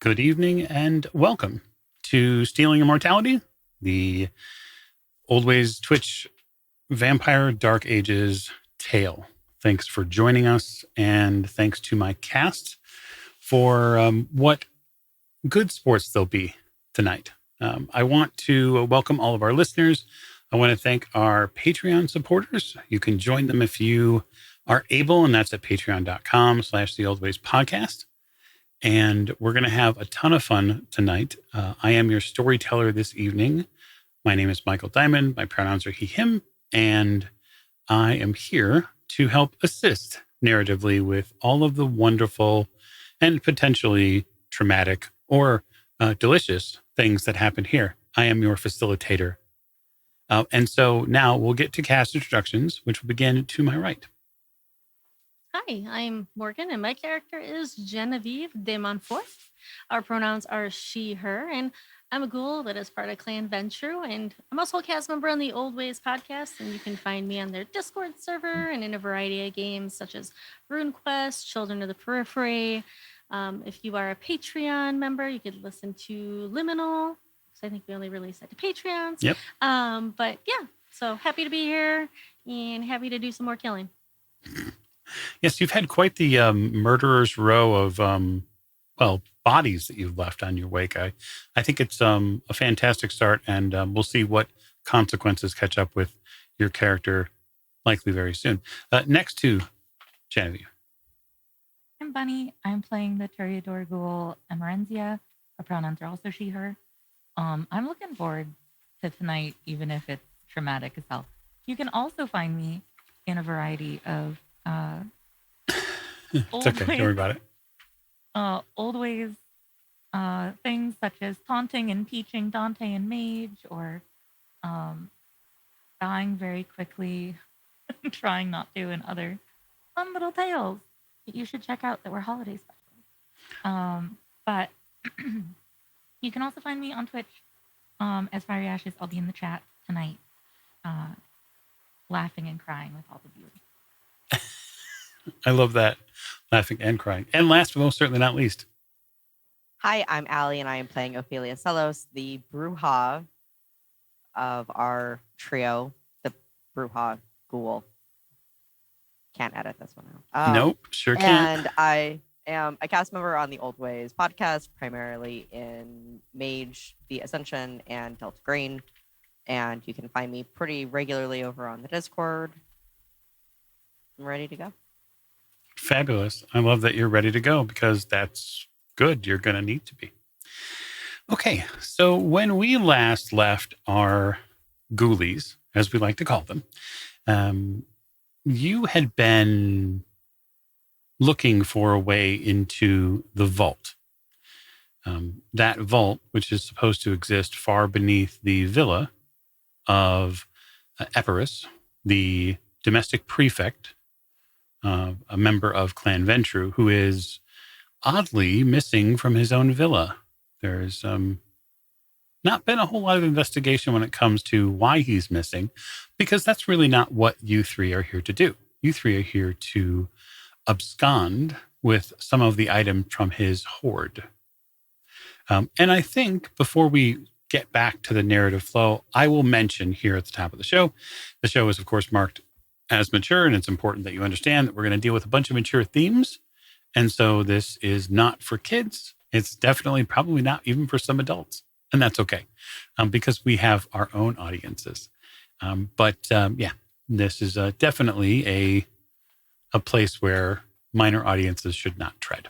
Good evening and welcome to Stealing Immortality, the Old Ways Twitch Vampire Dark Ages tale. Thanks for joining us, and thanks to my cast for what good sports they'll be tonight. I want to welcome all of our listeners. I want to thank our Patreon supporters. You can join them if you are able, and that's at patreon.com/theoldwayspodcast. And we're going to have a ton of fun tonight. I am your storyteller this evening. My name is Michael Diamond. My pronouns are he, him, and I am here to help assist narratively with all of the wonderful and potentially traumatic or delicious things that happen here. I am your facilitator. And so now we'll get to cast introductions, which will begin to my right. Hi, I'm Morgan, and my character is Genevieve de Montfort. Our pronouns are she, her, and I'm a ghoul that is part of Clan Ventrue, and I'm also a cast member on the Old Ways podcast, and you can find me on their Discord server and in a variety of games such as RuneQuest, Children of the Periphery. If you are a Patreon member, you could listen to Liminal, because I think we only release that to Patreons. Yep. But yeah, so happy to be here and happy to do some more killing. Yes, you've had quite the murderer's row of, bodies that you've left on your wake. I think it's a fantastic start, and we'll see what consequences catch up with your character likely very soon. Next to Genevieve. I'm Bunny. I'm playing the Toreador ghoul Emerenzia. Her pronouns are also she, her. I'm looking forward to tonight, even if it's traumatic as hell. You can also find me in a variety of It's okay. Don't worry about it. Old ways things such as taunting and teaching Dante and Mage, or dying very quickly, trying not to, and other fun little tales that you should check out that were holiday specials. But you can also find me on Twitch as Fiery Ashes. I'll be in the chat tonight, laughing and crying with all the viewers. I love that. Laughing and crying. And last but most certainly not least. Hi, I'm Allie, and I am playing Ophelia Celos, the Bruja of our trio, the Bruja Ghoul. Can't edit this one out. Nope, sure can't. And I am a cast member on the Old Ways podcast, primarily in Mage, the Ascension, and Delta Green. And you can find me pretty regularly over on the Discord. I'm ready to go. Fabulous. I love that you're ready to go, because that's good. You're going to need to be. Okay, so when we last left our ghoulies, as we like to call them, you had been looking for a way into the vault. That vault, which is supposed to exist far beneath the villa of Epirus, the domestic prefect, a member of Clan Ventrue, who is oddly missing from his own villa. There's not been a whole lot of investigation when it comes to why he's missing, because that's really not what you three are here to do. You three are here to abscond with some of the items from his hoard. And I think before we get back to the narrative flow, I will mention here at the top of the show is, of course, marked as mature, and it's important that you understand that we're going to deal with a bunch of mature themes. And so this is not for kids. It's definitely probably not even for some adults. And that's okay, because we have our own audiences. This is definitely a place where minor audiences should not tread.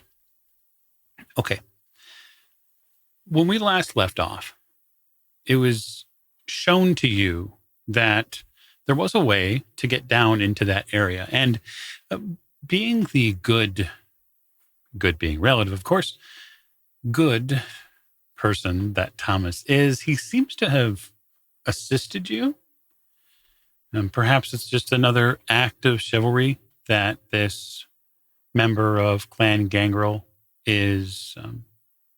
Okay. When we last left off, it was shown to you that there was a way to get down into that area. And being the good being relative, of course, good person that Thomas is, he seems to have assisted you. And perhaps it's just another act of chivalry that this member of Clan Gangrel is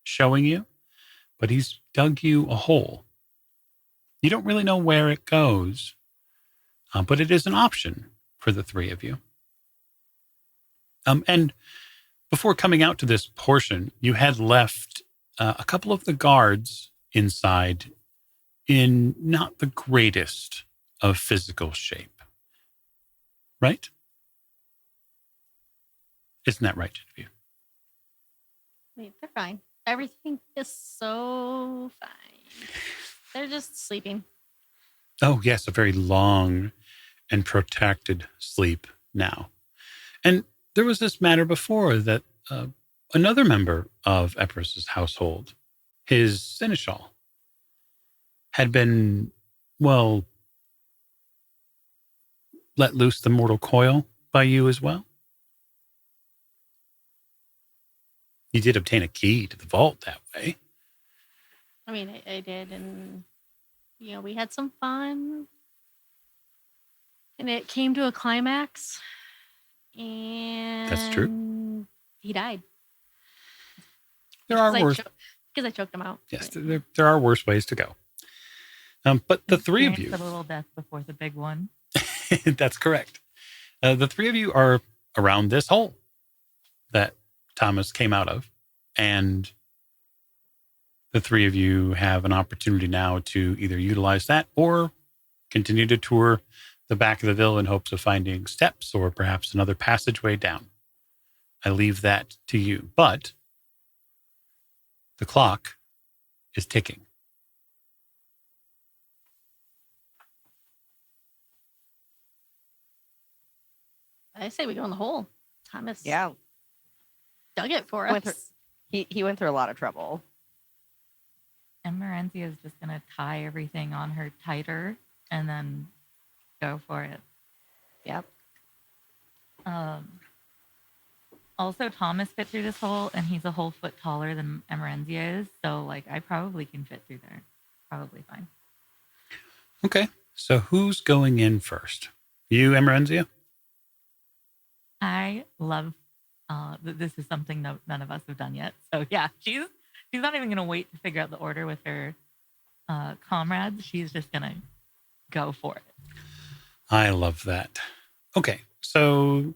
showing you. But he's dug you a hole. You don't really know where it goes, but it is an option for the three of you. And before coming out to this portion, you had left a couple of the guards inside in not the greatest of physical shape. Right? Isn't that right, Genevieve? Wait, they're fine. Everything is so fine. They're just sleeping. Oh, yes, a very long and protracted sleep now. And there was this matter before that another member of Epirus's household, his seneschal, had been, well, let loose the mortal coil by you as well. You did obtain a key to the vault that way. I mean, I did, and we had some fun, and it came to a climax, and That's true. He died. There are worse. Because I choked him out. Yes, there are worse ways to go. But the three of you, the little death before the big one. That's correct. The three of you are around this hole that Thomas came out of, and the three of you have an opportunity now to either utilize that or continue to tour the back of the villa in hopes of finding steps or perhaps another passageway down. I leave that to you, but the clock is ticking. I say we go in the hole. Thomas Yeah. dug it for Went us. He went through a lot of trouble. And Marenzia is just going to tie everything on her tighter and then go for it. Yep. Also, Thomas fit through this hole, and he's a whole foot taller than Emerenzia is. So, I probably can fit through there. Probably fine. Okay, so who's going in first? You, Emerenzia? I love this is something none of us have done yet. So, yeah, she's not even going to wait to figure out the order with her comrades. She's just going to go for it. I love that. Okay, so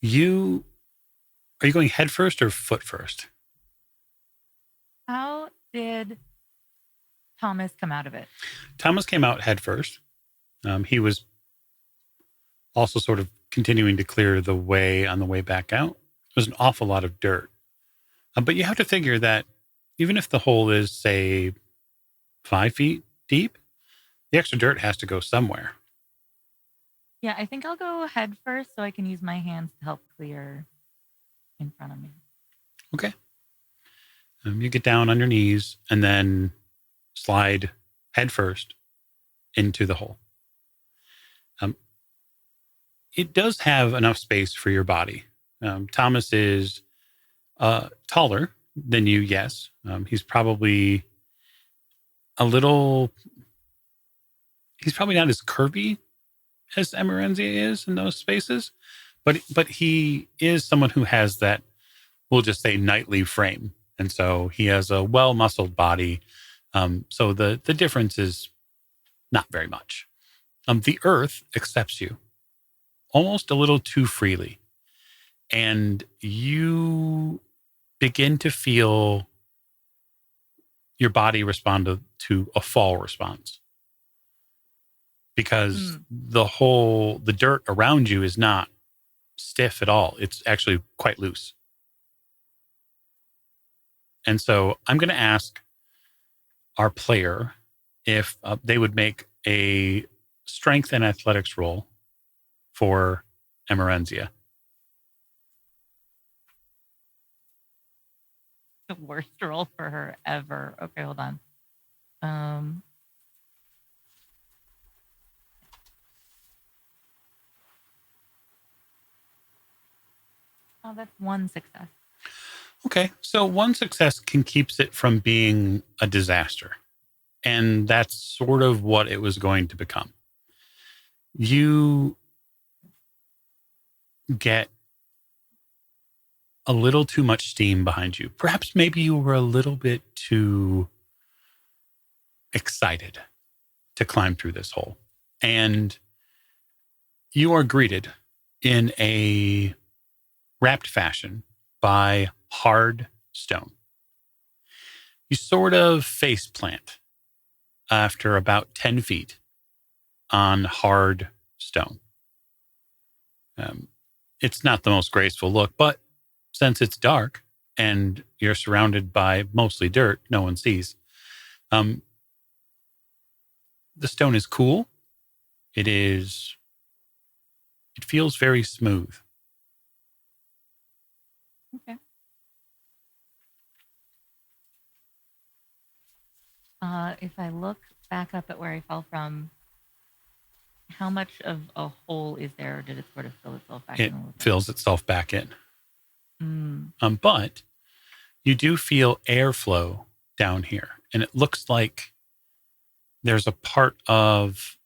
are you going head first or foot first? How did Thomas come out of it? Thomas came out head first. He was also sort of continuing to clear the way on the way back out. There's an awful lot of dirt. But you have to figure that even if the hole is, say, 5 feet deep, the extra dirt has to go somewhere. Yeah, I think I'll go head first so I can use my hands to help clear in front of me. Okay. You get down on your knees and then slide head first into the hole. It does have enough space for your body. Thomas is taller than you, yes. He's probably he's probably not as curvy as Emerenzia is in those spaces, but he is someone who has that, we'll just say, knightly frame. And so he has a well-muscled body. So the difference is not very much. The earth accepts you almost a little too freely. And you begin to feel your body respond to a fall response. Because the dirt around you is not stiff at all. It's actually quite loose. And so I'm going to ask our player if they would make a strength and athletics roll for Emerenzia. The worst roll for her ever. Okay, hold on. Oh, that's one success. Okay, so one success keeps it from being a disaster. And that's sort of what it was going to become. You get a little too much steam behind you. Perhaps maybe you were a little bit too excited to climb through this hole. And you are greeted in a rapt fashion by hard stone. You sort of face plant after about 10 feet on hard stone. It's not the most graceful look, but since it's dark and you're surrounded by mostly dirt, no one sees. The stone is cool. It feels very smooth. Okay. If I look back up at where I fell from, how much of a hole is there, or did it sort of fill itself back It in a little bit? fills itself back in. Mm. But you do feel airflow down here. And it looks like there's a part of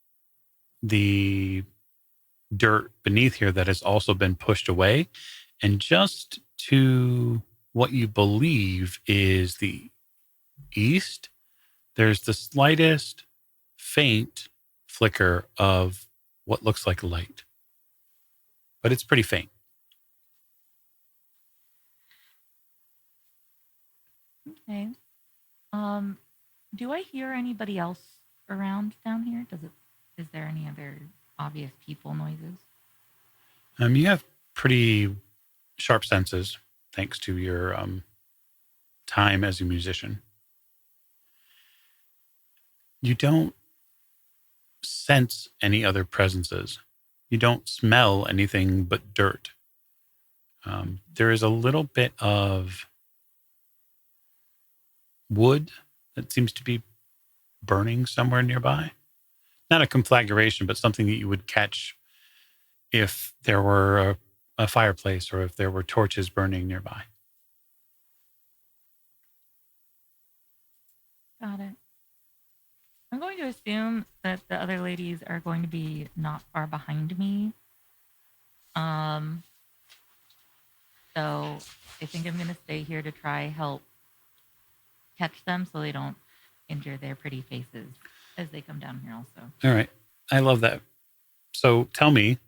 the dirt beneath here that has also been pushed away. And just to what you believe is the east, there's the slightest faint flicker of what looks like light. But it's pretty faint. Okay. Do I hear anybody else around down here? Is there any other obvious people noises? You have pretty sharp senses thanks to your time as a musician. You don't sense any other presences. You don't smell anything but dirt. There is a little bit of wood that seems to be burning somewhere nearby. Not a conflagration, but something that you would catch if there were a fireplace or if there were torches burning nearby. Got it. I'm going to assume that the other ladies are going to be not far behind me. So I think I'm going to stay here to try help catch them so they don't injure their pretty faces as they come down here also. All right. I love that. So tell me,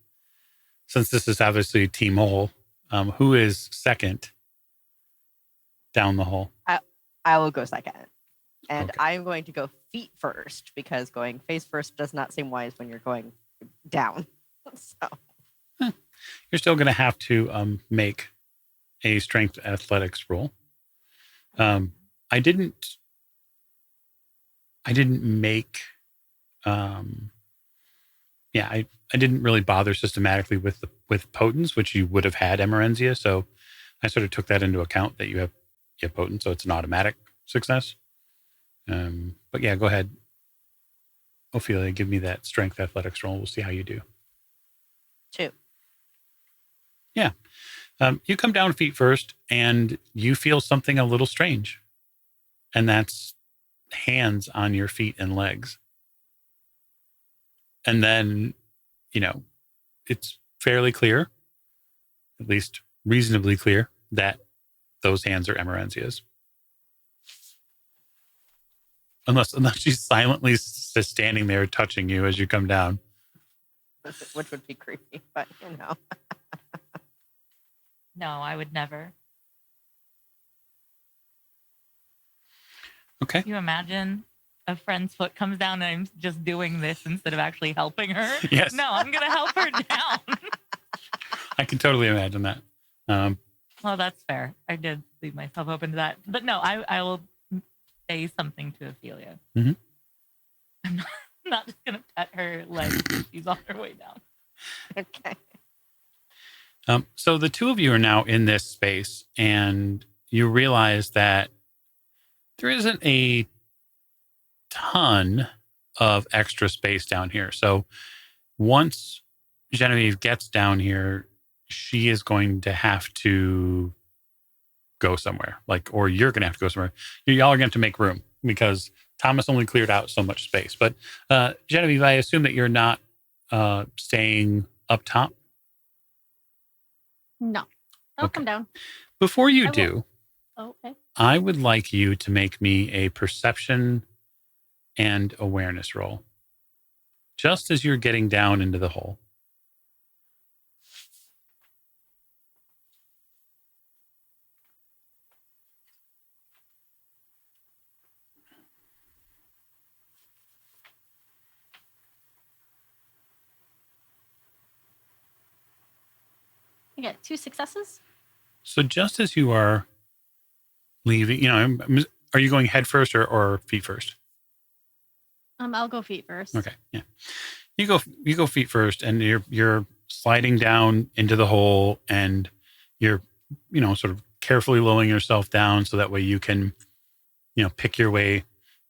since this is obviously Team Hole, who is second down the hole? I will go second. And Okay. I'm going to go feet first because going face first does not seem wise when you're going down. So You're still going to have to make a strength athletics roll. I didn't make, I didn't really bother systematically with potence, which you would have had Emerenzia. So I sort of took that into account that you have potent, so it's an automatic success. But yeah, go ahead, Ophelia, give me that strength athletics roll. We'll see how you do. 2. Yeah. You come down feet first and you feel something a little strange. And that's hands on your feet and legs. And then, it's fairly clear, at least reasonably clear, that those hands are Emerenzia's. Unless she's silently standing there touching you as you come down. Which would be creepy, but No, I would never. Okay. Can you imagine a friend's foot comes down and I'm just doing this instead of actually helping her? Yes. No, I'm going to help her down. I can totally imagine that. Well, that's fair. I did leave myself open to that. But no, I will say something to Ophelia. Mm-hmm. I'm not just going to pet her legs when she's on her way down. okay. So the two of you are now in this space, and you realize that there isn't a ton of extra space down here. So once Genevieve gets down here, she is going to have to go somewhere, or you're going to have to go somewhere. Y'all are going to have to make room because Thomas only cleared out so much space. But Genevieve, I assume that you're not staying up top. No. I'll Okay. come down. Before you I will. do, Oh, okay. I would like you to make me a perception and awareness roll. Just as you're getting down into the hole. I got 2 successes. So just as you are leaving, are you going head first or feet first? I'll go feet first. Okay, yeah. You go feet first, and you're sliding down into the hole, and you're sort of carefully lowering yourself down so that way you can pick your way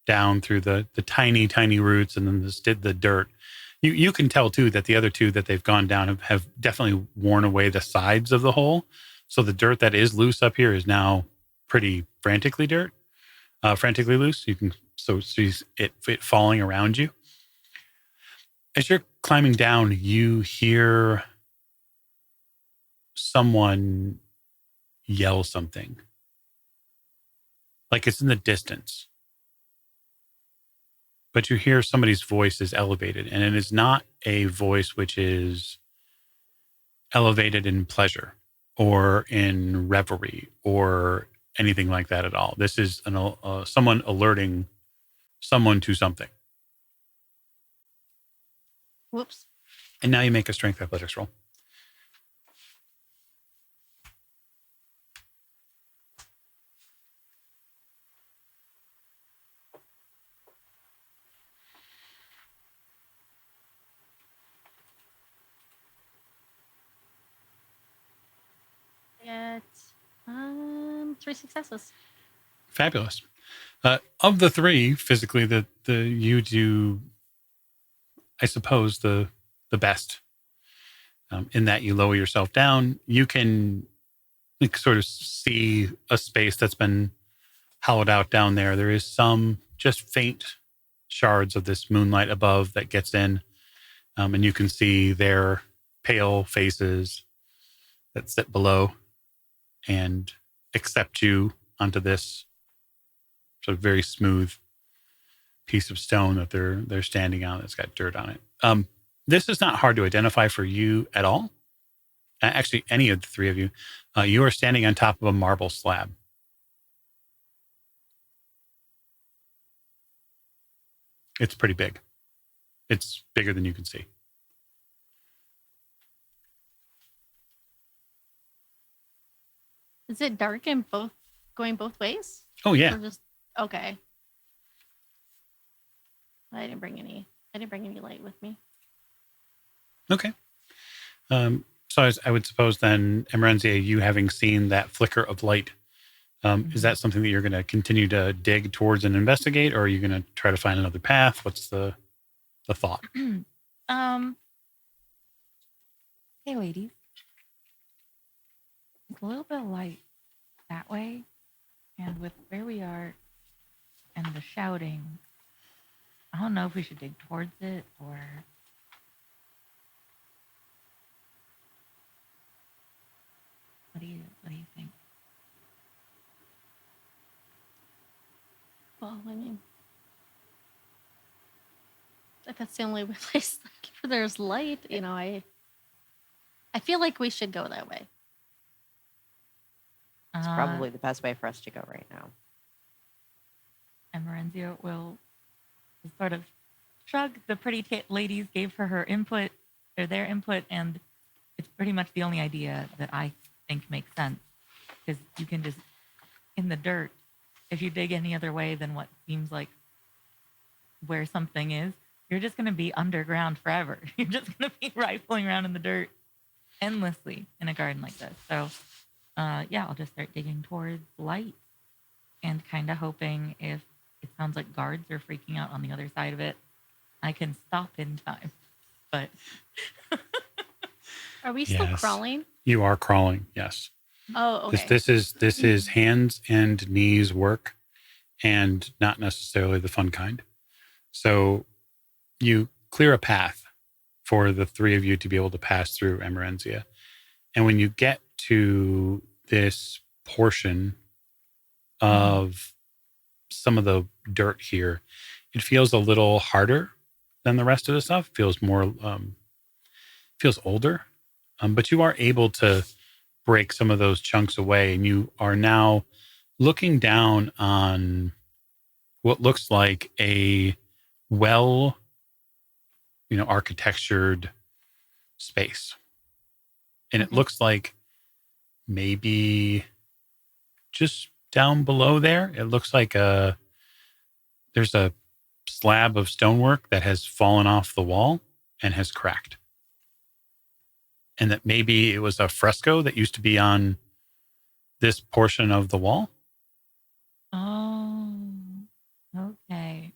down through the tiny roots and then the dirt. You can tell too that the other two that they've gone down have definitely worn away the sides of the hole. So the dirt that is loose up here is now pretty frantically loose. You can see it falling around you. As you're climbing down, you hear someone yell something. Like it's in the distance. But you hear somebody's voice is elevated, and it is not a voice which is elevated in pleasure or in reverie or anything like that at all. This is someone alerting someone to something. Whoops. And now you make a strength athletics roll. I got 3 successes. Fabulous. Of the 3, physically, you do, I suppose, the best. In that you lower yourself down, you can sort of see a space that's been hollowed out down there. There is some just faint shards of this moonlight above that gets in, and you can see their pale faces that sit below and accept you onto this sort of very smooth piece of stone that they're standing on that's got dirt on it. This is not hard to identify for you at all. Actually, any of the 3 of you. You are standing on top of a marble slab. It's pretty big. It's bigger than you can see. Is it dark in going both ways? Oh, yeah. Or just okay. I didn't bring any light with me. Okay. So I would suppose then, Emerenzia, you having seen that flicker of light, is that something that you're going to continue to dig towards and investigate, or are you going to try to find another path? What's the thought? Hey, ladies. It's a little bit of light that way, and with where we are and the shouting, I don't know if we should dig towards it or... What do you think? Well, I mean, if that's the only place where there's light, I feel like we should go that way. It's probably the best way for us to go right now. And Marenzia will sort of shrug. The pretty ladies gave her input, or their input, and it's pretty much the only idea that I think makes sense. Because you can just, in the dirt, if you dig any other way than what seems like where something is, you're just going to be underground forever. You're just going to be rifling around in the dirt endlessly in a garden like this. So, I'll just start digging towards light and kind of hoping if it sounds like guards are freaking out on the other side of it, I can stop in time. But are we still Yes. crawling? You are crawling, yes. Oh, okay. This is hands and knees work, and not necessarily the fun kind. So you clear a path for the 3 of you to be able to pass through Emerenzia. And when you get to this portion of some of the dirt here, it feels a little harder than the rest of the stuff. It feels more, feels older. But you are able to break some of those chunks away, and you are now looking down on what looks like a architectured space. And it looks like maybe just down below there. It looks like there's a slab of stonework that has fallen off the wall and has cracked. And that maybe it was a fresco that used to be on this portion of the wall. Oh, okay.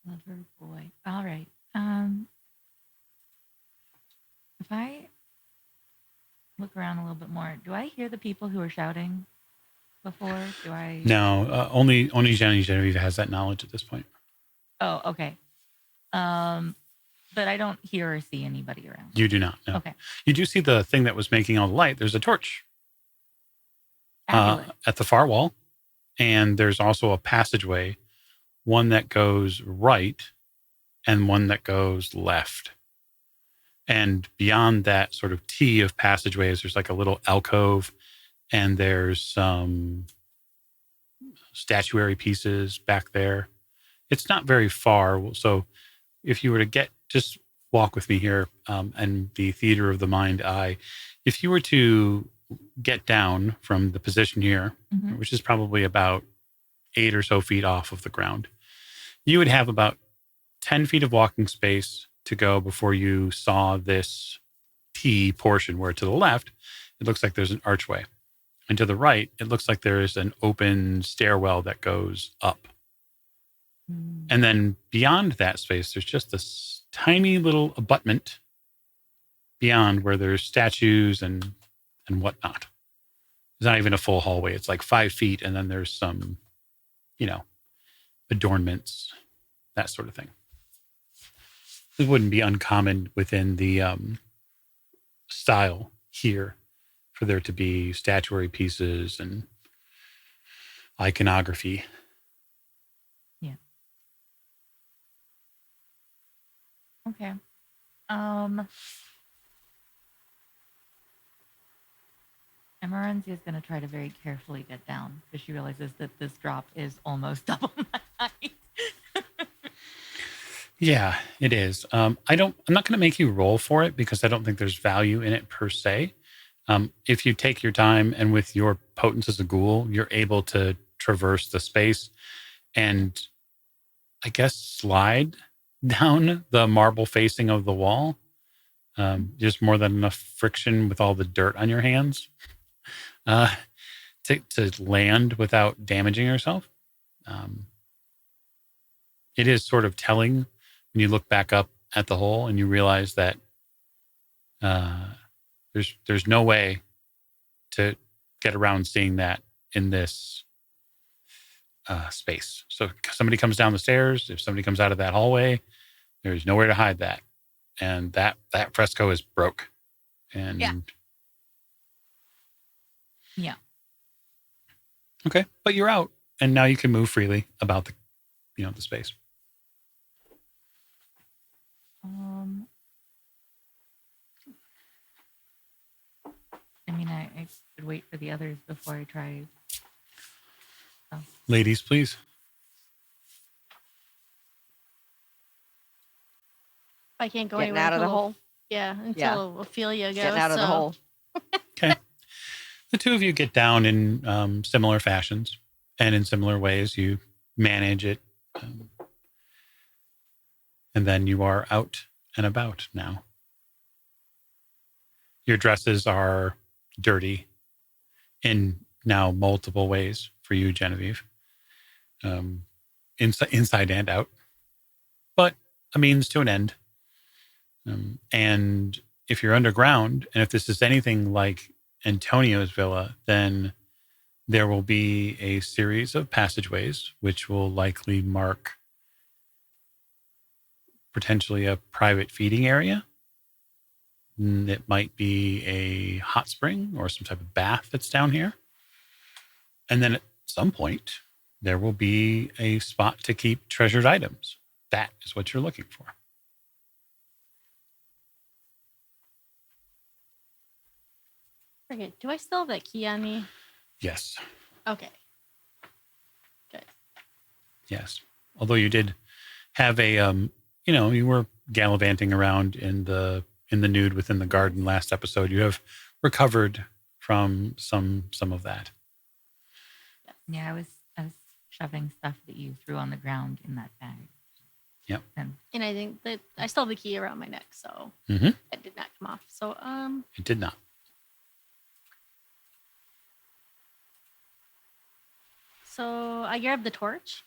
Lover boy. All right. If I look around a little bit more, do I hear the people who are shouting before? Do I? No, only Genevieve has that knowledge at this point. Oh, okay. But I don't hear or see anybody around. You do not. No. Okay. You do see the thing that was making all the light. There's a torch Fabulous. at the far wall, and there's also a passageway, one that goes right and one that goes left. And beyond that sort of T of passageways, there's like a little alcove, and there's some statuary pieces back there. It's not very far. So if you were to just walk with me here and the theater of the mind eye, if you were to get down from the position here, Mhm. which is probably about 8 or so feet off of the ground, you would have about 10 feet of walking space to go before you saw this T portion, where to the left, it looks like there's an archway. And to the right, it looks like there is an open stairwell that goes up. Mm. And then beyond that space, there's just this tiny little abutment beyond where there's statues and whatnot. It's not even a full hallway. It's like 5 feet. And then there's some, adornments, that sort of thing. It wouldn't be uncommon within the style here for there to be statuary pieces and iconography. Yeah. Okay. Emerenzi is going to try to very carefully get down because she realizes that this drop is almost double my height. Yeah, it is. I'm not going to make you roll for it because I don't think there's value in it per se. If you take your time and with your potence as a ghoul, you're able to traverse the space and I guess slide down the marble facing of the wall. Just more than enough friction with all the dirt on your hands to land without damaging yourself. It is sort of telling when you look back up at the hole and you realize that there's no way to get around seeing that in this space. So if somebody comes down the stairs, if somebody comes out of that hallway, there's nowhere to hide that. And that fresco is broke. And Yeah. Okay, but you're out, and now you can move freely about the space. I mean, I should wait for the others before I try. Ladies, please. I can't go Getting anywhere out of the until- hole. Yeah, until Yeah. Ophelia goes. Getting out of the hole. Okay. The two of you get down in similar fashions and in similar ways. You manage it. And then you are out and about now. Your dresses are dirty in now multiple ways for you, Genevieve. Inside and out. But a means to an end. And if you're underground, and if this is anything like Antonio's villa, then there will be a series of passageways, which will likely mark potentially a private feeding area. It might be a hot spring or some type of bath that's down here. And then at some point, there will be a spot to keep treasured items. That is what you're looking for. Okay, do I still have that key on me? Yes. Okay. Good. Yes. Although you did have a, you were gallivanting around in the nude within the garden last episode. You have recovered from some of that. Yeah, I was shoving stuff that you threw on the ground in that bag. Yep. And And I think that I still have the key around my neck, so Mm-hmm. it did not come off. So It did not. so I grabbed the torch.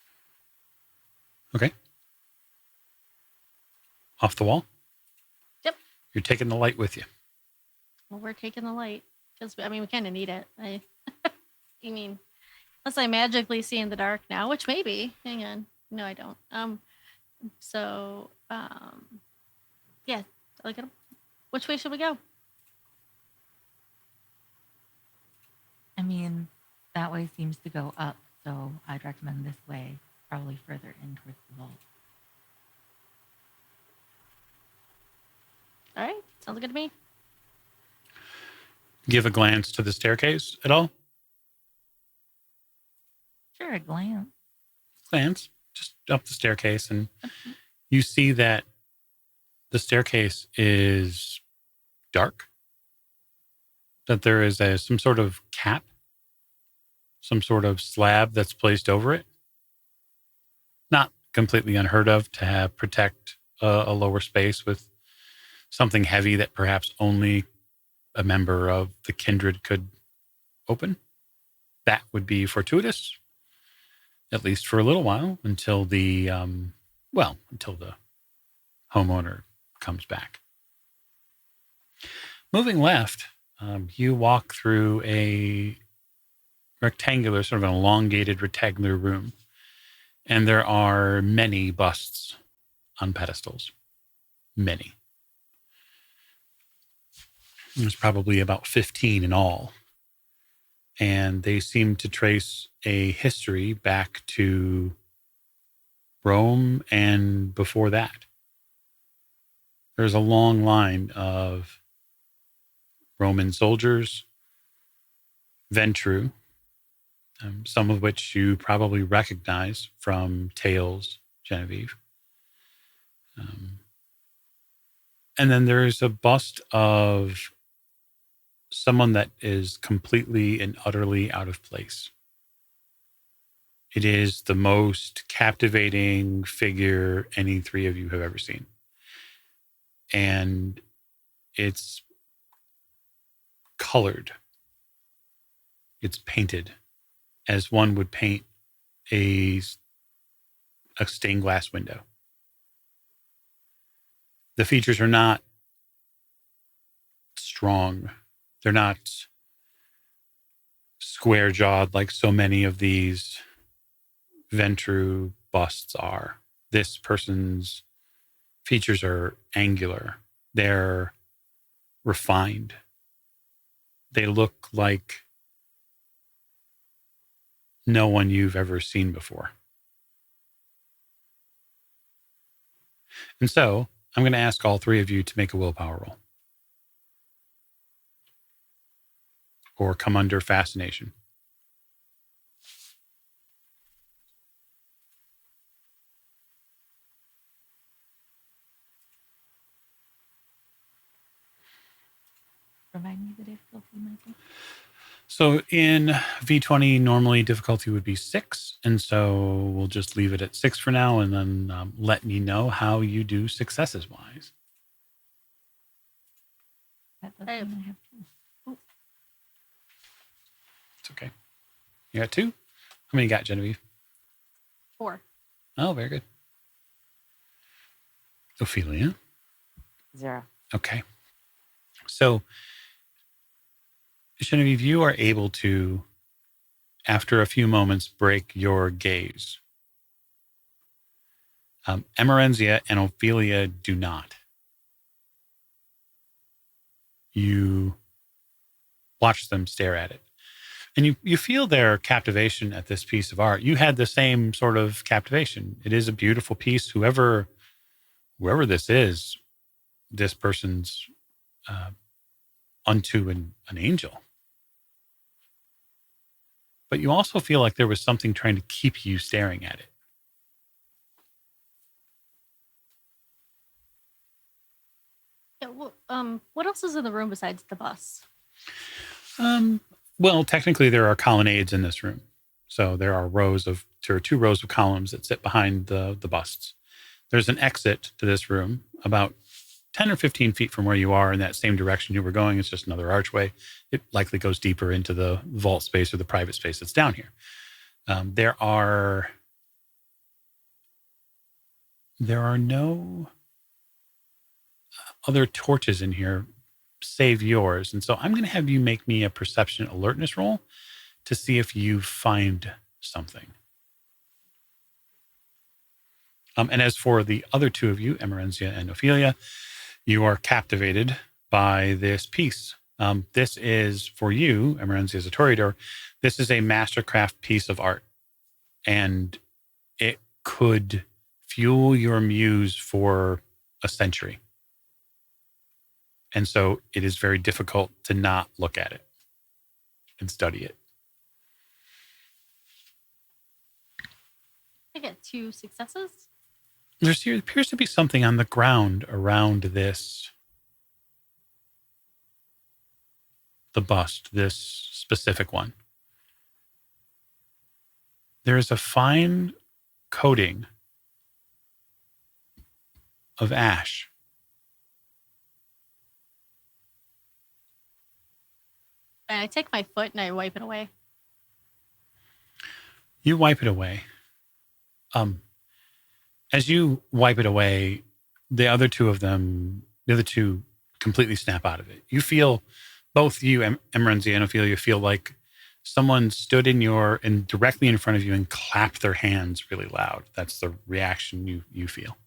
Okay. Off the wall? Yep. You're taking the light with you. Well, we're taking the light because I mean we kind of need it. I mean, unless I magically see in the dark now, which maybe. Hang on, no, I don't. So yeah, look at 'em. Which way should we go? I mean, that way seems to go up, so I'd recommend this way, probably further in towards the vault. All right, sounds good to me. Give a glance to the staircase at all? Sure, a glance. Glance just up the staircase, and you see that the staircase is dark. That there is some sort of cap, some sort of slab that's placed over it. Not completely unheard of to have protect a lower space with something heavy that perhaps only a member of the kindred could open. That would be fortuitous, at least for a little while, until the until the homeowner comes back. Moving left, you walk through a rectangular, sort of an elongated rectangular room, and there are many busts on pedestals. Many. There's probably about 15 in all. And they seem to trace a history back to Rome and before that. There's a long line of Roman soldiers, Ventru, some of which you probably recognize from Tales, Genevieve. And then there's a bust of someone that is completely and utterly out of place. It is the most captivating figure any three of you have ever seen. And it's colored. It's painted as one would paint a stained glass window. The features are not strong. They're not square jawed like so many of these Ventru busts are. This person's features are angular. They're refined. They look like no one you've ever seen before. And so I'm going to ask all three of you to make a willpower roll. Or come under fascination. Provide me the difficulty, Michael. So in V20, normally difficulty would be 6. And so we'll just leave it at 6 for now and then let me know how you do successes wise. That does mean I have 2. It's okay. You got 2? How many you got, Genevieve? 4. Oh, very good. Ophelia? 0. Okay. So, Genevieve, you are able to, after a few moments, break your gaze. Emerenzia and Ophelia do not. You watch them stare at it. And you feel their captivation at this piece of art. You had the same sort of captivation. It is a beautiful piece. Whoever this is, this person's unto an angel. But you also feel like there was something trying to keep you staring at it. Yeah, well, what else is in the room besides the bus? Well, technically there are colonnades in this room. So there are two rows of columns that sit behind the busts. There's an exit to this room about 10 or 15 feet from where you are in that same direction you were going. It's just another archway. It likely goes deeper into the vault space or the private space that's down here. There are no other torches in here save yours. And so I'm going to have you make me a perception alertness roll to see if you find something. And as for the other two of you, Emerenzia and Ophelia, you are captivated by this piece. This is for you, Emerenzia as a Toreador, this is a mastercraft piece of art. And it could fuel your muse for a century. And so it is very difficult to not look at it and study it. I get 2 successes. There appears to be something on the ground around the bust, this specific one. There is a fine coating of ash. And I take my foot and I wipe it away. You wipe it away. As you wipe it away, the other two completely snap out of it. You feel, both you, Emerenzia and Ophelia, feel like someone stood directly in front of you and clapped their hands really loud. That's the reaction you feel.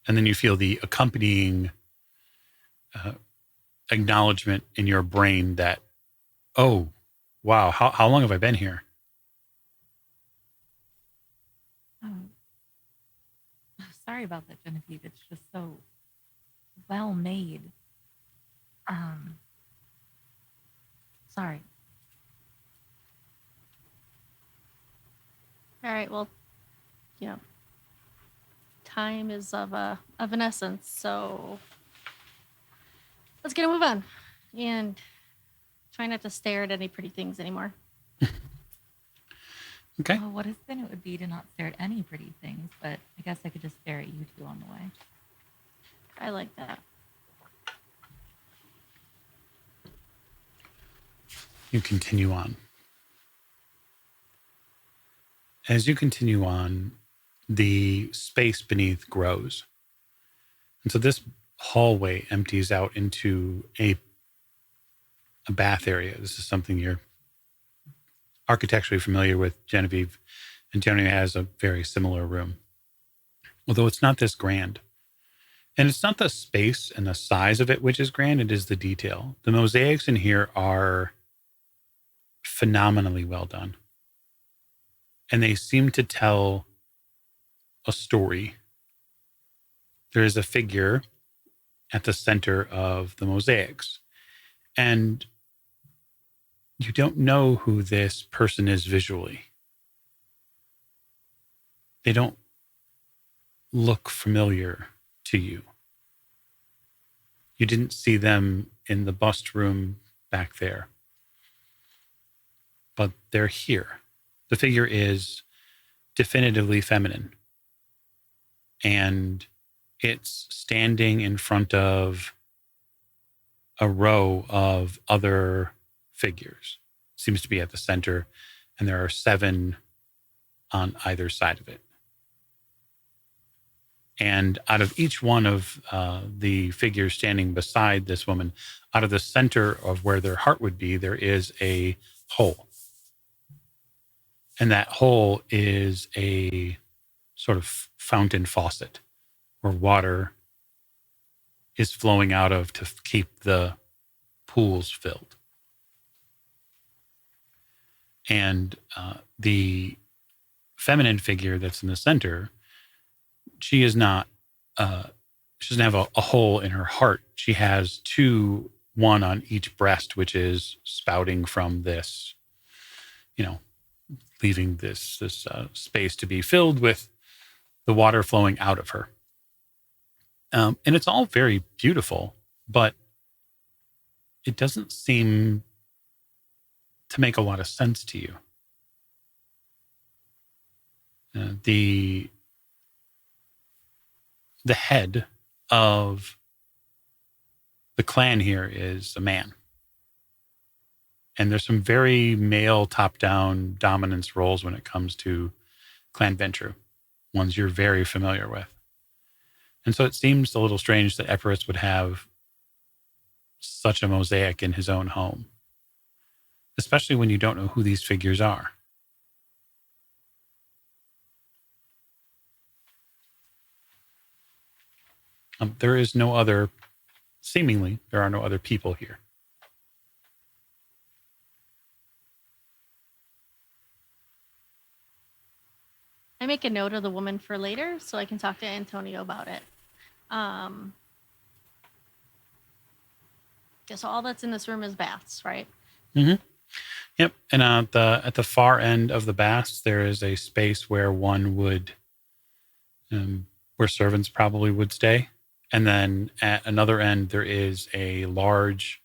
And then you feel the accompanying acknowledgement in your brain that, oh, wow, how long have I been here? Oh, sorry about that, Genevieve. It's just so well made. Sorry. All right, well, time is of an essence, so let's get a move on. And try not to stare at any pretty things anymore. Okay. Well, what a sin it would be to not stare at any pretty things, but I guess I could just stare at you two on the way. I like that. You continue on. As you continue on, the space beneath grows. And so this hallway empties out into a bath area. This is something you're architecturally familiar with, Genevieve. And Genevieve has a very similar room, although it's not this grand. And it's not the space and the size of it which is grand, it is the detail. The mosaics in here are phenomenally well done. And they seem to tell a story. There is a figure at the center of the mosaics. And you don't know who this person is visually. They don't look familiar to you. You didn't see them in the bust room back there. But they're here. The figure is definitively feminine. And it's standing in front of a row of other figures. Seems to be at the center, and there are 7 on either side of it. And out of each one of the figures standing beside this woman, out of the center of where their heart would be, there is a hole. And that hole is a sort of fountain faucet where water is flowing out of to keep the pools filled. And the feminine figure that's in the center, she is not, she doesn't have a hole in her heart. She has 2, one on each breast, which is spouting from this, leaving this space to be filled with the water flowing out of her. And it's all very beautiful, but it doesn't seem to make a lot of sense to you. The head of the clan here is a man. And there's some very male top-down dominance roles when it comes to Clan Ventrue, ones you're very familiar with. And so it seems a little strange that Epirus would have such a mosaic in his own home, especially when you don't know who these figures are. There is no other, seemingly, there are no other people here. I make a note of the woman for later so I can talk to Antonio about it. Yeah, so all that's in this room is baths, right? Mm-hmm. Yep. And at the far end of the baths, there is a space where one would, where servants probably would stay. And then at another end, there is a large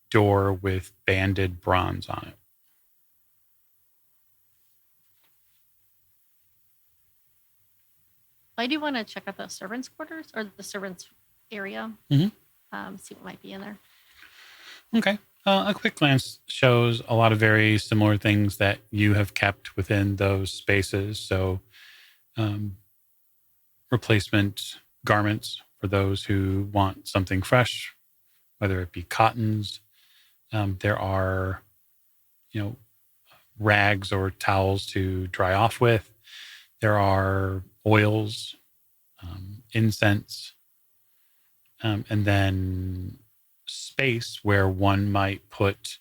door with banded bronze on it. I do want to check out the servants' quarters or the servants' area. Mm-hmm. See what might be in there. Okay. A quick glance shows a lot of very similar things that you have kept within those spaces. So replacement garments for those who want something fresh, whether it be cottons. There are, rags or towels to dry off with. There are oils, incense, and then space where one might put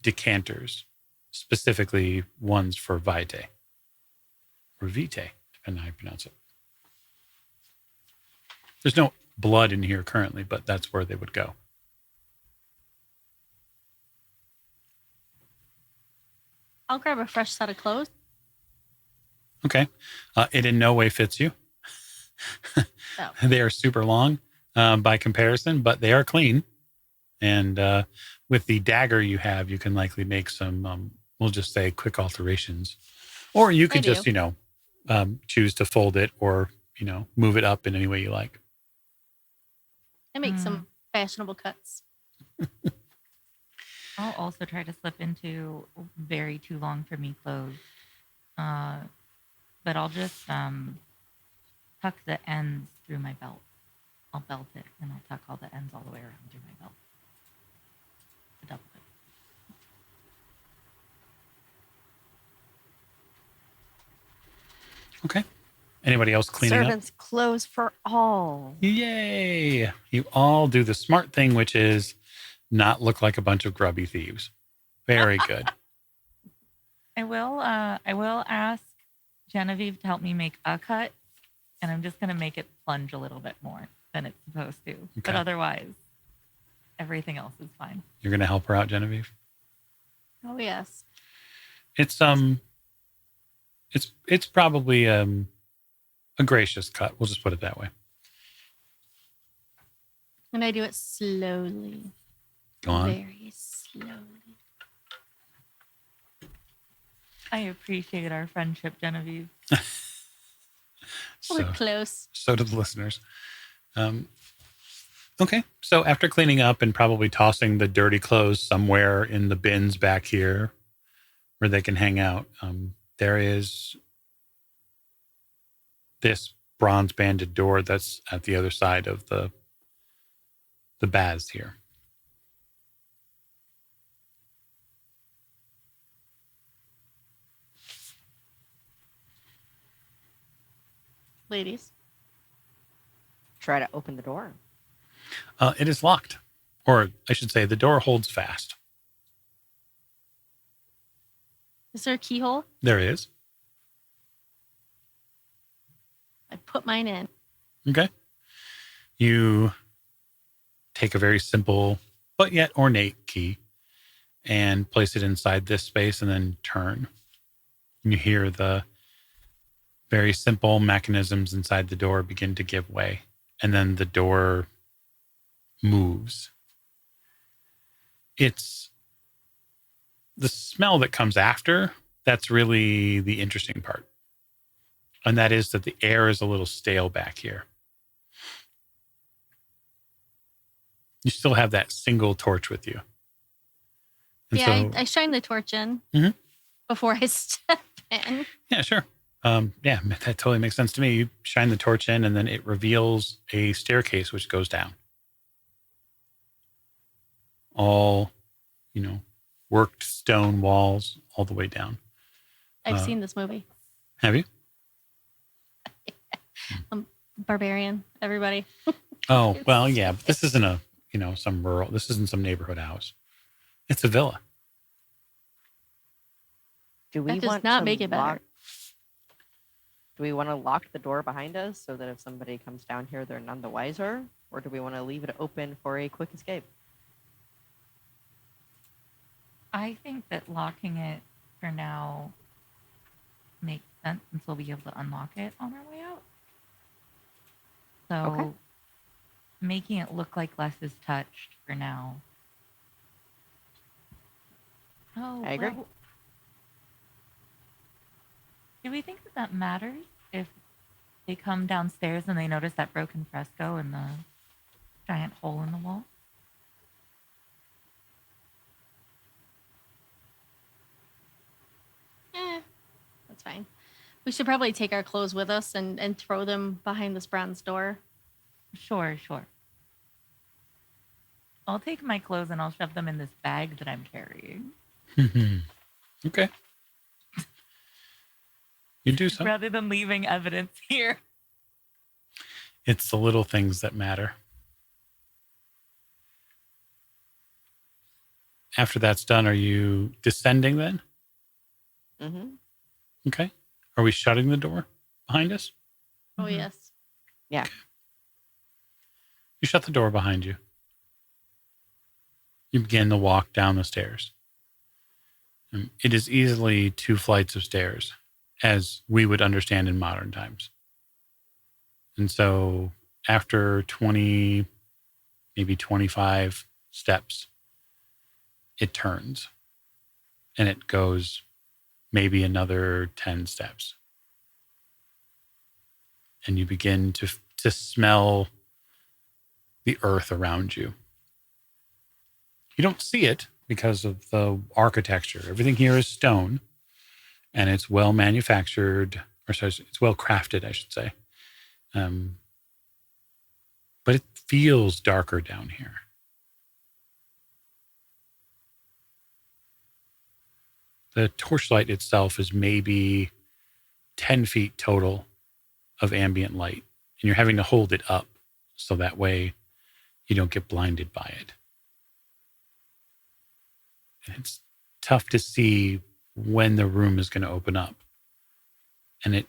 decanters, specifically ones for vitae or vitae, depending on how you pronounce it. There's no blood in here currently, but that's where they would go. I'll grab a fresh set of clothes. Okay. It in no way fits you. Oh. They are super long by comparison, but they are clean. And with the dagger you have, you can likely make some, we'll just say, quick alterations. Or you could just, choose to fold it or, move it up in any way you like. I make some fashionable cuts. I'll also try to slip into very too long for me clothes. But I'll just tuck the ends through my belt. I'll belt it and I'll tuck all the ends all the way around through my belt. A double bit. Okay. Anybody else cleaning Servants' clothes for all. up? Yay! You all do the smart thing, which is not look like a bunch of grubby thieves. Very good. I will ask Genevieve to help me make a cut, and I'm just going to make it plunge a little bit more than it's supposed to. But Okay. otherwise, everything else is fine. You're going to help her out, Genevieve? Oh, yes. It's probably a gracious cut. We'll just put it that way. And I do it slowly. Go on. Very slowly. I appreciate our friendship, Genevieve. So, We're close. so do the listeners. Okay. So after cleaning up and probably tossing the dirty clothes somewhere in the bins back here where they can hang out, there is this bronze banded door that's at the other side of the baths here. Ladies. Try to open the door. It is locked, or I should say the door holds fast. Is there a keyhole? There is. I put mine in. Okay. You take a very simple but yet ornate key and place it inside this space and then turn. And you hear the very simple mechanisms inside the door begin to give way and then the door moves. It's the smell that comes after that's really the interesting part. And that is that the air is a little stale back here. You still have that single torch with you. And Yeah, I shine the torch in Mhm. before I step in. Yeah, sure. Yeah, that totally makes sense to me. You shine the torch in, and then it reveals a staircase which goes down. All, worked stone walls all the way down. I've seen this movie. Have you? Barbarian, everybody. Oh, well, yeah. But this isn't this isn't some neighborhood house. It's a villa. Do we That does want not to make it better. Do we want to lock the door behind us so that if somebody comes down here, they're none the wiser? Or do we want to leave it open for a quick escape? I think that locking it for now makes sense until we be able to unlock it on our way out. So Okay. making it look like less is touched for now. Oh, I agree. well, do we think that matters if they come downstairs and they notice that broken fresco and the giant hole in the wall? That's fine. We should probably take our clothes with us and throw them behind this bronze door. Sure. I'll take my clothes and I'll shove them in this bag that I'm carrying. Okay. You do something. Rather than leaving evidence here. It's the little things that matter. After that's done, are you descending then? Mm-hmm. Okay. Are we shutting the door behind us? Oh, Mhm. yes. Yeah. You shut the door behind you. You begin to walk down the stairs. It is easily 2 flights of stairs, as we would understand in modern times. And so after 20, maybe 25 steps, it turns and it goes maybe another 10 steps. And you begin to smell the earth around you. You don't see it because of the architecture. Everything here is stone, and it's well manufactured, or sorry, it's well crafted, I should say. But it feels darker down here. The torchlight itself is maybe 10 feet total of ambient light, and you're having to hold it up so that way you don't get blinded by it. And it's tough to see when the room is going to open up. And it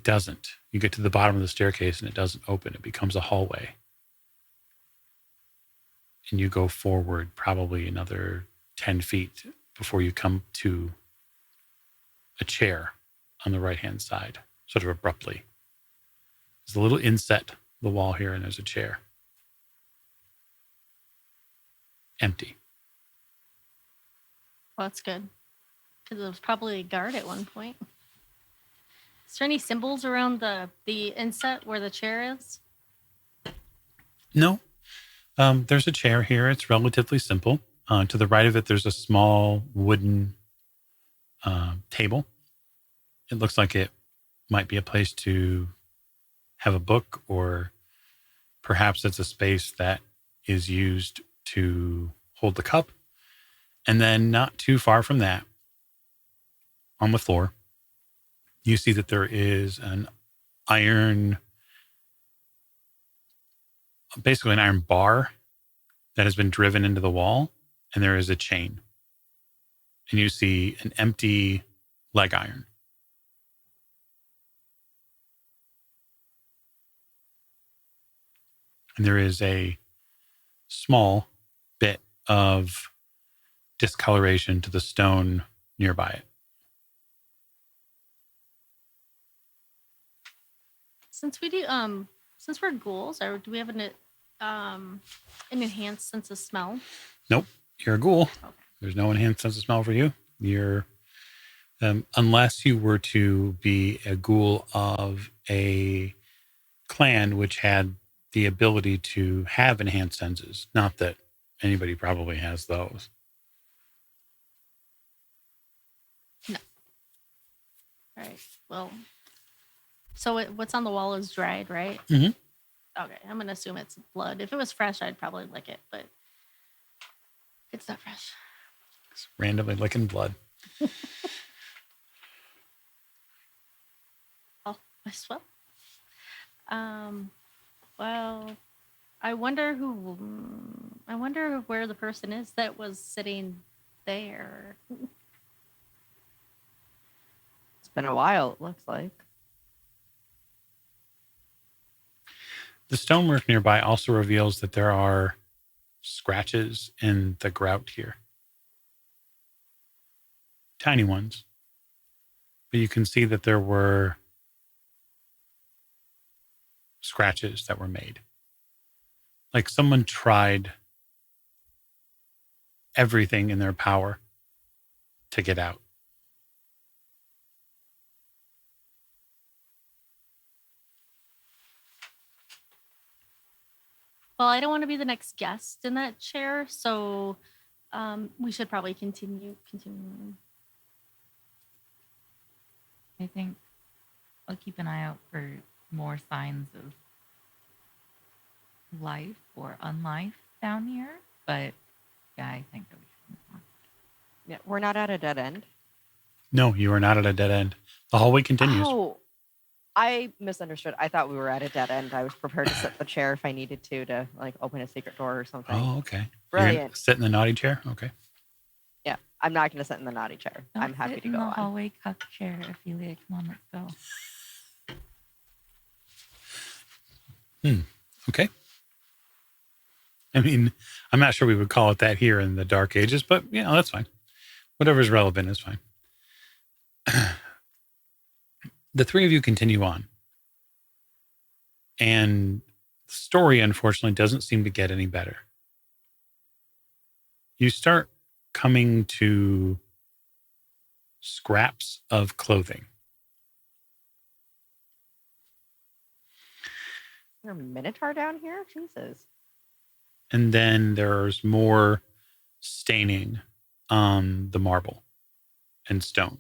doesn't. You get to the bottom of the staircase and it doesn't open. It becomes a hallway. And you go forward probably another 10 feet before you come to a chair on the right-hand side, sort of abruptly. There's a little inset the wall here, and there's a chair. Empty. Well, that's good. Because it was probably a guard at one point. Is there any symbols around the inset where the chair is? No. There's a chair here. It's relatively simple. To the right of it, there's a small wooden table. It looks like it might be a place to have a book, or perhaps it's a space that is used to hold the cup. And then not too far from that, on the floor, you see that there is basically an iron bar that has been driven into the wall, and there is a chain. And you see an empty leg iron. And there is a small bit of discoloration to the stone nearby it. Since since we're ghouls, or do we have an enhanced sense of smell? Nope, you're a ghoul. Okay. There's no enhanced sense of smell for you. You're unless you were to be a ghoul of a clan which had the ability to have enhanced senses. Not that anybody probably has those. No. All right. Well, so what's on the wall is dried, right? Mhm. Okay. I'm going to assume it's blood. If it was fresh, I'd probably lick it, but it's not fresh. It's randomly licking blood. Oh, I swell. Well, I wonder where the person is that was sitting there. It's been a while, it looks like. The stonework nearby also reveals that there are scratches in the grout here. Tiny ones. But you can see that there were scratches that were made. Like someone tried everything in their power to get out. Well, I don't want to be the next guest in that chair, so we should probably continue. I think I'll keep an eye out for more signs of life or unlife down here. But yeah, I think that we should move on. Yeah, we're not at a dead end. No, you are not at a dead end. The hallway continues. Oh, I misunderstood. I thought we were at a dead end. I was prepared to sit in the chair if I needed to like open a secret door or something. Oh, okay. You're Brilliant. gonna sit in the naughty chair? Okay. Yeah, I'm not going to sit in the naughty chair. Don't I'm happy sit to in go the on. hallway cuck chair, Ophelia. Come on, let's go. Okay. I mean, I'm not sure we would call it that here in the Dark Ages, but that's fine. Whatever's relevant is fine. The three of you continue on. And the story, unfortunately, doesn't seem to get any better. You start coming to scraps of clothing. Is there a minotaur down here? Jesus. And then there's more staining on the marble and stone.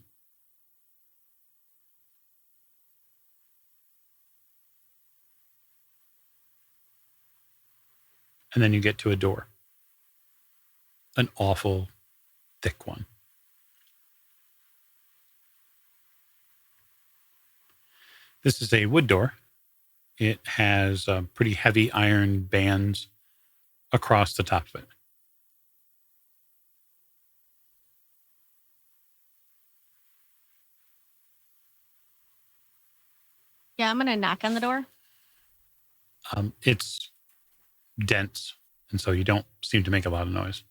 And then you get to a door. An awful thick one. This is a wood door. It has pretty heavy iron bands across the top of it. Yeah, I'm going to knock on the door. It's dense, and so you don't seem to make a lot of noise.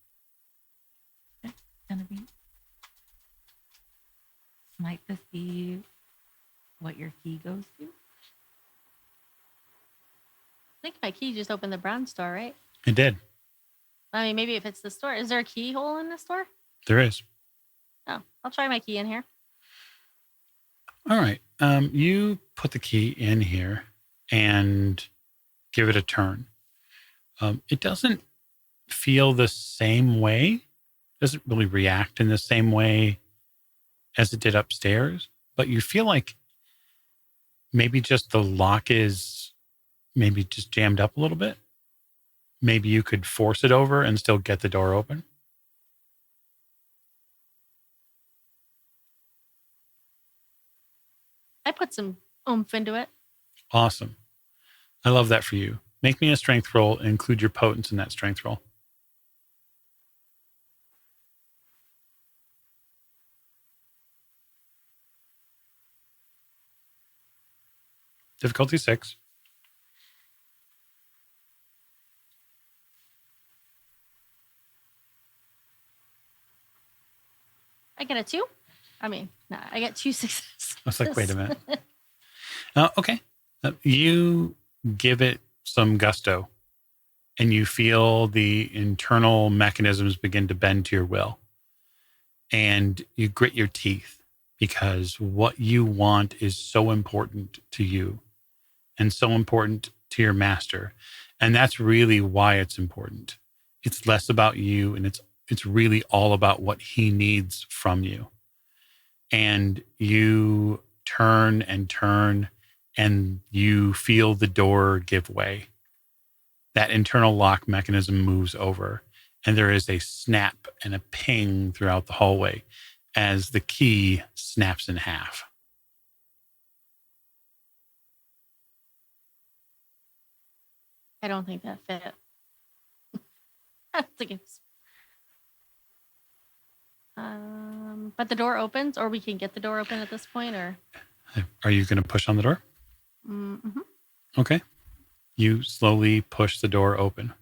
Genevieve, might this be what your key goes to? I think my key just opened the bronze door, right? It did. I mean, maybe if it's the store. Is there a keyhole in this door? There is. Oh, I'll try my key in here. All right. You put the key in here and give it a turn. It doesn't feel the same way. It doesn't really react in the same way as it did upstairs. But you feel like maybe just the lock is maybe just jammed up a little bit. Maybe you could force it over and still get the door open. I put some oomph into it. Awesome. I love that for you. Make me a strength roll and include your potence in that strength roll. Difficulty 6. I get a 2. I mean, I get 2 successes. I was like, wait a minute. Okay. You give it some gusto, and you feel the internal mechanisms begin to bend to your will. And you grit your teeth because what you want is so important to you and so important to your master. And that's really why it's important. It's less about you, and it's really all about what he needs from you. And you turn and turn, and you feel the door give way. That internal lock mechanism moves over, and there is a snap and a ping throughout the hallway as the key snaps in half. I don't think that fit. I think it's. But the door opens, or we can get the door open at this point, or. Are you going to push on the door? Mm-hmm. Okay. You slowly push the door open.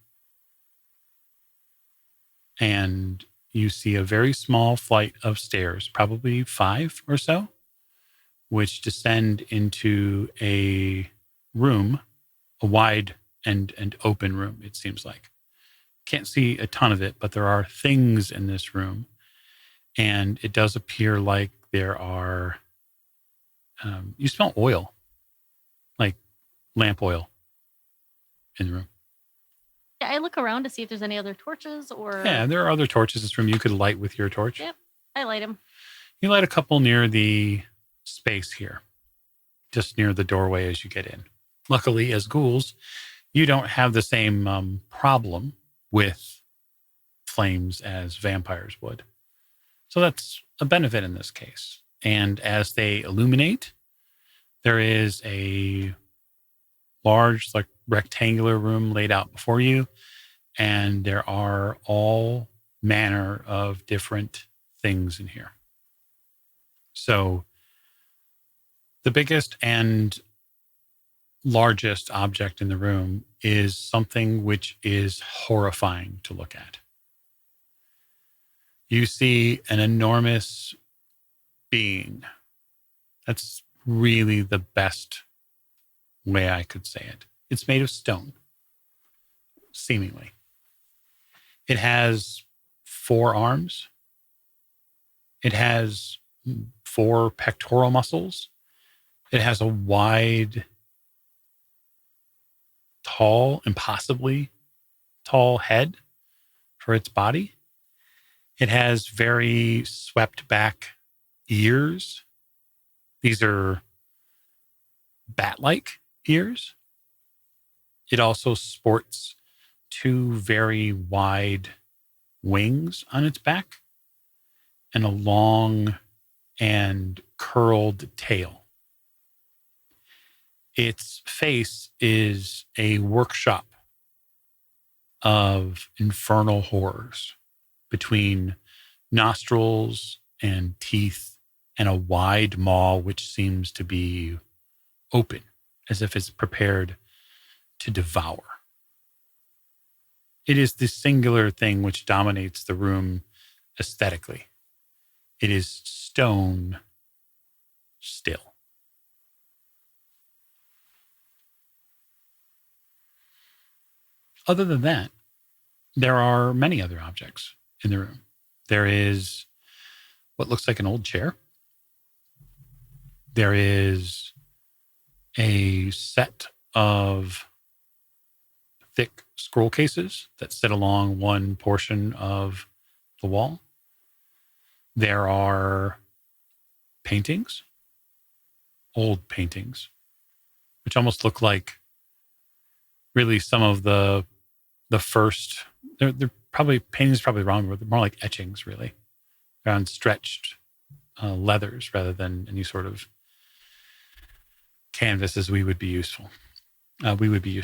And you see a very small flight of stairs, probably 5 or so, which descend into a room, a wide and open room, it seems like. Can't see a ton of it, but there are things in this room. And it does appear like there are, you smell oil, like lamp oil in the room. Yeah, I look around to see if there's any other torches or. Yeah, there are other torches in this room you could light with your torch. Yep, I light them. You light a couple near the space here, just near the doorway as you get in. Luckily, as ghouls, you don't have the same problem with flames as vampires would. So that's a benefit in this case. And as they illuminate, there is a large, like rectangular room laid out before you. And there are all manner of different things in here. So the biggest and largest object in the room is something which is horrifying to look at. You see an enormous being. That's really the best way I could say it. It's made of stone, seemingly. It has 4 arms. It has 4 pectoral muscles. It has a wide, tall, impossibly tall head for its body. It has very swept back ears. These are bat-like ears. It also sports 2 very wide wings on its back and a long and curled tail. Its face is a workshop of infernal horrors between nostrils and teeth and a wide maw which seems to be open as if it's prepared to devour. It is the singular thing which dominates the room aesthetically. It is stone still. Other than that, there are many other objects in the room. There is what looks like an old chair. There is a set of thick scroll cases that sit along one portion of the wall. There are paintings, old paintings, which almost look like really some of the first, they're probably, paintings probably wrong, but they're more like etchings really. They're on stretched leathers rather than any sort of canvases we would be used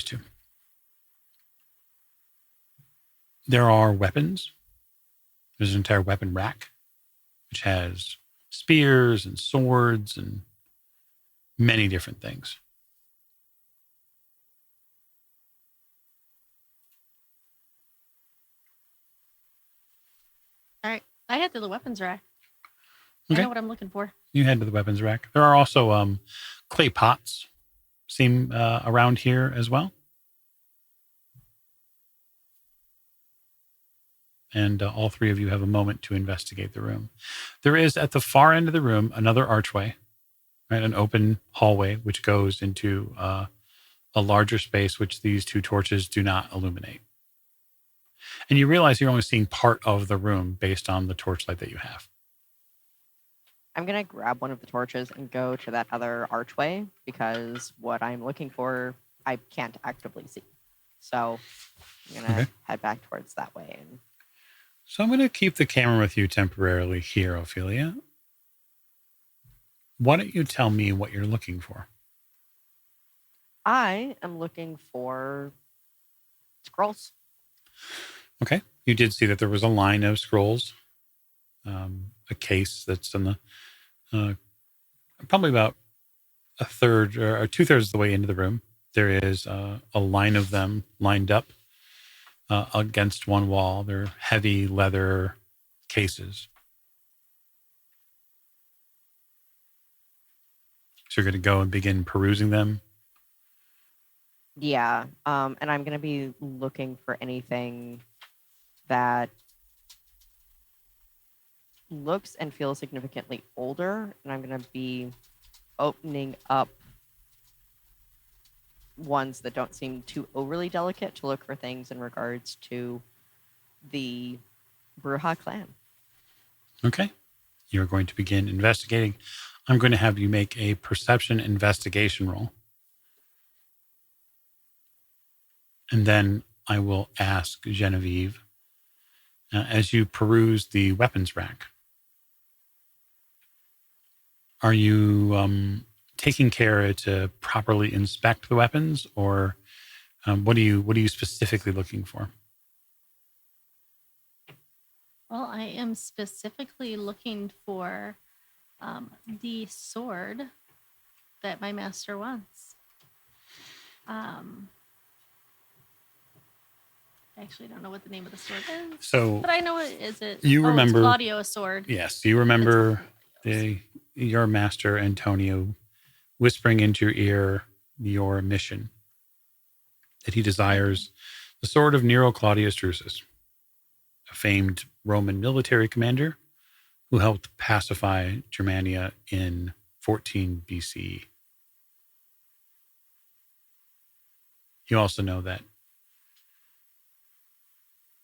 to. There are weapons. There's an entire weapon rack, which has spears and swords and many different things. All right, I head to the weapons rack. Okay. I know what I'm looking for. You head to the weapons rack. There are also clay pots seem around here as well? And all three of you have a moment to investigate the room. There is at the far end of the room another archway, right? An open hallway which goes into a larger space which these two torches do not illuminate. And you realize you're only seeing part of the room based on the torchlight that you have. I'm going to grab one of the torches and go to that other archway because what I'm looking for, I can't actively see. So I'm going to head back towards that way. And So I'm going to keep the camera with you temporarily here, Ophelia. Why don't you tell me what you're looking for? I am looking for scrolls. Okay. You did see that there was a line of scrolls, a case that's in the probably about a third or 2/3 of the way into the room. There is a line of them lined up against one wall. They're heavy leather cases. So you're going to go and begin perusing them. Yeah. And I'm going to be looking for anything that looks and feels significantly older. And I'm going to be opening up ones that don't seem too overly delicate to look for things in regards to the Bruja clan. Okay. You're going to begin investigating. I'm going to have you make a perception investigation roll. And then I will ask Genevieve, as you peruse the weapons rack, are you taking care to properly inspect the weapons, or what are you specifically looking for? Well, I am specifically looking for the sword that my master wants. I actually don't know what the name of the sword is. So, but I know it is it. You remember it's Claudio's sword. Yes, you remember your master Antonio whispering into your ear your mission, that he desires the sword of Nero Claudius Drusus, a famed Roman military commander who helped pacify Germania in 14 BC. You also know that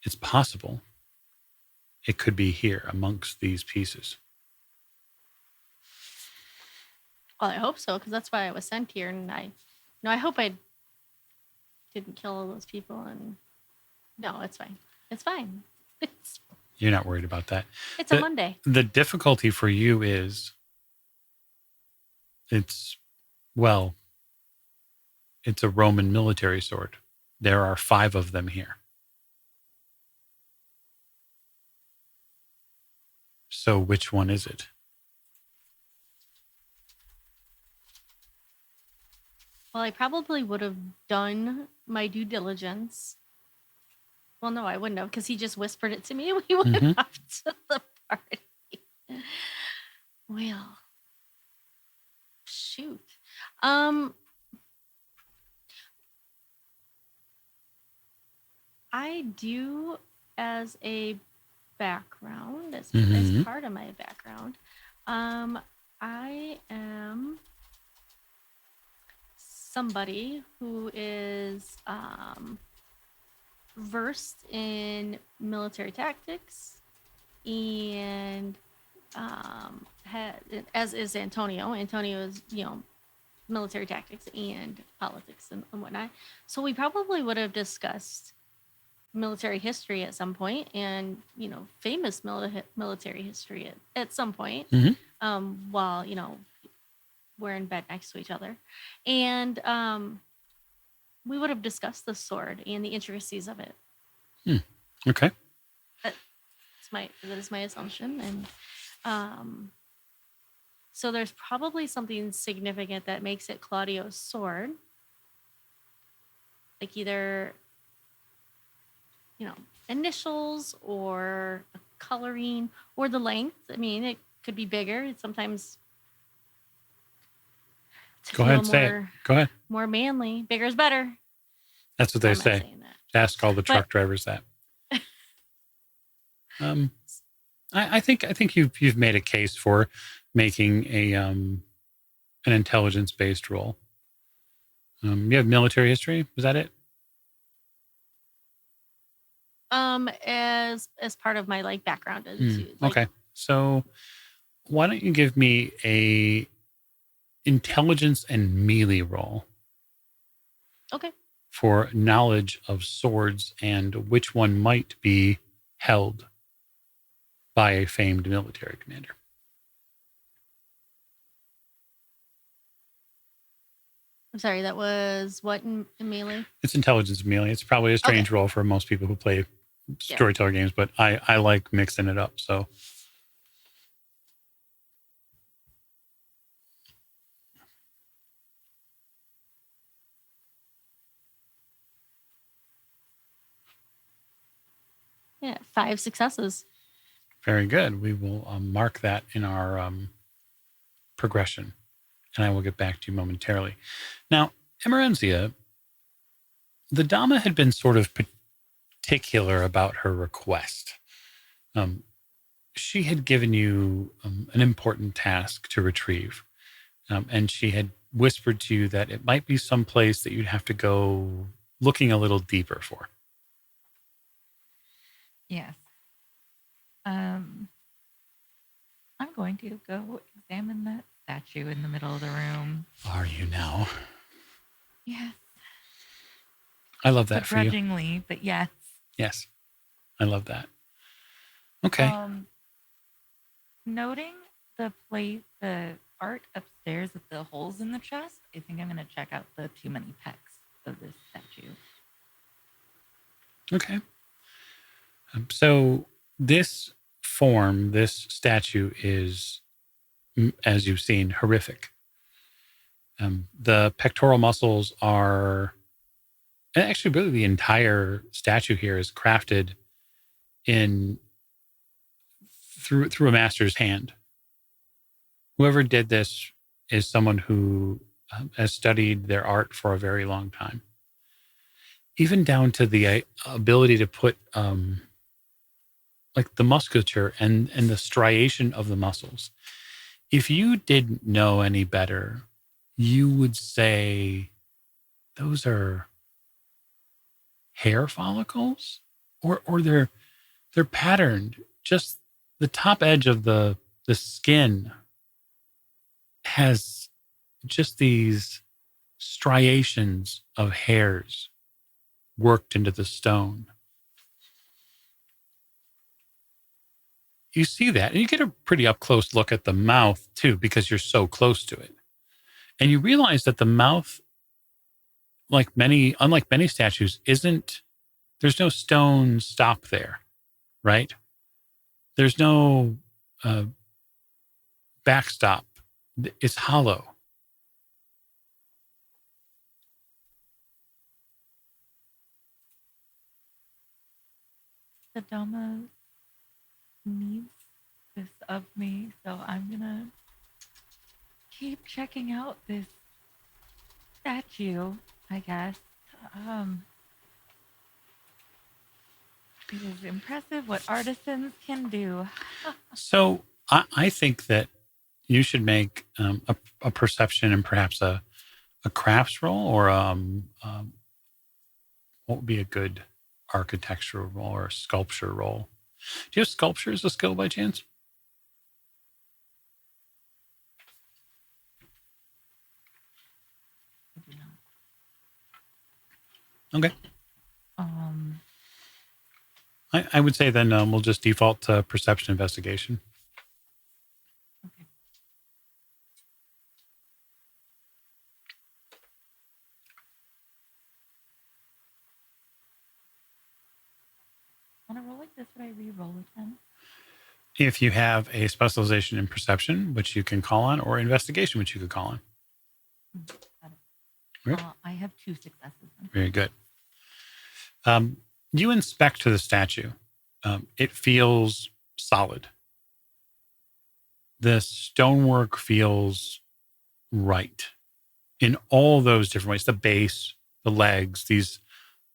it's possible it could be here amongst these pieces. Well, I hope so, because that's why I was sent here, and I hope I didn't kill all those people. And no, it's fine. It's fine. You're not worried about that. It's a Monday. The difficulty for you is it's a Roman military sword. There are 5 of them here. So which one is it? Well, I probably would have done my due diligence. Well, no, I wouldn't have, because he just whispered it to me. We went off to the party. Well, shoot. I do, as a background, as part of my background, I am somebody who is versed in military tactics, and as is Antonio. Antonio is, military tactics and politics and whatnot. So we probably would have discussed military history at some point, and famous military history at some point, while we're in bed next to each other, and we would have discussed the sword and the intricacies of it. Okay, that is my assumption. And so there's probably something significant that makes it Claudio's sword, like either initials or a coloring or the length. I mean, it could be bigger. Sometimes Go ahead and say it. Go ahead. More manly. Bigger is better. That's what Why they am I say. saying that? Ask all the truck drivers that. I think you've made a case for making an intelligence based role. You have military history. Is that it? As part of my like background, like, Okay. So why don't you give me a intelligence and melee roll? Okay. For knowledge of swords and which one might be held by a famed military commander. I'm sorry, that was what in melee? It's intelligence and melee. It's probably a strange role for most people who play storyteller games, but I like mixing it up. So Yeah, 5 successes. very good. We will mark that in our progression, and I will get back to you momentarily. Now, Emerenzia, the Dama had been sort of particular about her request. She had given you an important task to retrieve, and she had whispered to you that it might be someplace that you'd have to go looking a little deeper for. Yes. I'm going to go examine that statue in the middle of the room. Are you now? Yes. I love that for you. Begrudgingly, but yes. Yes. I love that. Okay. Noting the art upstairs with the holes in the chest, I think I'm going to check out the too many pecs of this statue. Okay. So this statue is, as you've seen, horrific. The pectoral muscles are, and actually really the entire statue here is crafted through a master's hand. Whoever did this is someone who has studied their art for a very long time. Even down to the ability to put like the musculature and the striation of the muscles. If you didn't know any better, you would say those are hair follicles, or they're patterned. Just the top edge of the skin has just these striations of hairs worked into the stone. You see that, and you get a pretty up close look at the mouth too, because you're so close to it. And you realize that the mouth, unlike many statues, there's no stone stop there, right? There's no backstop. It's hollow. The Dama needs this of me, so I'm gonna keep checking out this statue, I guess. It is impressive what artisans can do. So I think that you should make a perception and perhaps a crafts roll, or what would be a good architectural roll or a sculpture roll? Do you have sculpture as a skill by chance? I do not. Okay. I would say then we'll just default to perception investigation. Okay. On a roll like this, would I re-roll a 10? If you have a specialization in perception, which you can call on, or investigation, which you could call on. Got it. Good. I have 2 successes. Very good. You inspect the statue. It feels solid. The stonework feels right. in all those different ways. The base, the legs, these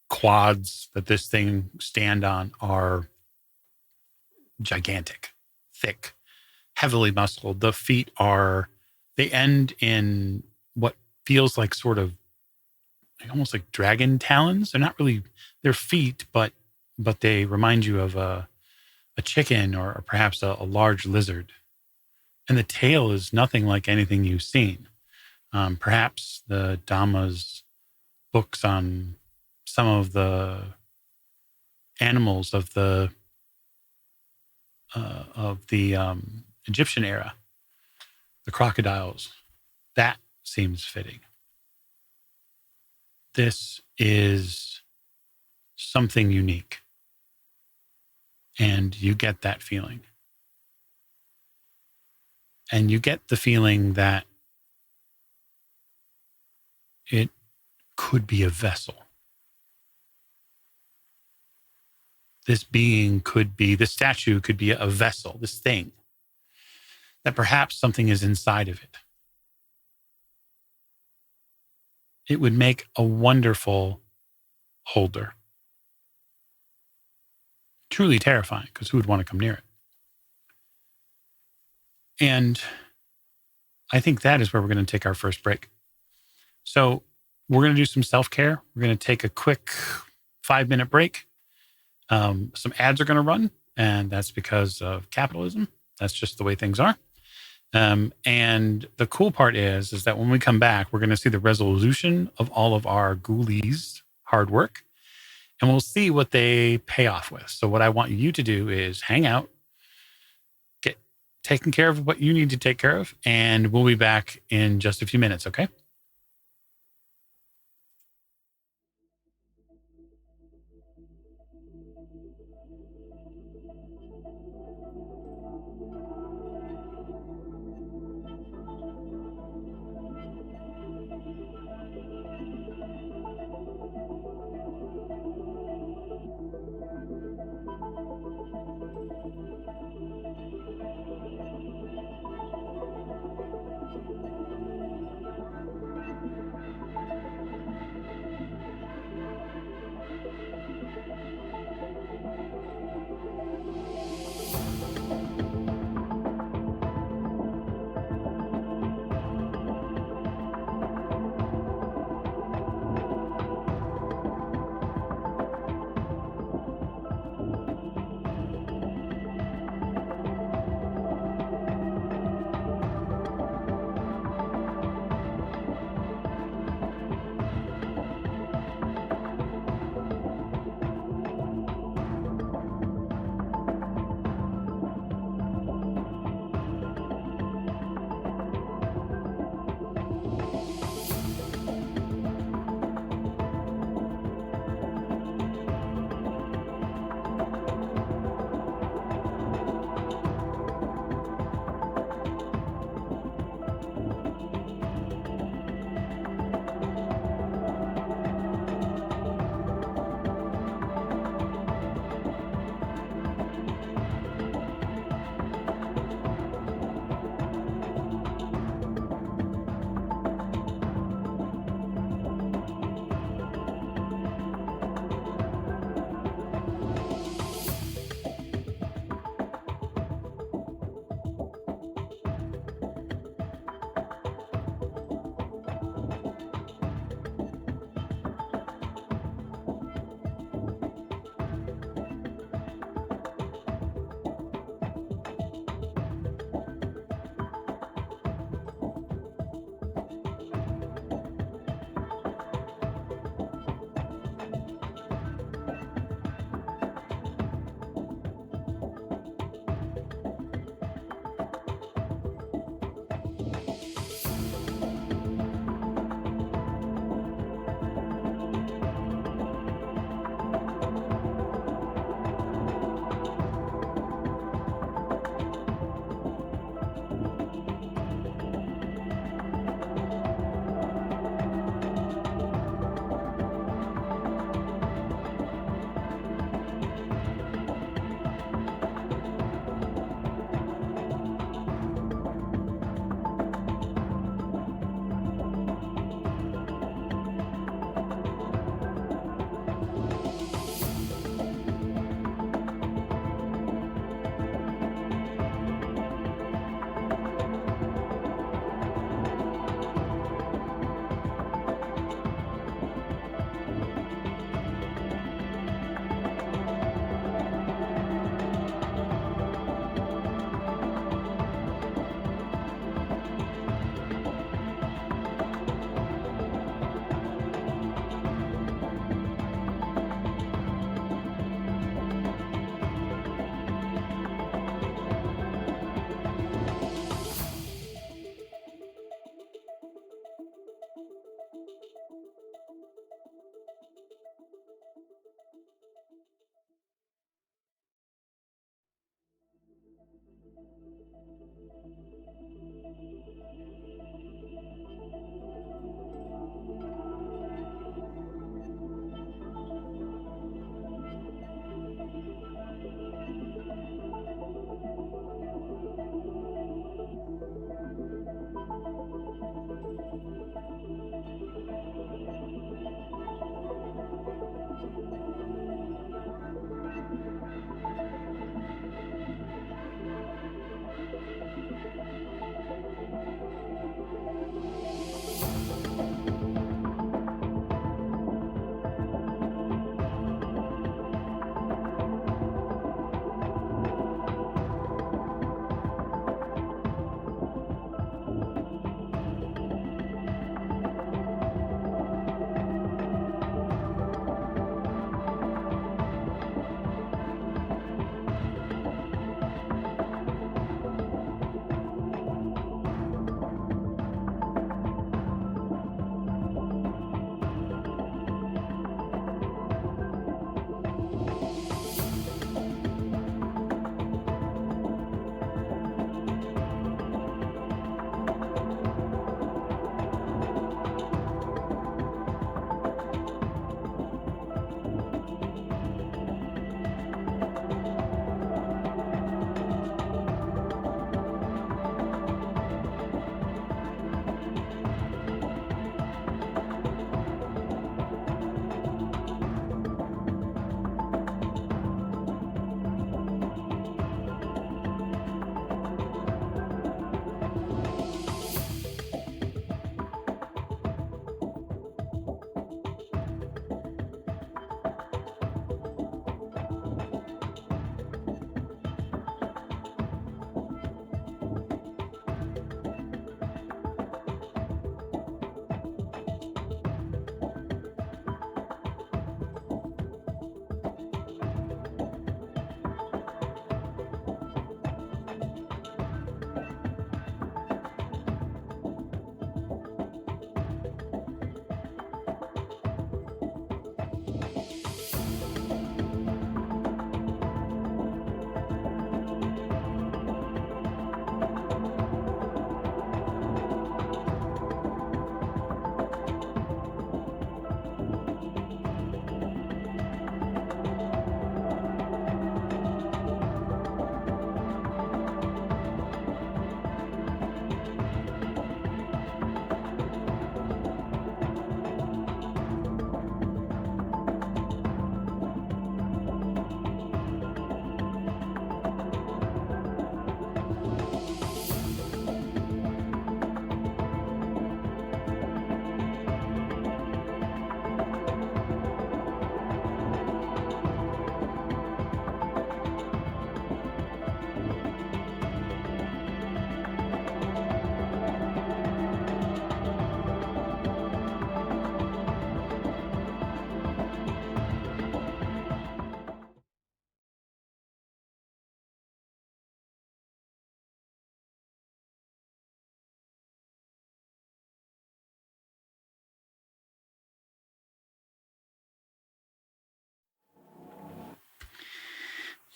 quads that this thing stand on are gigantic, thick, heavily muscled. The feet they end in what feels like sort of almost like dragon talons. They're not really, they're feet, but they remind you of a chicken or perhaps a large lizard. And the tail is nothing like anything you've seen. Perhaps the Dhamma's books on some of the animals of the Egyptian era, the crocodiles, that seems fitting. This is something unique. And you get that feeling. And you get the feeling that it could be a vessel. This statue could be a vessel, this thing, that perhaps something is inside of it. It would make a wonderful holder. Truly terrifying, because who would want to come near it? And I think that is where we're going to take our first break. So we're going to do some self-care. We're going to take a quick 5-minute break. Some ads are going to run, and that's because of capitalism. That's just the way things are. And the cool part is that when we come back, we're going to see the resolution of all of our ghoulies' hard work, and we'll see what they pay off with. So what I want you to do is hang out, get taken care of what you need to take care of, and we'll be back in just a few minutes, okay?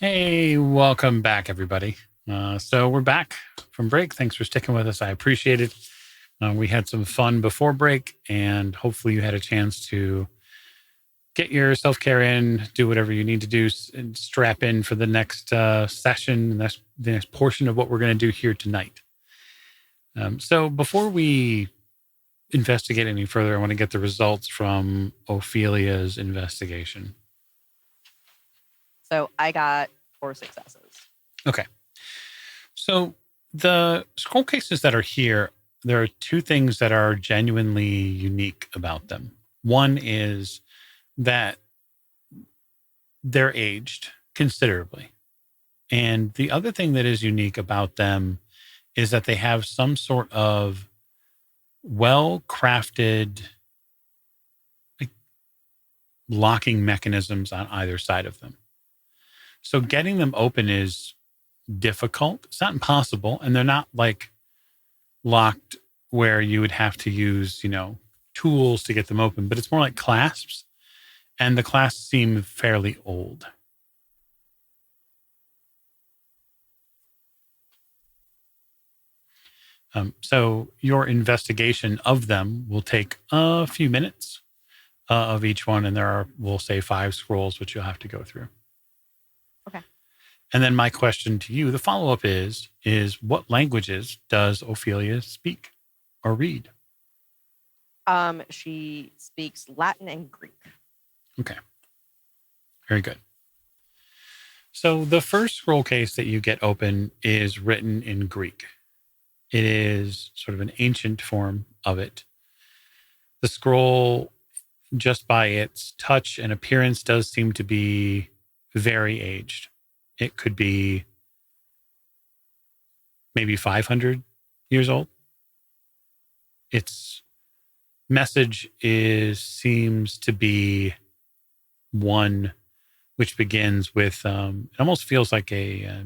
Hey, welcome back, everybody. So we're back from break. Thanks for sticking with us. I appreciate it. We had some fun before break, and hopefully you had a chance to get your self-care in, do whatever you need to do, and strap in for the next session, the next portion of what we're going to do here tonight. So before we investigate any further, I want to get the results from Ophelia's investigation. So I got 4 successes. Okay. So the scroll cases that are here, there are 2 things that are genuinely unique about them. One is that they're aged considerably. And the other thing that is unique about them is that they have some sort of well-crafted locking mechanisms on either side of them. So getting them open is difficult. It's not impossible. And they're not like locked where you would have to use, tools to get them open, but it's more like clasps. And the clasps seem fairly old. So your investigation of them will take a few minutes of each one, and there are, we'll say, 5 scrolls which you'll have to go through. Okay. And then my question to you, the follow-up is what languages does Ophelia speak or read? She speaks Latin and Greek. Okay. Very good. So the first scroll case that you get open is written in Greek. It is sort of an ancient form of it. The scroll, just by its touch and appearance, does seem to be very aged. It could be maybe 500 years old. Its message seems to be one which begins with it almost feels like a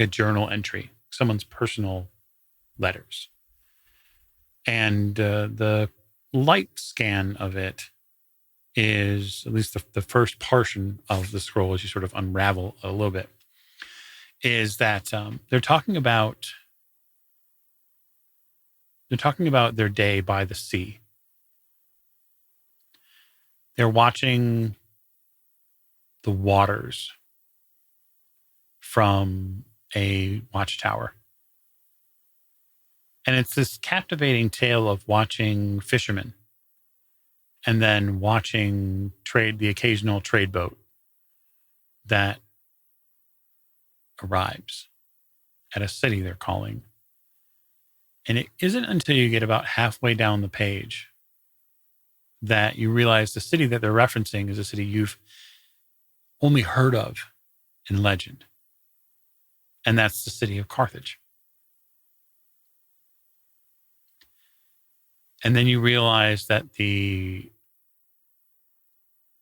journal entry, someone's personal letters. And the light scan of it is, at least the first portion of the scroll, as you sort of unravel a little bit, is that they're talking about their day by the sea. They're watching the waters from a watchtower. And it's this captivating tale of watching fishermen and then watching the occasional trade boat that arrives at a city they're calling. And it isn't until you get about halfway down the page that you realize the city that they're referencing is a city you've only heard of in legend. And that's the city of Carthage. And then you realize that the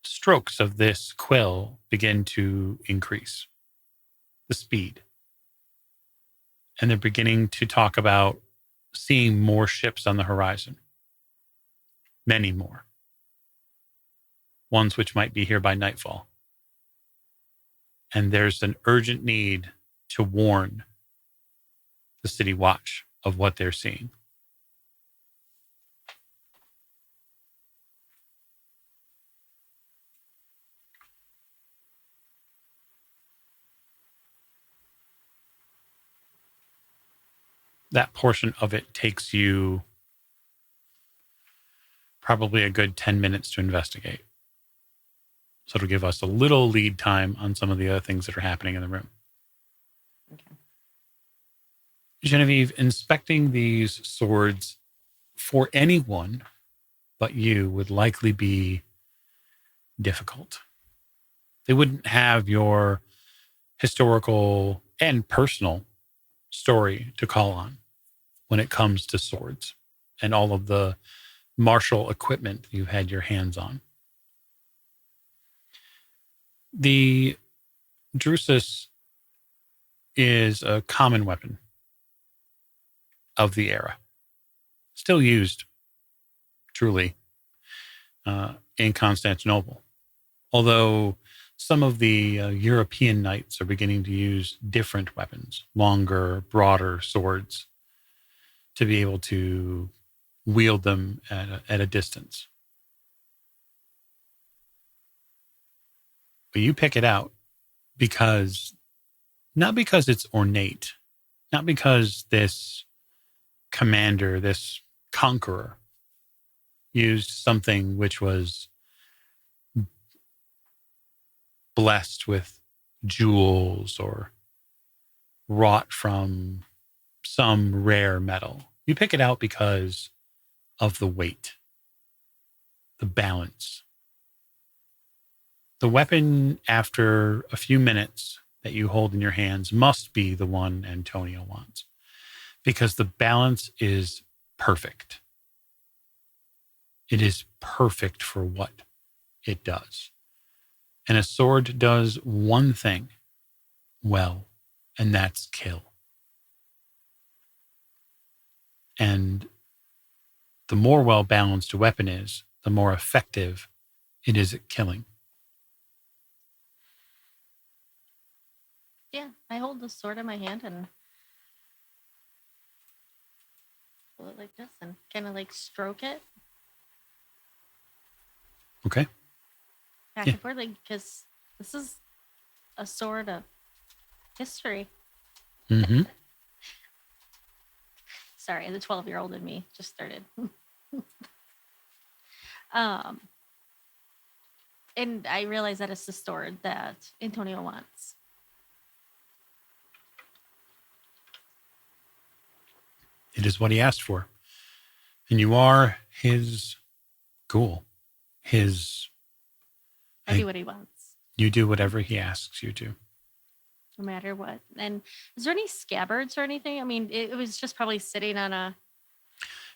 strokes of this quill begin to increase the speed. And they're beginning to talk about seeing more ships on the horizon. Many more. Ones which might be here by nightfall. And there's an urgent need to warn the city watch of what they're seeing. That portion of it takes you probably a good 10 minutes to investigate. So it'll give us a little lead time on some of the other things that are happening in the room. Okay. Genevieve, inspecting these swords for anyone but you would likely be difficult. They wouldn't have your historical and personal story to call on when it comes to swords and all of the martial equipment you've had your hands on. The Drusus is a common weapon of the era, still used truly in Constantinople. Although some of the European knights are beginning to use different weapons, longer, broader swords, to be able to wield them at a distance. But you pick it out not because it's ornate, not because this commander, this conqueror, used something which was blessed with jewels or wrought from some rare metal. You pick it out because of the weight, the balance. The weapon, after a few minutes that you hold in your hands, must be the one Antonio wants, because the balance is perfect. It is perfect for what it does. And a sword does one thing well, and that's kill. And the more well-balanced a weapon is, the more effective it is at killing. Yeah, I hold the sword in my hand and like this and kind of like stroke it Okay. back Yeah. and forth, like, because this is a sword of history. Mm-hmm. Sorry, the 12-year-old in me just started. um, and I realize that it's the sword that Antonio wants. It is what he asked for. And you are his ghoul. I do what he wants, You do whatever he asks you to. no matter what. And is there any scabbards or anything? I mean, it was just probably sitting on a.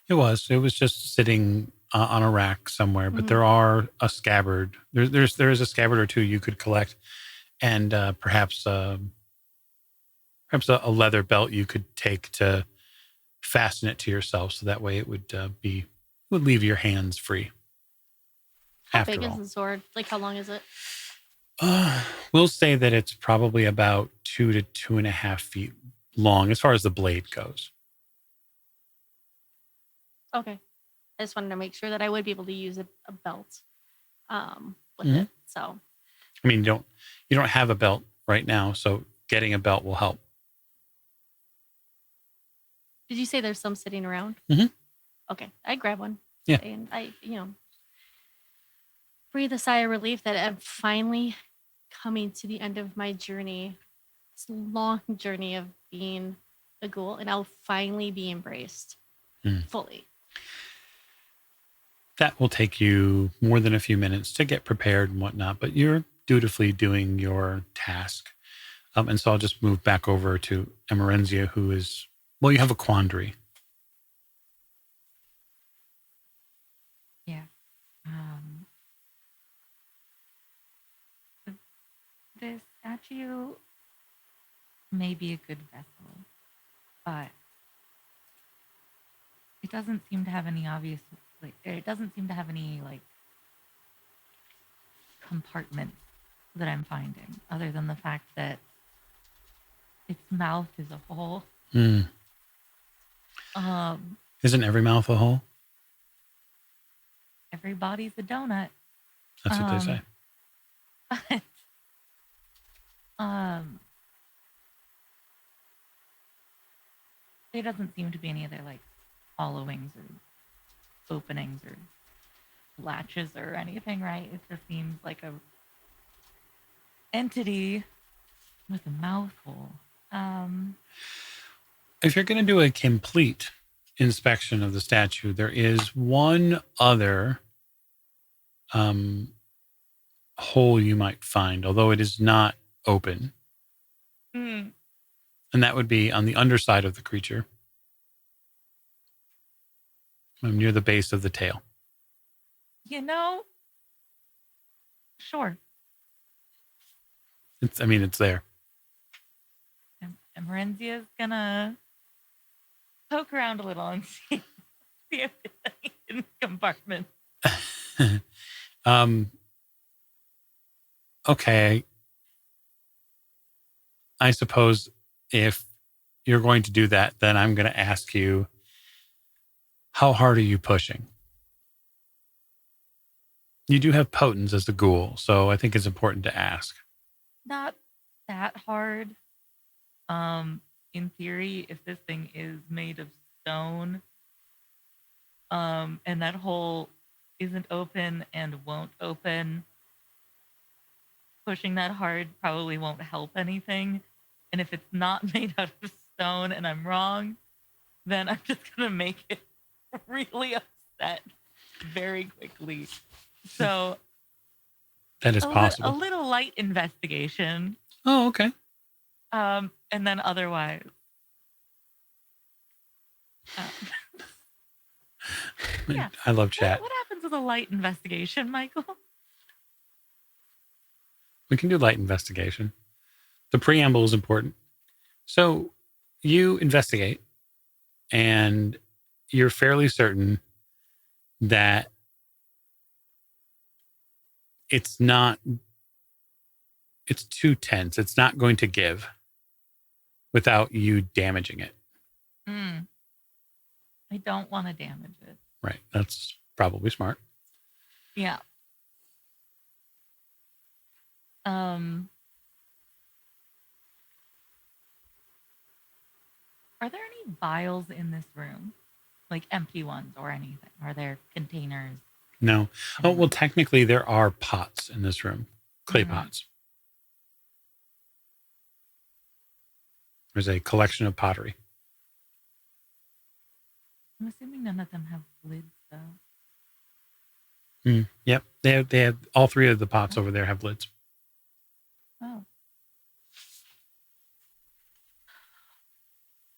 It was just sitting on a rack somewhere, but Mhm. there are a scabbard. There is a scabbard or two you could collect, and perhaps a leather belt you could take to fasten it to yourself, so that way it would leave your hands free. How After big is all, the sword? Like, how long is it? we'll say that it's probably about 2 to 2.5 feet long as far as the blade goes. Okay. I just wanted to make sure that I would be able to use a belt with Mhm. it. So, I mean, you don't have a belt right now, so getting a belt will help. did you say there's some sitting around? Mhm. Okay. I grab one. Yeah. And I, breathe a sigh of relief that I'm finally coming to the end of my journey. This long journey of being a ghoul, and I'll finally be embraced fully. That will take you more than a few minutes to get prepared and whatnot, but you're dutifully doing your task. And so I'll just move back over to Emerenzia, who is, well, you have a quandary. Yeah. The, the statue may be a good vessel, but it doesn't seem to have any obvious, it doesn't seem to have any, compartments that I'm finding, other than the fact that its mouth is a hole. Mm. Isn't every mouth a hole? Everybody's a donut. That's what they say. But there doesn't seem to be any other hollowings or openings or latches or anything, right? It just seems like a entity with a mouth hole. If you're going to do a complete inspection of the statue, there is one other hole you might find, although it is not open. Mm. And that would be on the underside of the creature, near the base of the tail. Sure. It's there. And Marenzia's gonna poke around a little and see if there's any hidden compartment. Okay. I suppose if you're going to do that, then I'm going to ask you, how hard are you pushing? You do have potence as the ghoul, so I think it's important to ask. Not that hard. In theory, if this thing is made of stone, and that hole isn't open and won't open, pushing that hard probably won't help anything. And if it's not made out of stone and I'm wrong, then I'm just gonna make it really upset very quickly. So That is possible. A little light investigation. Oh, okay. And then otherwise. Yeah. I love chat. What happens with a light investigation, Michael? We can do light investigation. The preamble is important. So you investigate, and you're fairly certain that it's too tense. It's not going to give without you damaging it. Mm. I don't want to damage it. Right. That's probably smart. Yeah. Are there any vials in this room? Like empty ones or anything? Are there containers? No. Oh, well, technically there are pots in this room. Clay pots. There's a collection of pottery. I'm assuming none of them have lids, though. Yep. They have all three of the pots over there have lids. Oh.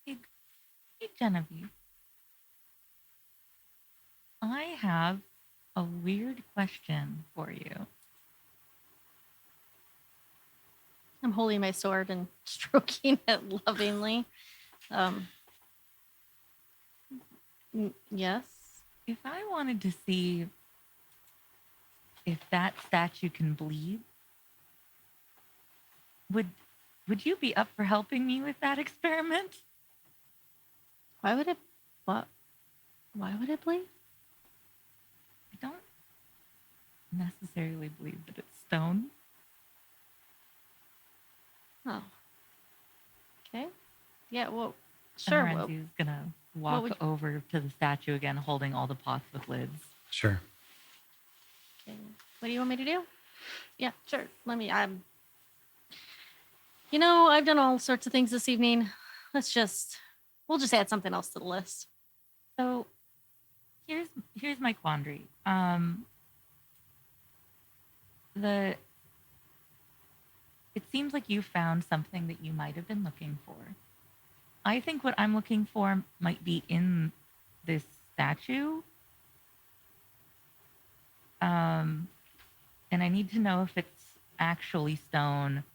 Hey, Genevieve. I have a weird question for you. I'm holding my sword and stroking it lovingly. Yes. If I wanted to see if that statue can bleed, would you be up for helping me with that experiment? Why would it? What? Why would it bleed? I don't necessarily believe that it's stone. Oh. Okay. Yeah. Well, sure. Renzi's gonna walk over to the statue again, holding all the pots with lids. Sure. Okay. What do you want me to do? Yeah, sure. Let me. I've done all sorts of things this evening. We'll just add something else to the list. So, here's my quandary. It seems like you found something that you might have been looking for. I think what I'm looking for might be in this statue. And I need to know if it's actually stone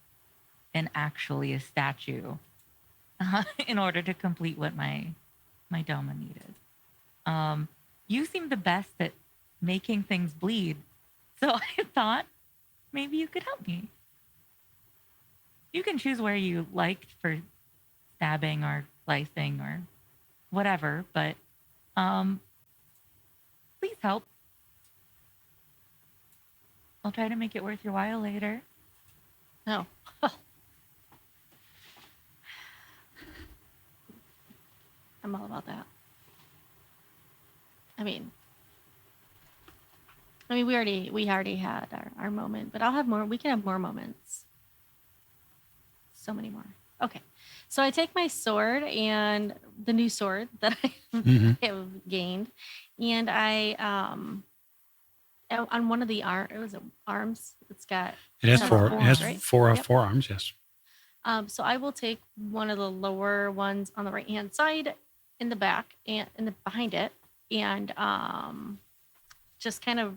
and actually a statue in order to complete what my Doma needed. You seem the best at making things bleed, so I thought maybe you could help me. You can choose where you liked for stabbing or slicing or whatever, but please help. I'll try to make it worth your while later. No. I'm all about that. I mean, we already had our moment, but I'll have more. We can have more moments. So many more. Okay. So I take my sword and the new sword that I have gained, and I on one of the arms, it's got it has four. Four, it has right? four arms. Yes. So I will take one of the lower ones on the right hand side, in the back and behind it, and just kind of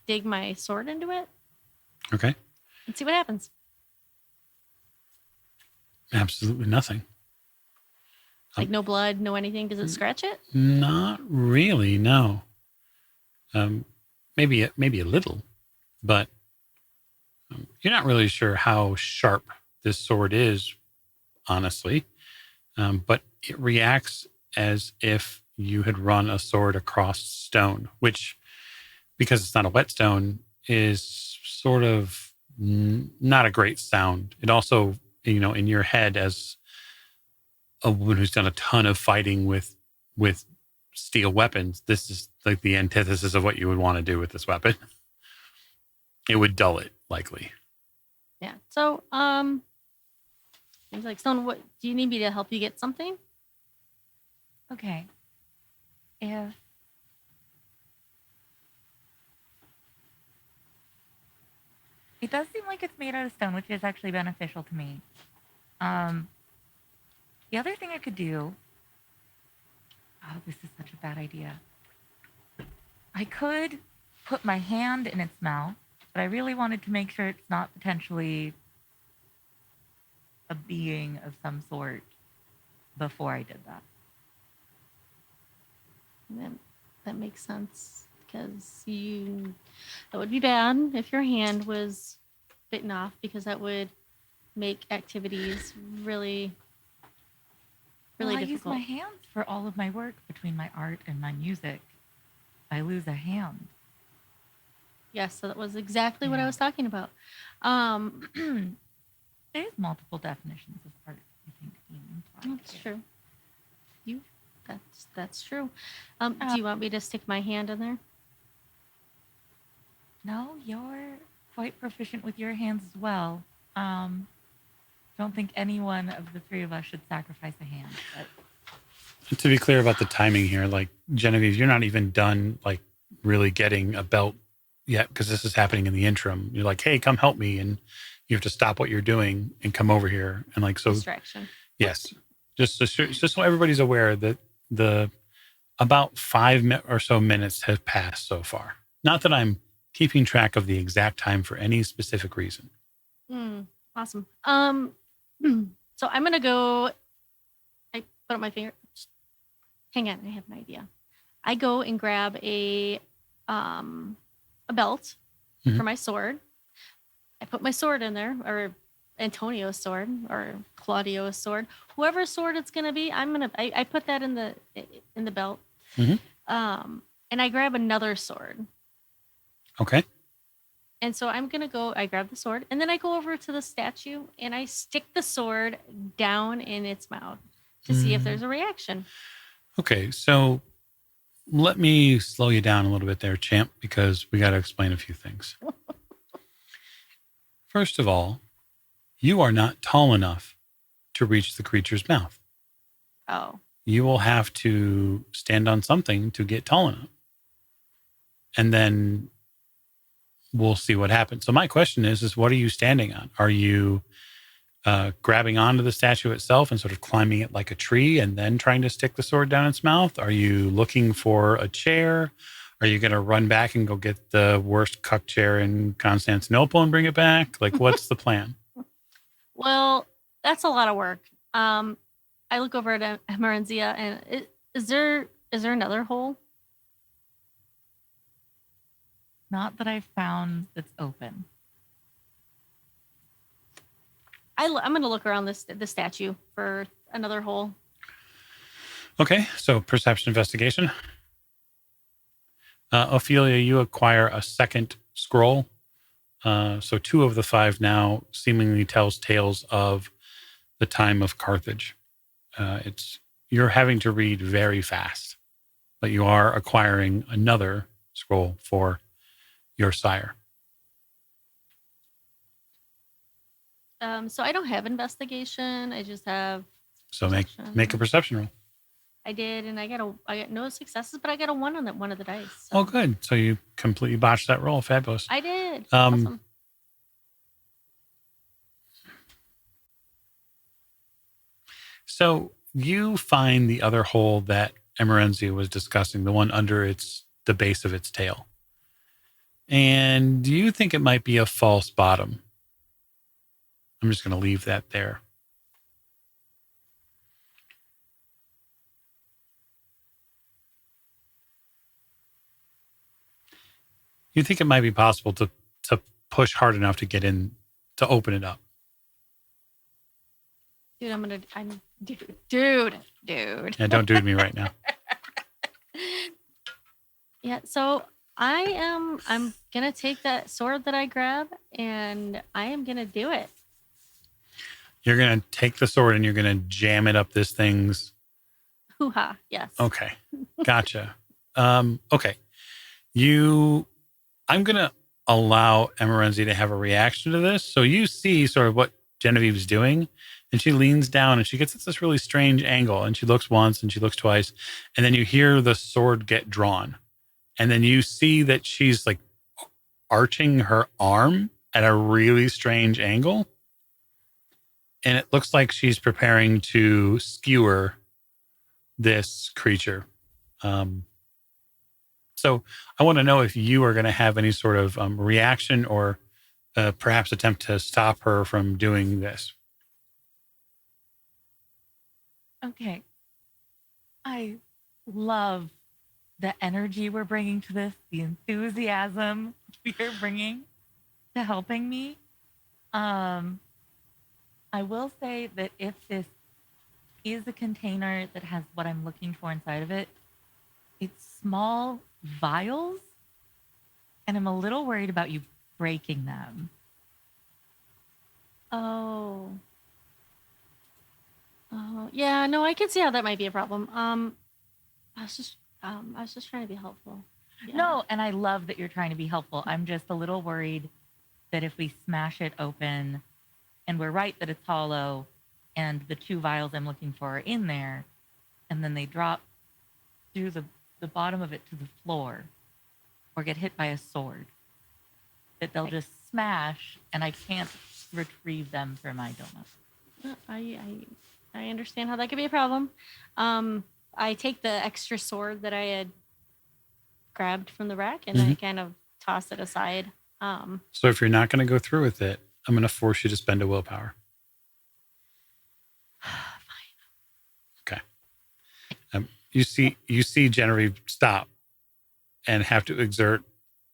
dig my sword into it. Okay. And see what happens. Absolutely nothing. Like no blood, no anything. Does it scratch it? Not really. No. Maybe a little, but you're not really sure how sharp this sword is, honestly. But it reacts as if you had run a sword across stone, which, because it's not a whetstone, is sort of not a great sound. It also, in your head, as a woman who's done a ton of fighting with steel weapons, this is like the antithesis of what you would want to do with this weapon. It would dull it, likely. Yeah. So, seems like Stone. What do you need me to help you get something? Okay. It does seem like it's made out of stone, which is actually beneficial to me. The other thing I could do... Oh, this is such a bad idea. I could put my hand in its mouth, but I really wanted to make sure it's not potentially a being of some sort before I did that. That makes sense, because that would be bad if your hand was bitten off, because that would make activities really really I use difficult. my hands for all of my work between my art and my music. I lose a hand. Yes, so that was exactly what I Yeah. was talking about. There's multiple definitions of art, I think, being implied That's here. true. That's true. Do you want me to stick my hand in there? No, you're quite proficient with your hands as well. Don't think any one of the three of us should sacrifice a hand. But To be clear about the timing here, like Genevieve, you're not even done like really getting a belt yet because this is happening in the interim. You're like, hey, come help me. And you have to stop what you're doing and come over here. And like, so Distraction. yes, just so everybody's aware that the about 5 or so minutes have passed so far. Not that I'm keeping track of the exact time for any specific reason. Awesome. So I'm gonna go. I put up my finger. Hang on, I have an idea. I go and grab a belt for my sword. I put my sword in there, or Antonio's sword, or Claudio's sword, whoever's sword it's gonna be. I put that in the belt. And I grab another sword. Okay. And so I'm gonna go. I grab the sword, and then I go over to the statue, and I stick the sword down in its mouth to see if there's a reaction. Okay, so let me slow you down a little bit there, champ, because we got to explain a few things. First of all, you are not tall enough to reach the creature's mouth. Oh, You will have to stand on something to get tall enough. And then we'll see what happens. So my question is what are you standing on? Are you grabbing onto the statue itself and sort of climbing it like a tree and then trying to stick the sword down its mouth? Are you looking for a chair? Are you going to run back and go get the worst cuck chair in Constantinople and bring it back? Like, what's the plan? well, that's a lot of work. I look over at Emerenzia, and is there another hole? not that I found that's open. I'm going to look around the statue for another hole. Okay, so perception investigation. Ophelia, you acquire a second scroll. So 2 of the 5 now seemingly tells tales of the time of Carthage. You're having to read very fast, but you are acquiring another scroll for your sire. So I don't have investigation. I just have. So perception. make a perception roll. I did, and I got no successes, but I got a 1 on that one of the dice. Oh, good. So you completely botched that roll. Fabulous. I did. Awesome. So you find the other hole that Emerenzia was discussing, the one under the base of its tail. And do you think it might be a false bottom? I'm just going to leave that there. You think it might be possible to push hard enough to get in, to open it up? Dude, dude. Yeah, don't do me right now. Yeah, so I'm gonna take that sword that I grab, and I am gonna do it. You're going to take the sword and you're going to jam it up this thing's... Hoo-ha, yes. Okay, gotcha. Okay. I'm going to allow Emerenzia to have a reaction to this. So you see sort of what Genevieve's doing, and she leans down and she gets at this really strange angle, and she looks once and she looks twice, and then you hear the sword get drawn. And then you see that she's like arching her arm at a really strange angle. And it looks like she's preparing to skewer this creature. So I want to know if you are going to have any sort of reaction or perhaps attempt to stop her from doing this. Okay. I love the energy we're bringing to this, the enthusiasm we're bringing to helping me. I will say that if this is a container that has what I'm looking for inside of it. It's small vials, and I'm a little worried about you breaking them. Oh. Oh, yeah, no, I can see how that might be a problem. I was just trying to be helpful. Yeah. No, and I love that you're trying to be helpful. I'm just a little worried that if we smash it open and we're right that it's hollow and the 2 vials I'm looking for are in there and then they drop through the bottom of it to the floor or get hit by a sword, that they'll just smash and I can't retrieve them for my donut. I understand how that could be a problem. I take the extra sword that I had grabbed from the rack and I kind of toss it aside. So if you're not going to go through with it, I'm going to force you to spend a willpower. Fine. Okay. You see Genevieve stop and have to exert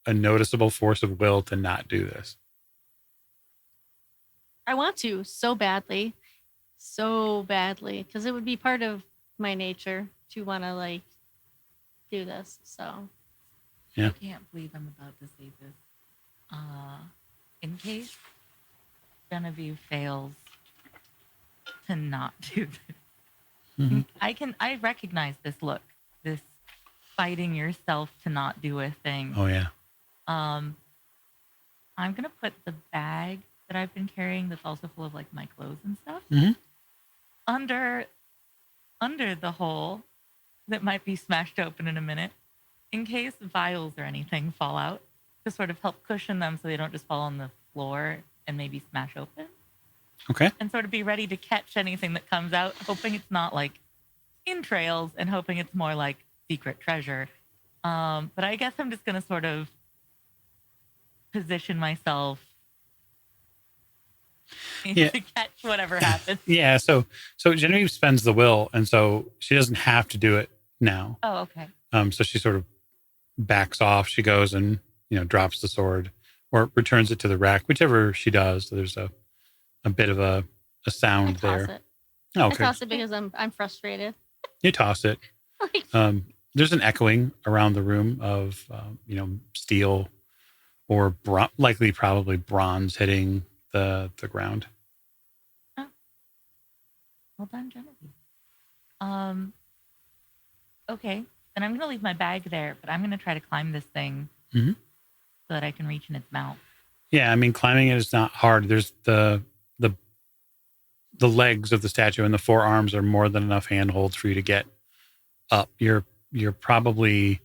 a noticeable force of will to not do this. I want to so badly, because it would be part of my nature to want to like do this. So Yeah. I can't believe I'm about to say this. In case Genevieve fails to not do this, I recognize this look, this fighting yourself to not do a thing. Oh yeah. I'm gonna put the bag that I've been carrying, that's also full of like my clothes and stuff, under the hole that might be smashed open in a minute, in case vials or anything fall out, to sort of help cushion them so they don't just fall on the floor and maybe smash open. Okay. And sort of be ready to catch anything that comes out, hoping it's not like entrails and hoping it's more like secret treasure. But I guess I'm just going to sort of position myself to catch whatever happens. Yeah. So Genevieve spends the will, and so she doesn't have to do it now. Oh, okay. So she sort of backs off. She goes and drops the sword or returns it to the rack, whichever she does. So there's a bit of a sound I there. toss it. Oh, I okay. toss it because I'm frustrated. You toss it. There's an echoing around the room of steel or probably bronze hitting the ground. Oh. Well done, Genevieve. Okay. Then I'm going to leave my bag there, but I'm going to try to climb this thing so that I can reach in its mouth. Yeah, I mean, climbing it is not hard. There's the legs of the statue and the forearms are more than enough handholds for you to get up. You're probably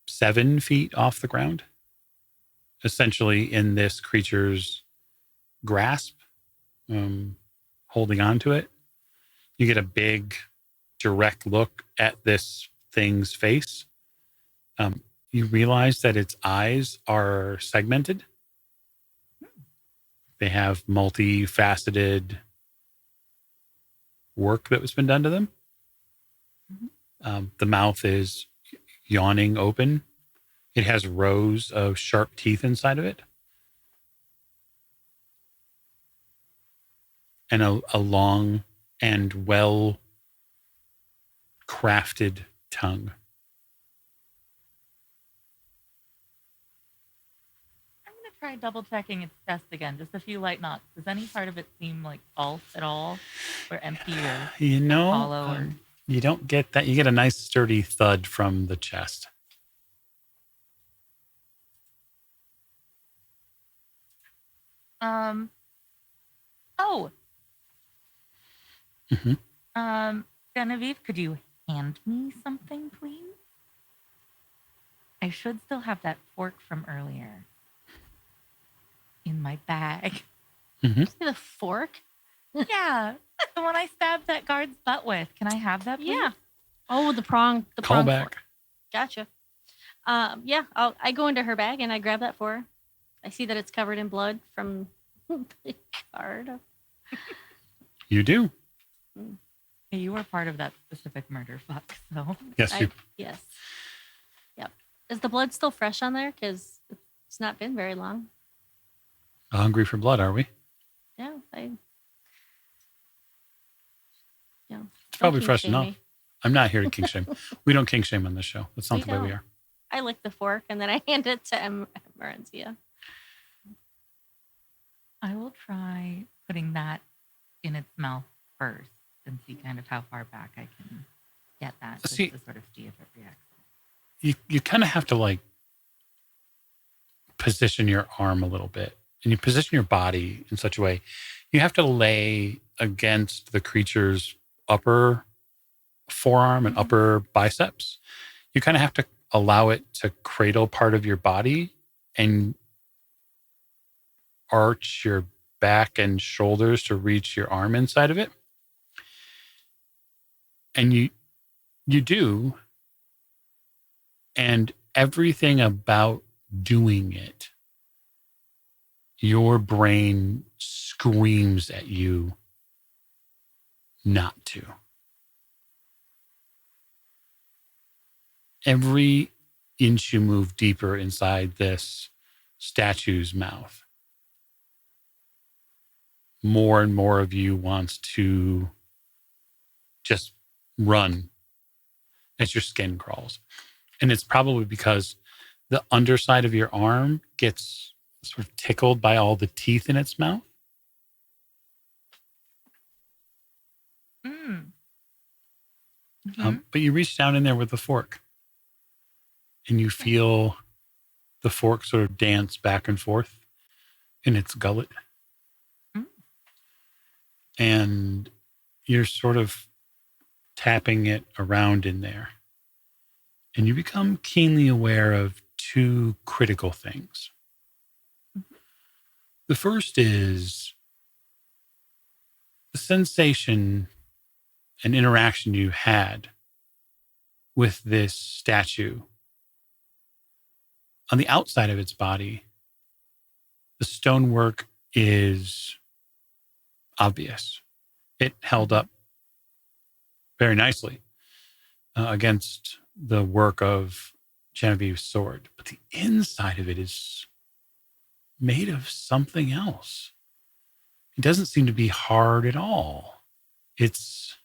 7 feet off the ground, essentially in this creature's grasp, holding on to it. You get a big, direct look at this thing's face. You realize that its eyes are segmented. They have multifaceted work that has been done to them. The mouth is yawning open. It has rows of sharp teeth inside of it. And a long and well crafted tongue. I'm going to try double checking its chest again. Just a few light knocks. Does any part of it seem like false at all? Or empty or hollow? Or... You don't get that. You get a nice sturdy thud from the chest. Oh. Genevieve, could you hand me something, please? I should still have that fork from earlier in my bag. See the fork? Yeah, the one I stabbed that guard's butt with. Can I have that, please? Yeah. Oh, the prong. The Call prong back. fork. Gotcha. Yeah, I go into her bag and I grab that for her. I see that it's covered in blood from the guard. You do. You were part of that specific murder, fuck. So Yes, you. Yes. Yep. Is the blood still fresh on there? Because it's not been very long. Hungry for blood, are we? Yeah. It's Don't probably kink fresh shame enough. me. I'm not here to kink shame. We don't kink shame on this show. That's not We the way we don't. are. I lick the fork and then I hand it to Marenzia. I will try putting that in its mouth first and see kind of how far back I can get that just See- to sort of see if it reacts. You kind of have to like position your arm a little bit, and you position your body in such a way you have to lay against the creature's upper forearm and upper biceps. You kind of have to allow it to cradle part of your body and arch your back and shoulders to reach your arm inside of it. And you do, and everything about doing it, your brain screams at you not to. Every inch you move deeper inside this statue's mouth, more and more of you wants to just run as your skin crawls. And it's probably because the underside of your arm gets sort of tickled by all the teeth in its mouth. Mm. But you reach down in there with the fork and you feel the fork sort of dance back and forth in its gullet. Mm. And you're sort of tapping it around in there. And you become keenly aware of two critical things. The first is the sensation and interaction you had with this statue. On the outside of its body, the stonework is obvious. It held up very nicely against the work of Genevieve's sword. But the inside of it is made of something else. It doesn't seem to be hard at all. It's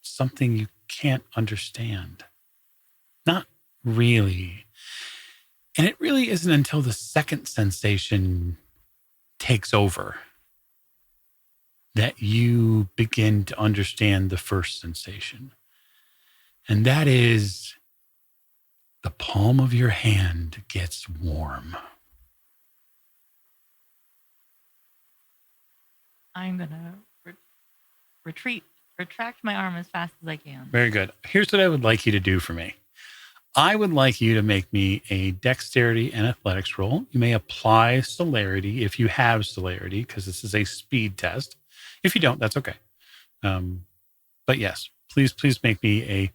something you can't understand. Not really. And it really isn't until the second sensation takes over that you begin to understand the first sensation. And that is the palm of your hand gets warm. I'm going to retract my arm as fast as I can. Very good. Here's what I would like you to do for me. I would like you to make me a dexterity and athletics roll. You may apply celerity if you have celerity, because this is a speed test. If you don't, that's okay. But yes, please make me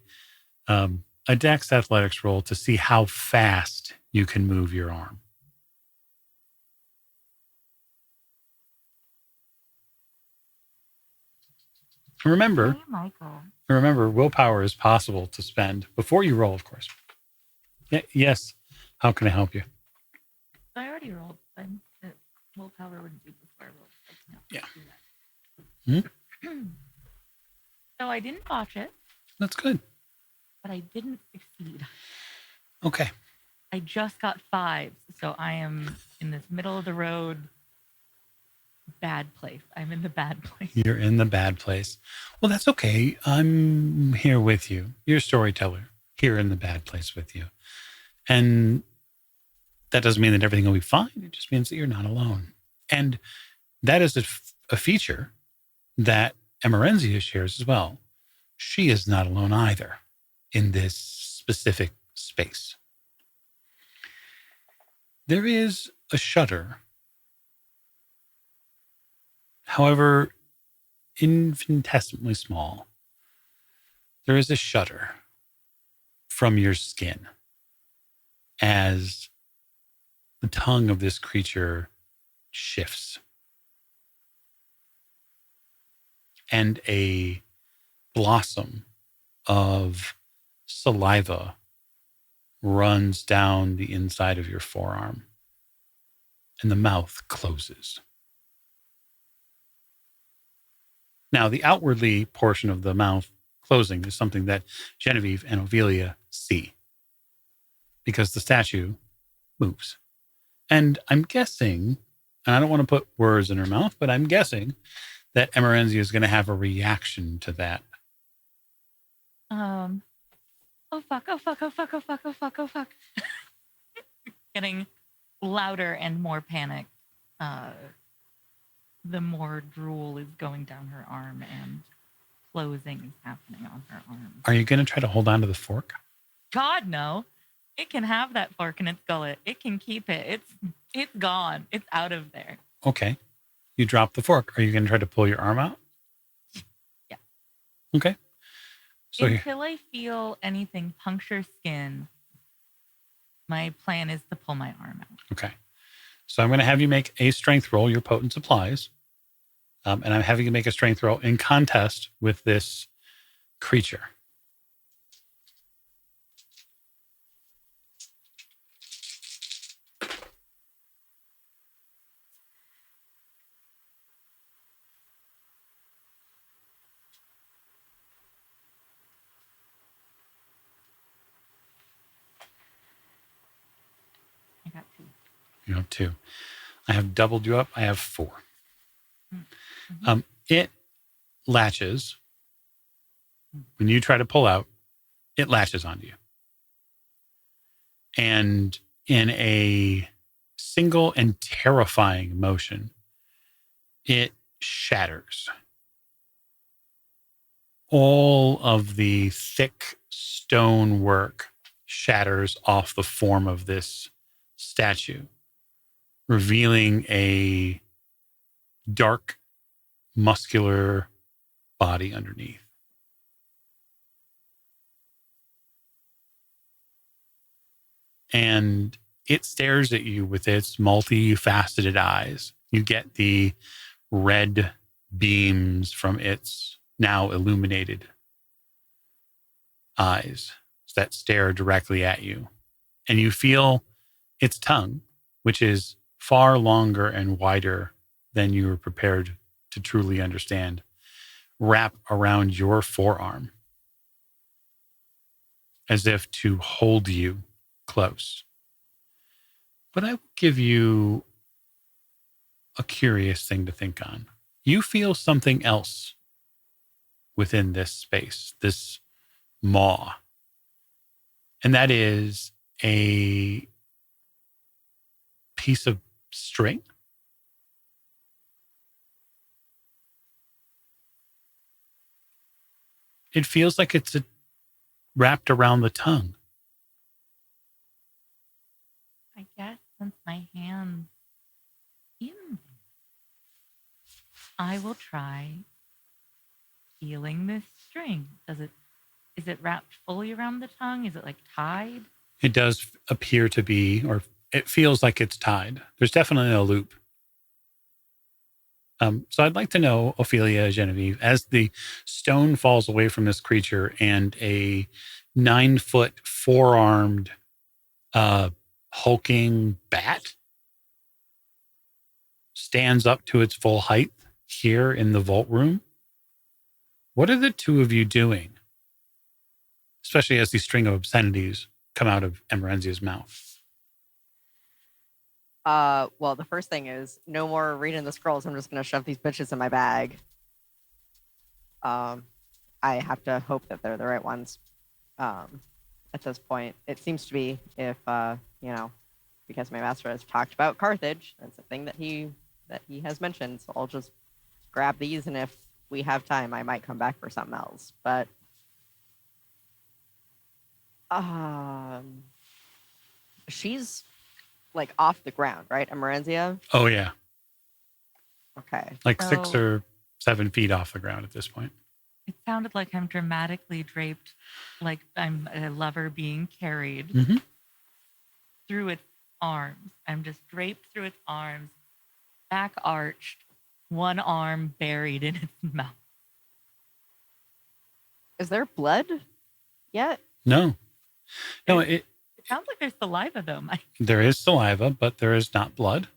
a dex athletics roll to see how fast you can move your arm. Remember, Hey, Michael. willpower is possible to spend before you roll, of course. Yes. How can I help you? I already rolled. Willpower wouldn't do before I rolled. I can Yeah. do that. So I didn't botch it, That's good. but I didn't succeed. Okay. I just got 5s, so I am in this middle of the road bad place. I'm in the bad place. You're in the bad place. Well, that's okay. I'm here with you. You're a storyteller here in the bad place with you. And that doesn't mean that everything will be fine. It just means that you're not alone. And that is a feature that Emerenzia shares as well. She is not alone either in this specific space. There is a shudder. However, infinitesimally small. There is a shudder from your skin as the tongue of this creature shifts. And a blossom of saliva runs down the inside of your forearm, and the mouth closes. Now, the outwardly portion of the mouth closing is something that Genevieve and Ophelia see because the statue moves. And I'm guessing, and I don't want to put words in her mouth, but I'm guessing that Emerenzia is going to have a reaction to that. Oh fuck, oh fuck, oh fuck, oh fuck, oh fuck, oh fuck. Getting louder and more panicked. The more drool is going down her arm and closing is happening on her arm. Are you going to try to hold on to the fork? God, no. It can have that fork in its gullet. It can keep it. It's gone. It's out of there. Okay. You drop the fork. Are you going to try to pull your arm out? Yeah. Okay. So until I feel anything puncture skin, my plan is to pull my arm out. Okay. So I'm going to have you make a strength roll, your potent supplies. And I'm having you make a strength roll in contest with this creature. I got 2. You have 2. I have doubled you up. I have 4. Mm-hmm. It latches. When you try to pull out, it latches onto you. And in a single and terrifying motion, it shatters. All of the thick stonework shatters off the form of this statue, revealing a dark, muscular body underneath. And it stares at you with its multifaceted eyes. You get the red beams from its now illuminated eyes that stare directly at you. And you feel its tongue, which is far longer and wider than you were prepared to truly understand, wrap around your forearm as if to hold you close. But I will give you a curious thing to think on. You feel something else within this space, this maw. And that is a piece of string. It feels like it's wrapped around the tongue. I guess since my hand's in there, I will try feeling this string. Is it wrapped fully around the tongue? Is it like tied? It does appear to be, or it feels like it's tied. There's definitely a loop. So I'd like to know, Ophelia, Genevieve, as the stone falls away from this creature and a 9-foot, 4-armed, hulking bat stands up to its full height here in the vault room. What are the two of you doing? Especially as these string of obscenities come out of Emerenzia's mouth. Well, the first thing is no more reading the scrolls. I'm just going to shove these bitches in my bag. I have to hope that they're the right ones. At this point, it seems to be if, because my master has talked about Carthage, that's a thing that he has mentioned. So I'll just grab these, and if we have time, I might come back for something else. But, she's like off the ground, right, Emerenzia? Oh, yeah. Okay. Like 6 or 7 feet off the ground at this point. It sounded like I'm dramatically draped, like I'm a lover being carried through its arms. I'm just draped through its arms, back arched, one arm buried in its mouth. Is there blood yet? No. No, It sounds like there's saliva, though, Mike. there is saliva, but there is not blood.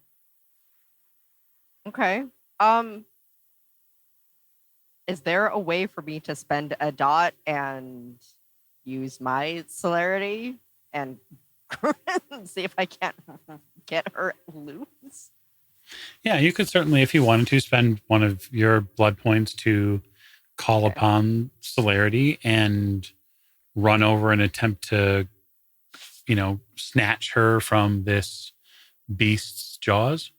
Okay. Is there a way for me to spend a dot and use my celerity and see if I can't get her loose? Yeah, you could certainly, if you wanted to, spend one of your blood points to call Okay. upon celerity and run over and attempt to, snatch her from this beast's jaws.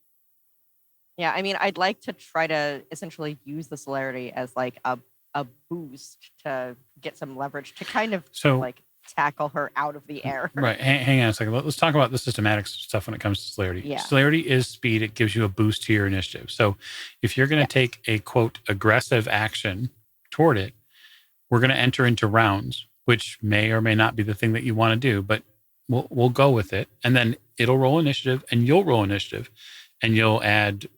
Yeah, I mean, I'd like to try to essentially use the celerity as like a boost to get some leverage to kind of So, like tackle her out of the air. right, hang on a second. Let's talk about the systematic stuff when it comes to celerity. Yeah. Celerity is speed. It gives you a boost to your initiative. So if you're going to take a, quote, aggressive action toward it, we're going to enter into rounds, which may or may not be the thing that you want to do, but we'll go with it. And then it'll roll initiative and you'll roll initiative and you'll add,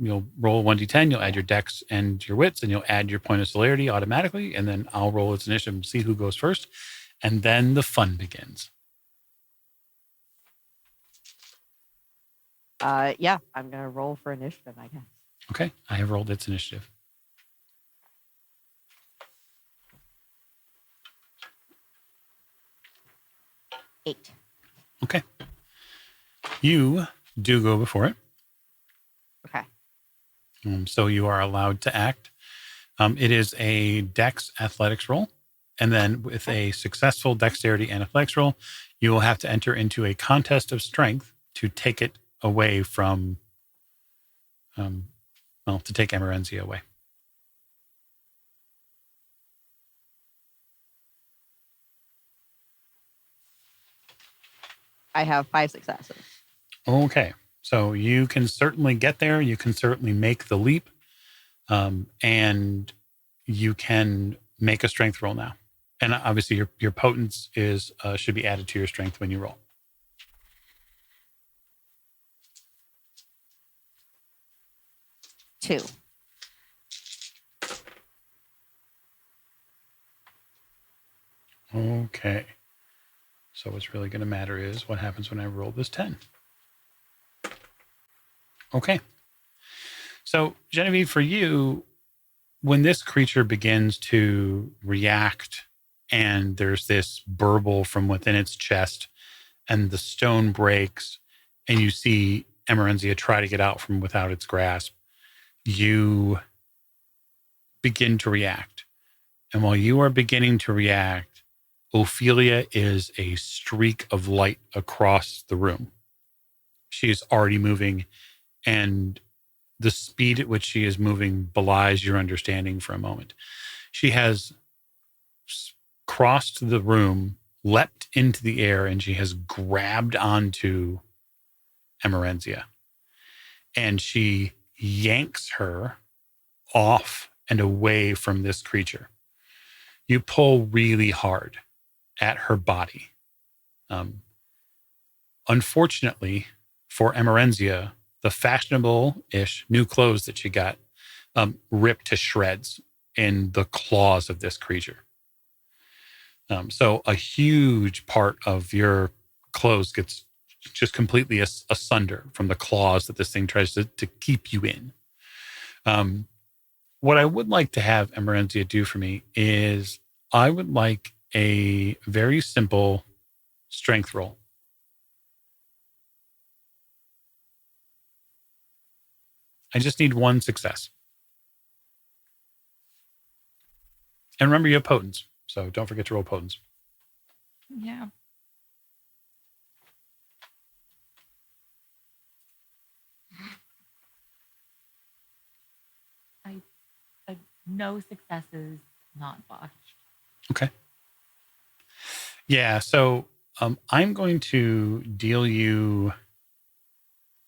you'll roll 1d10, you'll add your dex and your wits, and you'll add your point of celerity automatically. And then I'll roll its initiative and see who goes first. And then the fun begins. Yeah, I'm gonna roll for initiative, I guess. Okay, I have rolled its initiative. Eight. Okay. You do go before it. Okay. So you are allowed to act. It is a dex athletics roll. And then with a successful dexterity and athletics roll, you will have to enter into a contest of strength to take it away from, to take Emerenzia away. I have 5 successes. Okay. So you can certainly get there. You can certainly make the leap. And you can make a strength roll now. And obviously your potence is should be added to your strength when you roll. Two. Okay. So what's really going to matter is what happens when I roll this 10. Okay. So Genevieve, for you, when this creature begins to react and there's this burble from within its chest and the stone breaks and you see Emerenzia try to get out from without its grasp, you begin to react. And while you are beginning to react, Ophelia is a streak of light across the room. She is already moving, and the speed at which she is moving belies your understanding for a moment. She has crossed the room, leapt into the air, and she has grabbed onto Emerenzia. And she yanks her off and away from this creature. You pull really hard at her body. Unfortunately for Emerenzia, the fashionable-ish new clothes that she got ripped to shreds in the claws of this creature. So a huge part of your clothes gets just completely asunder from the claws that this thing tries to keep you in. What I would like to have Emerenzia do for me is I would like a very simple strength roll. I just need one success. And remember, you have potence, so don't forget to roll potence. Yeah. I no successes, not botched. Okay. Yeah, so I'm going to deal you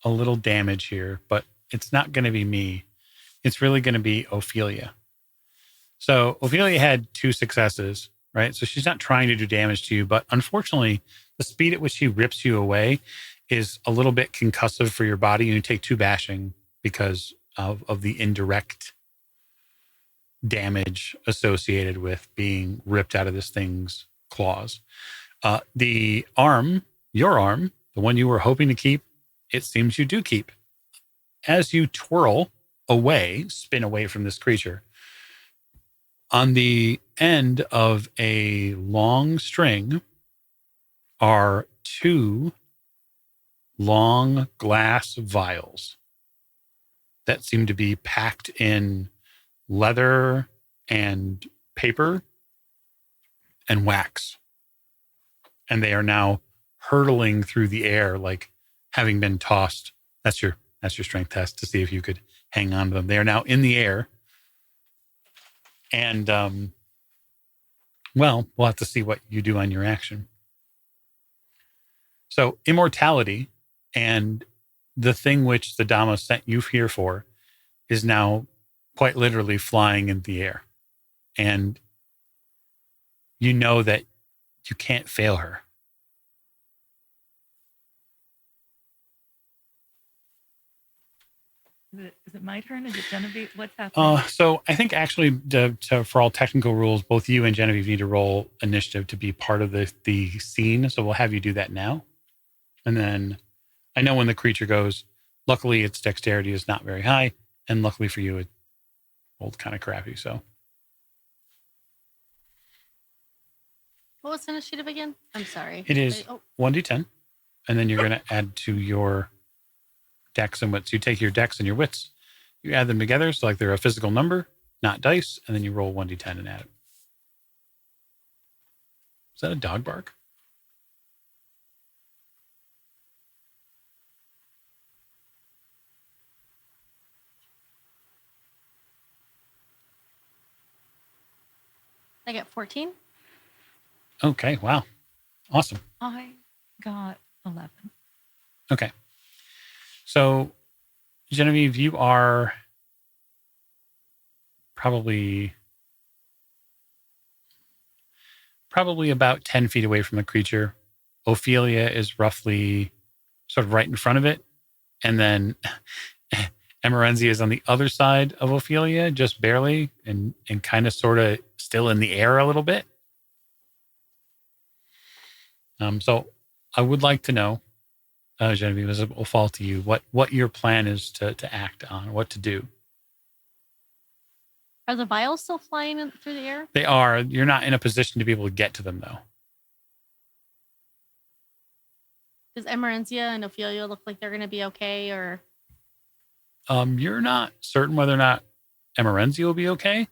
a little damage here, but it's not going to be me. It's really going to be Ophelia. So Ophelia had 2 successes, right? So she's not trying to do damage to you, but unfortunately, the speed at which she rips you away is a little bit concussive for your body. You take 2 bashing because of the indirect damage associated with being ripped out of this thing's claws. The arm, your arm, the one you were hoping to keep, it seems you do keep. As you twirl away, spin away from this creature, On the end of a long string are 2 long glass vials that seem to be packed in leather and paper and wax. And they are now hurtling through the air like having been tossed. That's your strength test to see if you could hang on to them. They are now in the air. And well, we'll have to see what you do on your action. So immortality and the thing which the Dama sent you here for is now quite literally flying in the air. And you know that you can't fail her. Is it my turn? Is it Genevieve? What's happening? So I think actually, for all technical rules, both you and Genevieve need to roll initiative to be part of the scene. So we'll have you do that now. And then I know when the creature goes, luckily its dexterity is not very high. And luckily for you, it rolled kind of crappy. So What was initiative again? I'm sorry. it is 1d10. And then you're going to add to your dex and wits. You take your dex and your wits, you add them together. So like they're a physical number, not dice. And then you roll 1d10 and add it. Is that a dog bark? I got 14. Okay. Wow. Awesome. I got 11. Okay. So, Genevieve, you are probably about 10 feet away from the creature. Ophelia is roughly sort of right in front of it. And then Emerenzia is on the other side of Ophelia, just barely, and kind of sort of still in the air a little bit. So I would like to know, Genevieve, as it will fall to you, what your plan is to act on, what to do. Are the vials still flying through the air? They are. You're not in a position to be able to get to them, though. Does Emerenzia and Ophelia look like they're going to be okay, or? You're not certain whether or not Emerenzia will be okay.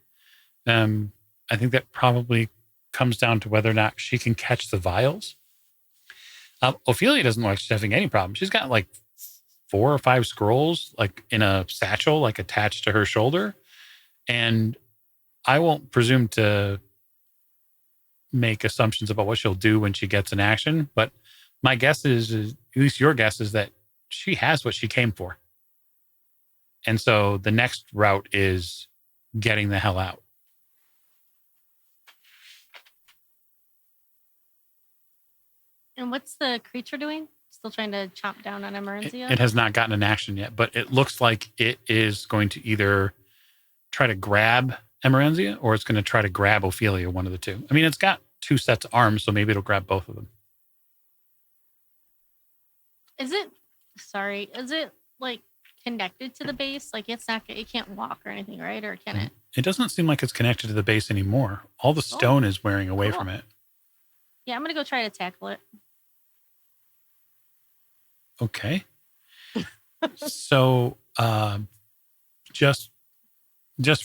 I think that probably comes down to whether or not she can catch the vials. Ophelia doesn't look like she's having any problem. She's got like 4 or 5 scrolls like in a satchel, like attached to her shoulder. And I won't presume to make assumptions about what she'll do when she gets in action. But my guess is, at least your guess, is that she has what she came for. And so the next route is getting the hell out. And what's the creature doing? Still trying to chomp down on Emerenzia? It has not gotten an action yet, but it looks like it is going to either try to grab Emerenzia or it's going to try to grab Ophelia, one of the two. I mean, it's got 2 sets of arms, so maybe it'll grab both of them. Is it like connected to the base? Like it can't walk or anything, right? Or can it? It doesn't seem like it's connected to the base anymore. All the stone is wearing away Cool. from it. Yeah, I'm going to go try to tackle it. Okay. So, just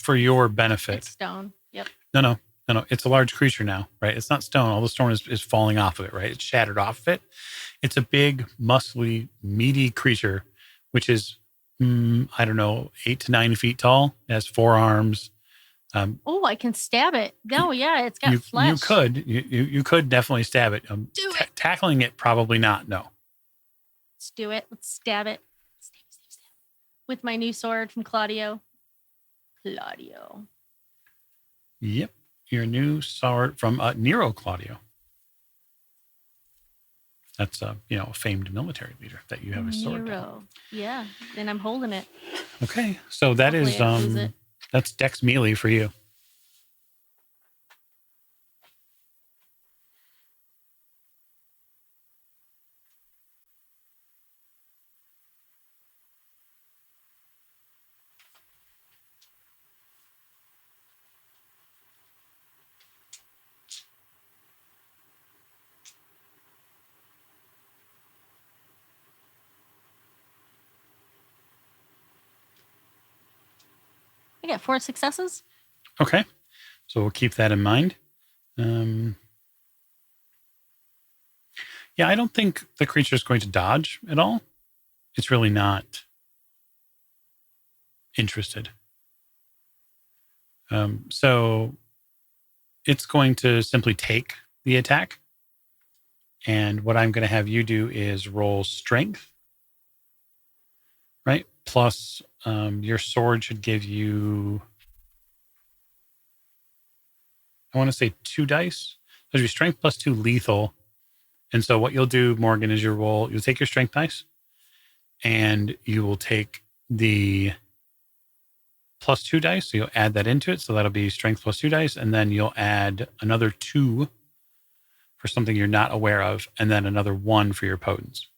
for your benefit. It's stone. Yep. No. It's a large creature now, right? It's not stone. All the stone is falling off of it, right? It's shattered off of it. It's a big, muscly, meaty creature, which is, 8 to 9 feet tall. It has 4 arms. I can stab it. No, yeah, it's got flesh. You could definitely stab it. Do it. Tackling it, probably not. No. Let's do it. Let's stab it. Stab. With my new sword from Claudio. Yep. Your new sword from Nero Claudio. That's a famed military leader that you have a sword. Nero. Yeah. And I'm holding it. Okay. So that Hopefully I don't lose it. That's Dex melee for you. I got 4 successes. Okay. So we'll keep that in mind. Yeah, I don't think the creature is going to dodge at all. It's really not interested. So it's going to simply take the attack. And what I'm going to have you do is roll strength, right? Plus your sword should give you, I want to say 2 dice. There's your strength plus 2 lethal. And so what you'll do, Morgan, is you'll take your strength dice and you will take the plus 2 dice. So you'll add that into it. So that'll be strength plus 2 dice. And then you'll add another 2 for something you're not aware of. And then another 1 for your potence.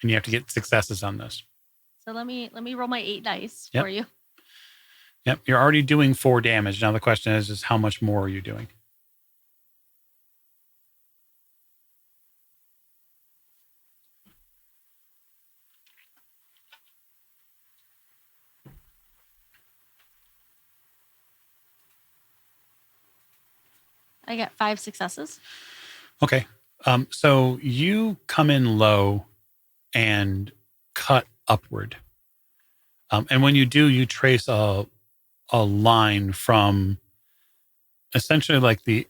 And you have to get successes on this. So let me roll my 8 dice Yep. for you. Yep. You're already doing 4 damage. Now the question is how much more are you doing? I got 5 successes. Okay. So you come in low and cut upward. And when you do, you trace a line from essentially like the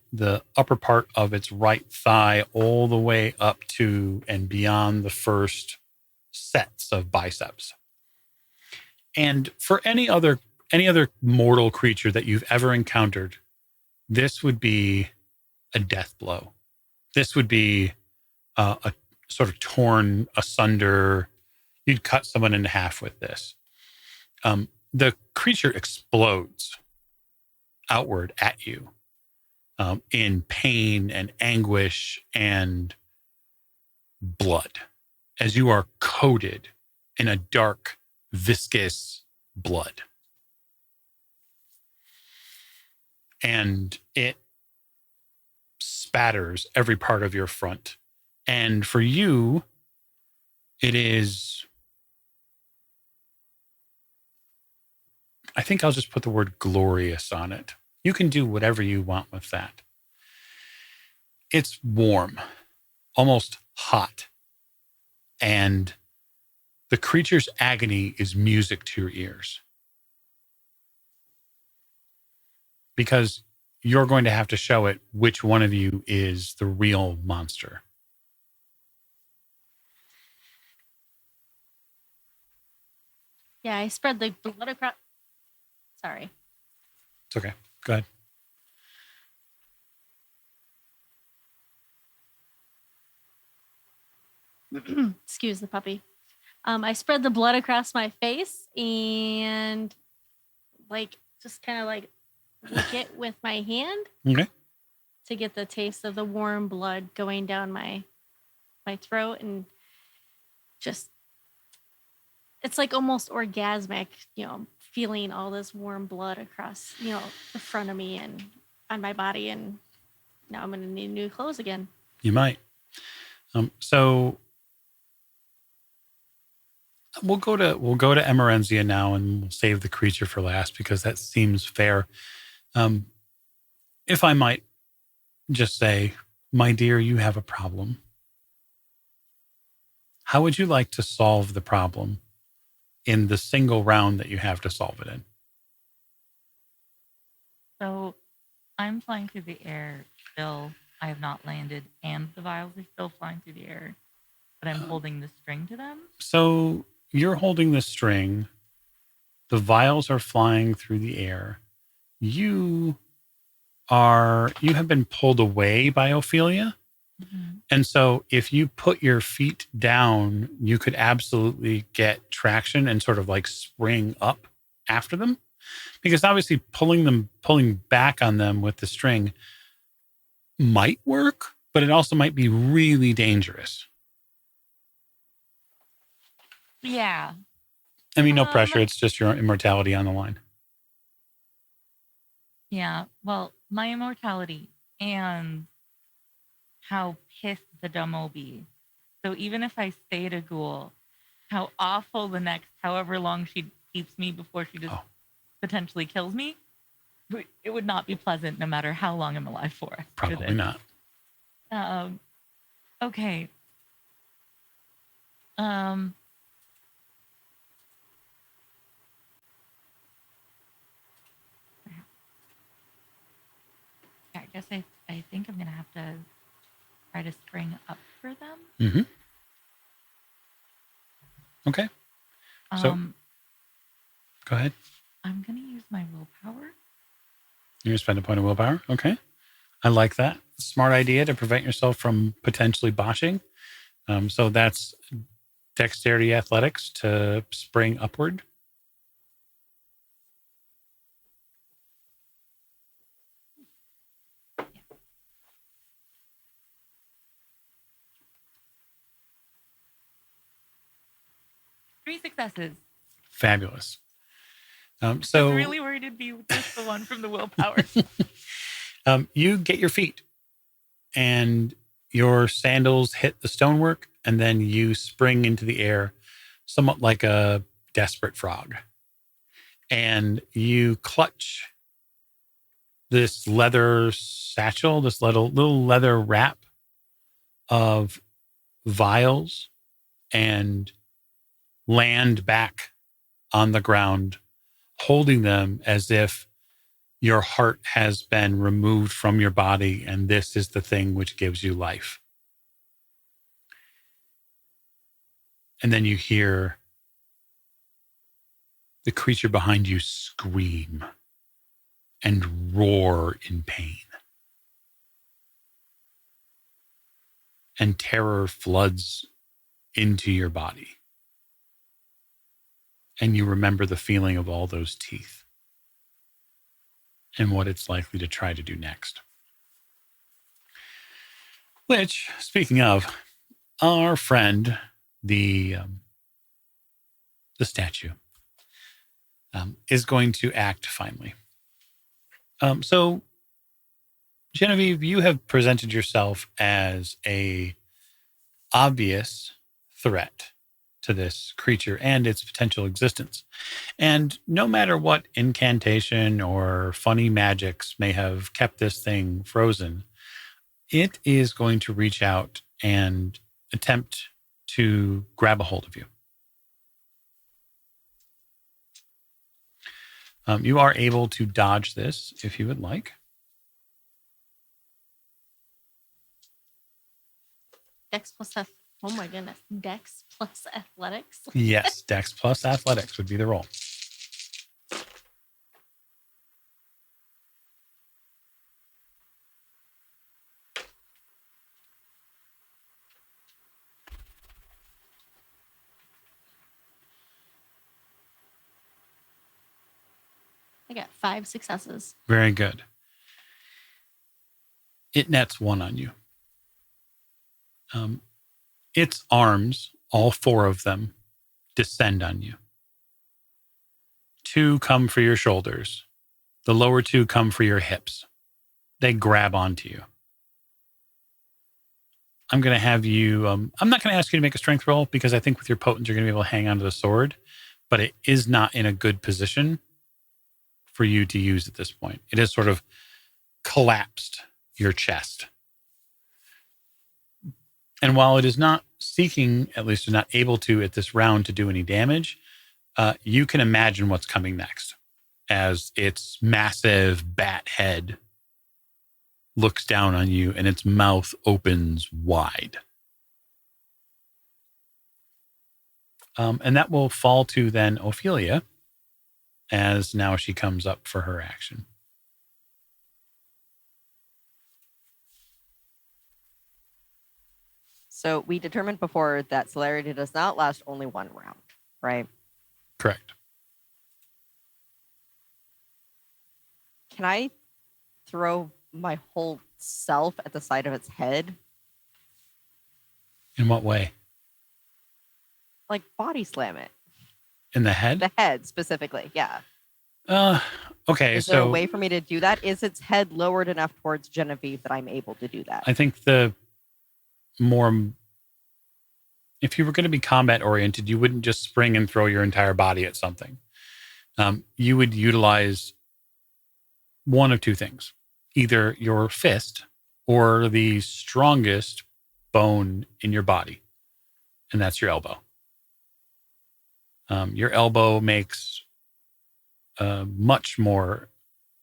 upper part of its right thigh all the way up to and beyond the first sets of biceps. And for any other mortal creature that you've ever encountered, this would be a death blow. This would be a sort of torn asunder. You'd cut someone in half with this. The creature explodes outward at you in pain and anguish and blood as you are coated in a dark, viscous blood. And it spatters every part of your front. And for you, it is, I think I'll just put the word glorious on it. You can do whatever you want with that. It's warm, almost hot. And the creature's agony is music to your ears. Because you're going to have to show it which one of you is the real monster. Yeah, I spread the blood across. Sorry. It's okay. Go ahead. Excuse the puppy. I spread the blood across my face and just kind of lick it with my hand Okay. to get the taste of the warm blood going down my throat, and just it's like almost orgasmic, feeling all this warm blood across, the front of me and on my body, and now I'm gonna need new clothes again. You might. So we'll go to Emerenzia now, and we'll save the creature for last because that seems fair. If I might just say, my dear, you have a problem. How would you like to solve the problem in the single round that you have to solve it in? So I'm flying through the air still. I have not landed, and the vials are still flying through the air, but I'm holding the string to them. So you're holding the string. The vials are flying through the air. You have been pulled away by Ophelia. Mm-hmm. And so if you put your feet down, you could absolutely get traction and sort of like spring up after them. Because obviously pulling back on them with the string might work, but it also might be really dangerous. Yeah. I mean, no pressure. It's just your immortality on the line. Yeah. Well, my immortality and how pissed the dumb will be. So even if I stayed a ghoul, how awful the next however long she keeps me before she just potentially kills me. It would not be pleasant no matter how long I'm alive for. Probably not. Okay. I guess I think I'm gonna have to try to spring up for them. Mm-hmm. Okay. So, go ahead. I'm gonna use my willpower. You're going to spend a point of willpower? Okay. I like that. Smart idea to prevent yourself from potentially botching. So that's dexterity athletics to spring upward. Yeah. 3 successes. Fabulous. I was really worried it'd be just the one from the willpower. You get your feet and your sandals hit the stonework, and then you spring into the air somewhat like a desperate frog. And you clutch this leather satchel, this little leather wrap of vials, and land back on the ground, holding them as if your heart has been removed from your body, and this is the thing which gives you life. And then you hear the creature behind you scream and roar in pain. And terror floods into your body. And you remember the feeling of all those teeth and what it's likely to try to do next. Which, speaking of, our friend, the statue, is going to act finally. So, Genevieve, you have presented yourself as a obvious threat to this creature and its potential existence. And no matter what incantation or funny magics may have kept this thing frozen, it is going to reach out and attempt to grab a hold of you. You are able to dodge this if you would like. Dex plus oh my goodness. Dex plus athletics. Yes, Dex plus athletics would be the roll. I got 5 successes. Very good. It nets 1 on you. Its arms, all 4 of them, descend on you. 2 come for your shoulders. The lower 2 come for your hips. They grab onto you. I'm going to have you... I'm not going to ask you to make a strength roll because I think with your potence you're going to be able to hang onto the sword, but it is not in a good position for you to use at this point. It has sort of collapsed your chest. And while it is not seeking, at least is not able to at this round to do any damage, you can imagine what's coming next as its massive bat head looks down on you and its mouth opens wide. And that will fall to then Ophelia, as now she comes up for her action. So we determined before that celerity does not last only 1 round, right? Correct. Can I throw my whole self at the side of its head? In what way? Like body slam it. In the head? The head specifically, yeah. Okay, Is there a way for me to do that? Is its head lowered enough towards Genevieve that I'm able to do that? I think the more if you were going to be combat oriented, you wouldn't just spring and throw your entire body at something. You would utilize one of two things, either your fist or the strongest bone in your body, and that's your elbow. Your elbow makes a much more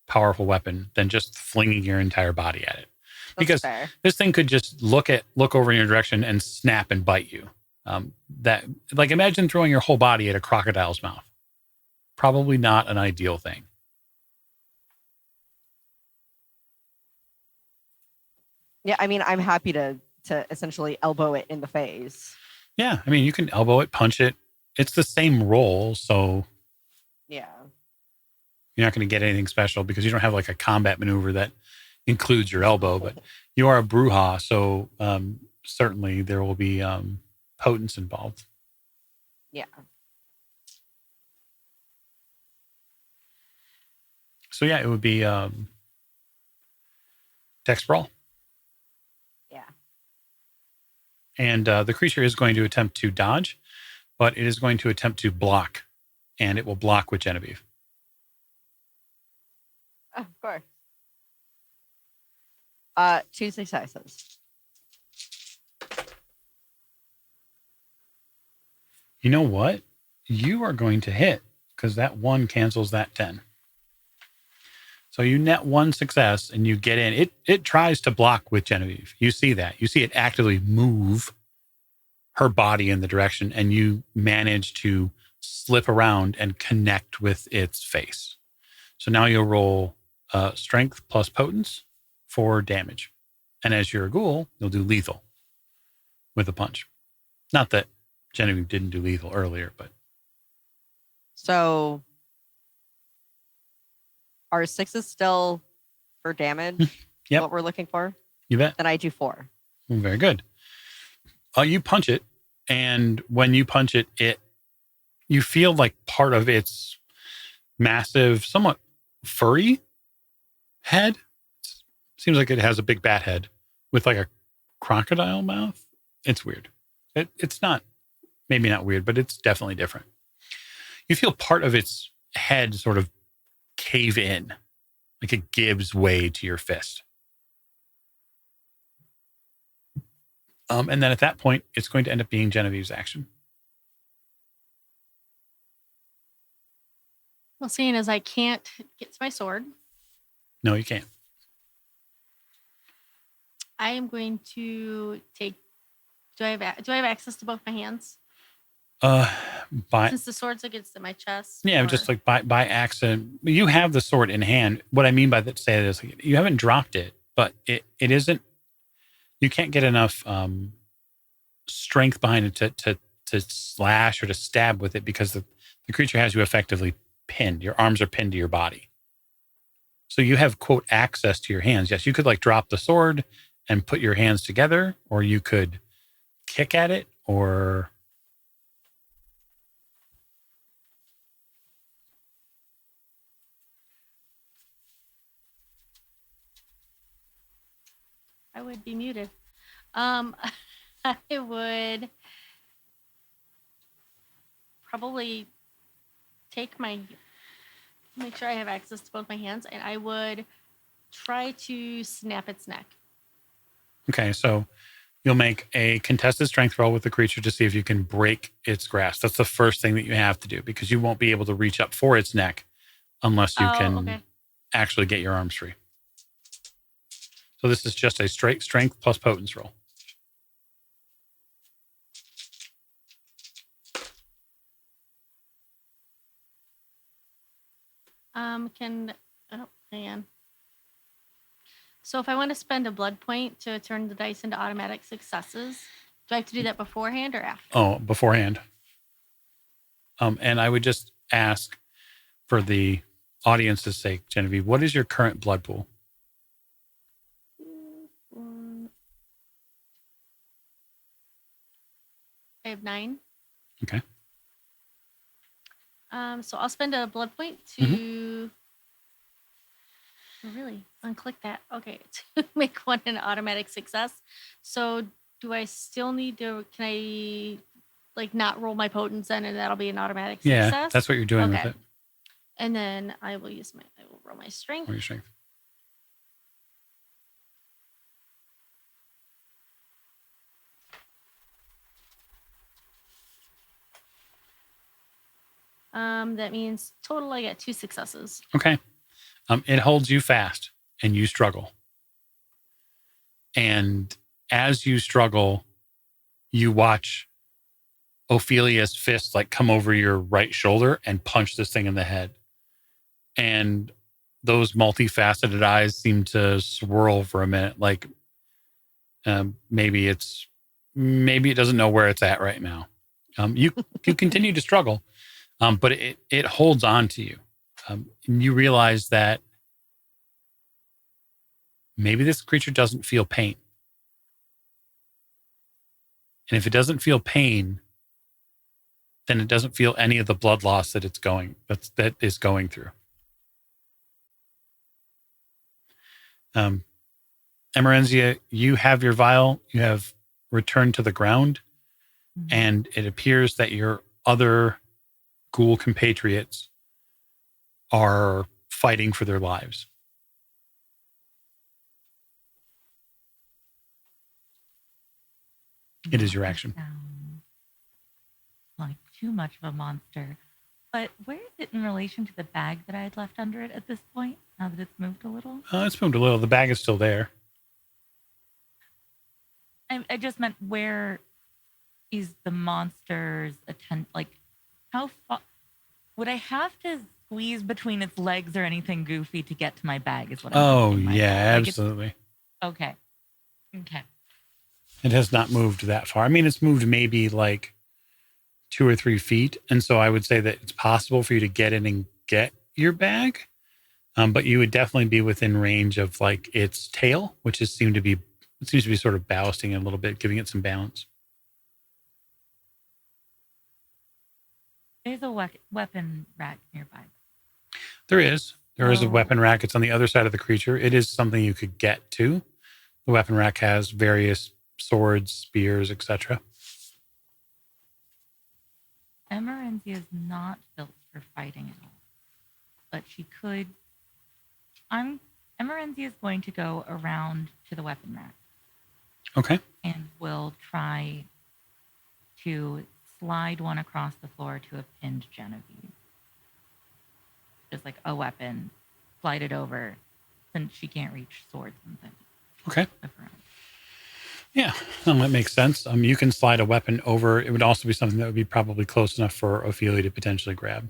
powerful weapon than just flinging your entire body at it. That's Because fair. this thing could just look over in your direction and snap and bite you. Imagine throwing your whole body at a crocodile's mouth. Probably not an ideal thing. Yeah, I mean, I'm happy to essentially elbow it in the face. Yeah, I mean, you can elbow it, punch it. It's the same roll, so Yeah. you're not going to get anything special because you don't have like a combat maneuver that includes your elbow. But you are a Bruja, so certainly there will be potence involved. Yeah. So yeah, it would be Dex Brawl. Yeah. And the creature is going to attempt to dodge, but it is going to attempt to block, and it will block with Genevieve. Of course. 2 successes. You know what? You are going to hit because that 1 cancels that 10. So you net 1 success and you get in. It tries to block with Genevieve. You see that. You see it actively move her body in the direction, and you manage to slip around and connect with its face. So now you'll roll strength plus potence for damage. And as you're a ghoul, you'll do lethal with a punch. Not that Genevieve didn't do lethal earlier, but So are 6s still for damage? Yep. What we're looking for? you bet. Then I do 4. Very good. You punch it, and when you punch it, you feel like part of its massive, somewhat furry head. Seems like it has a big bat head with like a crocodile mouth. It's weird. It's not, maybe not weird, but it's definitely different. You feel part of its head sort of cave in, like it gives way to your fist. And then at that point, it's going to end up being Genevieve's action. Well, seeing as I can't get to my sword, No, you can't. I am going to take. Do I have access to both my hands? Since the sword's against my chest. Yeah, or- just like by accident. You have the sword in hand. What I mean by that say is like, you haven't dropped it, but it isn't. You can't get enough strength behind it to slash or to stab with it because the creature has you effectively pinned. Your arms are pinned to your body. So you have, quote, access to your hands. Yes, you could like drop the sword and put your hands together, or you could kick at it, or I would be muted. I would probably make sure I have access to both my hands, and I would try to snap its neck. okay, so you'll make a contested strength roll with the creature to see if you can break its grasp. That's the first thing that you have to do because you won't be able to reach up for its neck unless you can actually get your arms free. So this is just a straight strength plus potence roll. Hang on. So if I want to spend a blood point to turn the dice into automatic successes, do I have to do that beforehand or after? Oh, beforehand. And I would just ask for the audience's sake, Genevieve, what is your current blood pool? I have 9. Okay. So I'll spend a blood point to really unclick that. Okay, to make one an automatic success. So do I still need to? Can I like not roll my potence then, and that'll be an automatic Yeah, success? that's what you're doing with Okay. it. And then I will roll my strength. Or your strength. That means total I get 2 successes. Okay. It holds you fast and you struggle. And as you struggle, you watch Ophelia's fist like come over your right shoulder and punch this thing in the head. And those multifaceted eyes seem to swirl for a minute. Like maybe it doesn't know where it's at right now. You continue to struggle, but it holds on to you. And you realize that maybe this creature doesn't feel pain. And if it doesn't feel pain, then it doesn't feel any of the blood loss that that is going through. Emerenzia, you have your vial. You have returned to the ground, and it appears that your other ghoul compatriots are fighting for their lives. It is your action. Like too much of a monster. But where is it in relation to the bag that I had left under it at this point, now that it's moved a little? It's moved a little. The bag is still there. I just meant, where is the monster's like, how far would I have to squeeze between its legs or anything goofy to get to my bag is what I'm thinking. Yeah, like absolutely. Okay. It has not moved that far. I mean, it's moved maybe like 2 or 3 feet. And so I would say that it's possible for you to get in and get your bag. But you would definitely be within range of like its tail, which seems to be sort of ballasting it a little bit, giving it some balance. There's a weapon rack nearby. There is a weapon rack. It's on the other side of the creature. It is something you could get to. The weapon rack has various swords, spears, etc. Emerenzia is not built for fighting at all, but she could. Emerenzia is going to go around to the weapon rack. Okay. And will try to slide one across the floor to a pinned Genevieve. Just like a weapon, slide it over, since she can't reach swords and things. Okay. Yeah, that makes sense. You can slide a weapon over. It would also be something that would be probably close enough for Ophelia to potentially grab.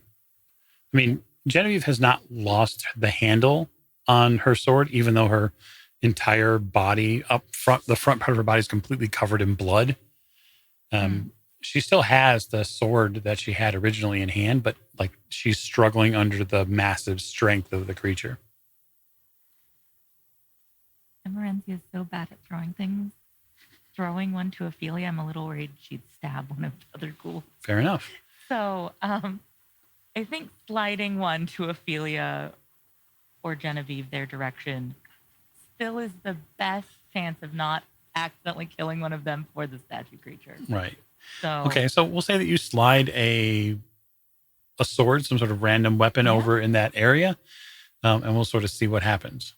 I mean, Genevieve has not lost the handle on her sword, even though her entire body the front part of her body is completely covered in blood. She still has the sword that she had originally in hand, but like she's struggling under the massive strength of the creature. Emerenzia is so bad at throwing things. Throwing one to Ophelia, I'm a little worried she'd stab one of the other ghouls. Fair enough. So I think sliding one to Ophelia or Genevieve their direction still is the best chance of not accidentally killing one of them for the statue creature. Right. So okay, so we'll say that you slide a sword, some sort of random weapon over in that area, and we'll sort of see what happens.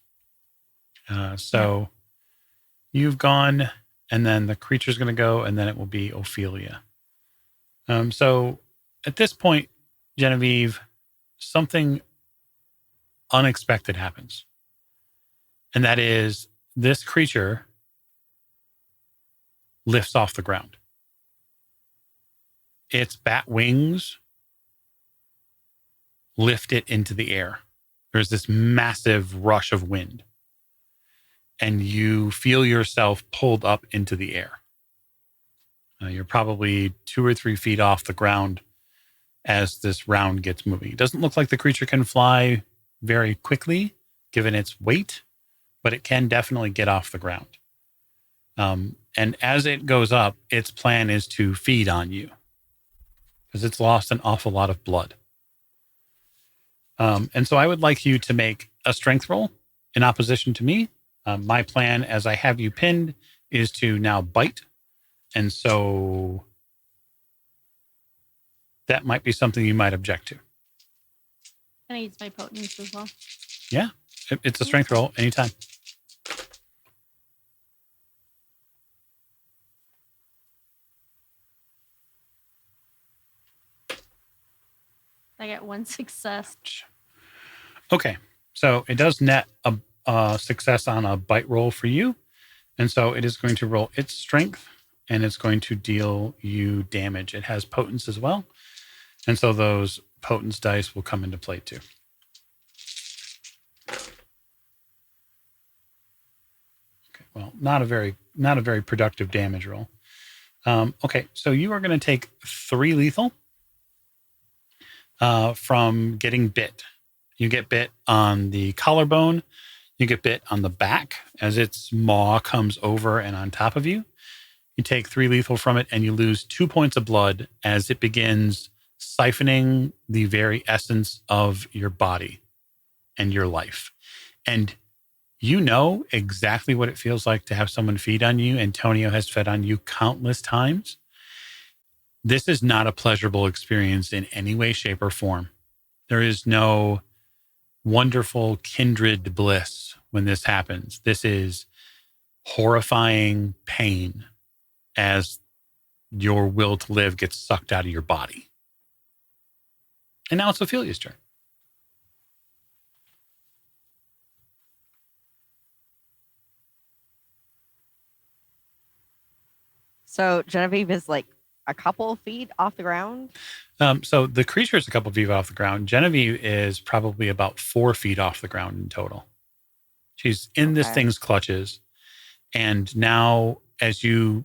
You've gone, and then the creature's going to go, and then it will be Ophelia. So at this point, Genevieve, something unexpected happens. And that is this creature lifts off the ground. Its bat wings lift it into the air. There's this massive rush of wind. And you feel yourself pulled up into the air. You're probably 2 or 3 feet off the ground as this round gets moving. It doesn't look like the creature can fly very quickly, given its weight, but it can definitely get off the ground. And as it goes up, its plan is to feed on you, because it's lost an awful lot of blood. And so I would like you to make a strength roll in opposition to me. My plan, as I have you pinned, is to now bite. And so that might be something you might object to. Can I use my potence as well? Yeah, it's a strength roll anytime. I got 1 success. Okay, so it does net a success on a bite roll for you. And so it is going to roll its strength, and it's going to deal you damage. It has potence as well. And so those potence dice will come into play too. Okay, well, not a very productive damage roll. Okay, so you are going to take 3 lethal from getting bit. You get bit on the collarbone. You get bit on the back as its maw comes over and on top of you. You take 3 lethal from it, and you lose 2 points of blood as it begins siphoning the very essence of your body and your life. And you know exactly what it feels like to have someone feed on you. Antonio has fed on you countless times. This is not a pleasurable experience in any way, shape, or form. There is no wonderful kindred bliss when this happens. This is horrifying pain as your will to live gets sucked out of your body. And now it's Ophelia's turn. So Genevieve is like a couple feet off the ground. So the creature is a couple feet off the ground. Genevieve is probably about 4 feet off the ground in total. She's in this thing's clutches. And now as you,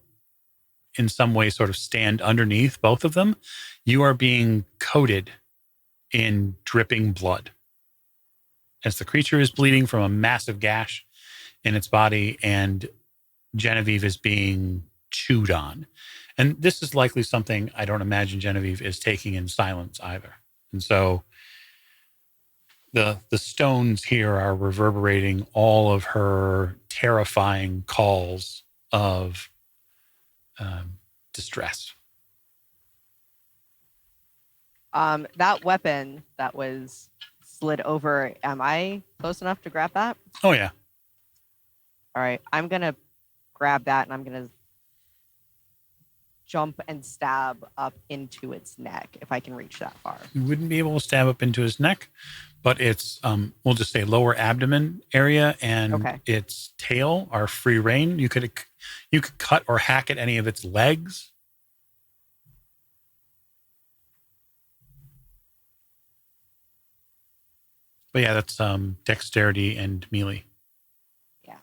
in some way, sort of stand underneath both of them, you are being coated in dripping blood. As the creature is bleeding from a massive gash in its body, and Genevieve is being chewed on. And this is likely something I don't imagine Genevieve is taking in silence either. And so the stones here are reverberating all of her terrifying calls of distress. That weapon that was slid over, am I close enough to grab that? Oh, yeah. All right, I'm going to grab that, and I'm going to jump and stab up into its neck if I can reach that far. You wouldn't be able to stab up into his neck, but its, we'll just say lower abdomen area and its tail are free reign. You could cut or hack at any of its legs. But yeah, that's dexterity and melee. Yeah.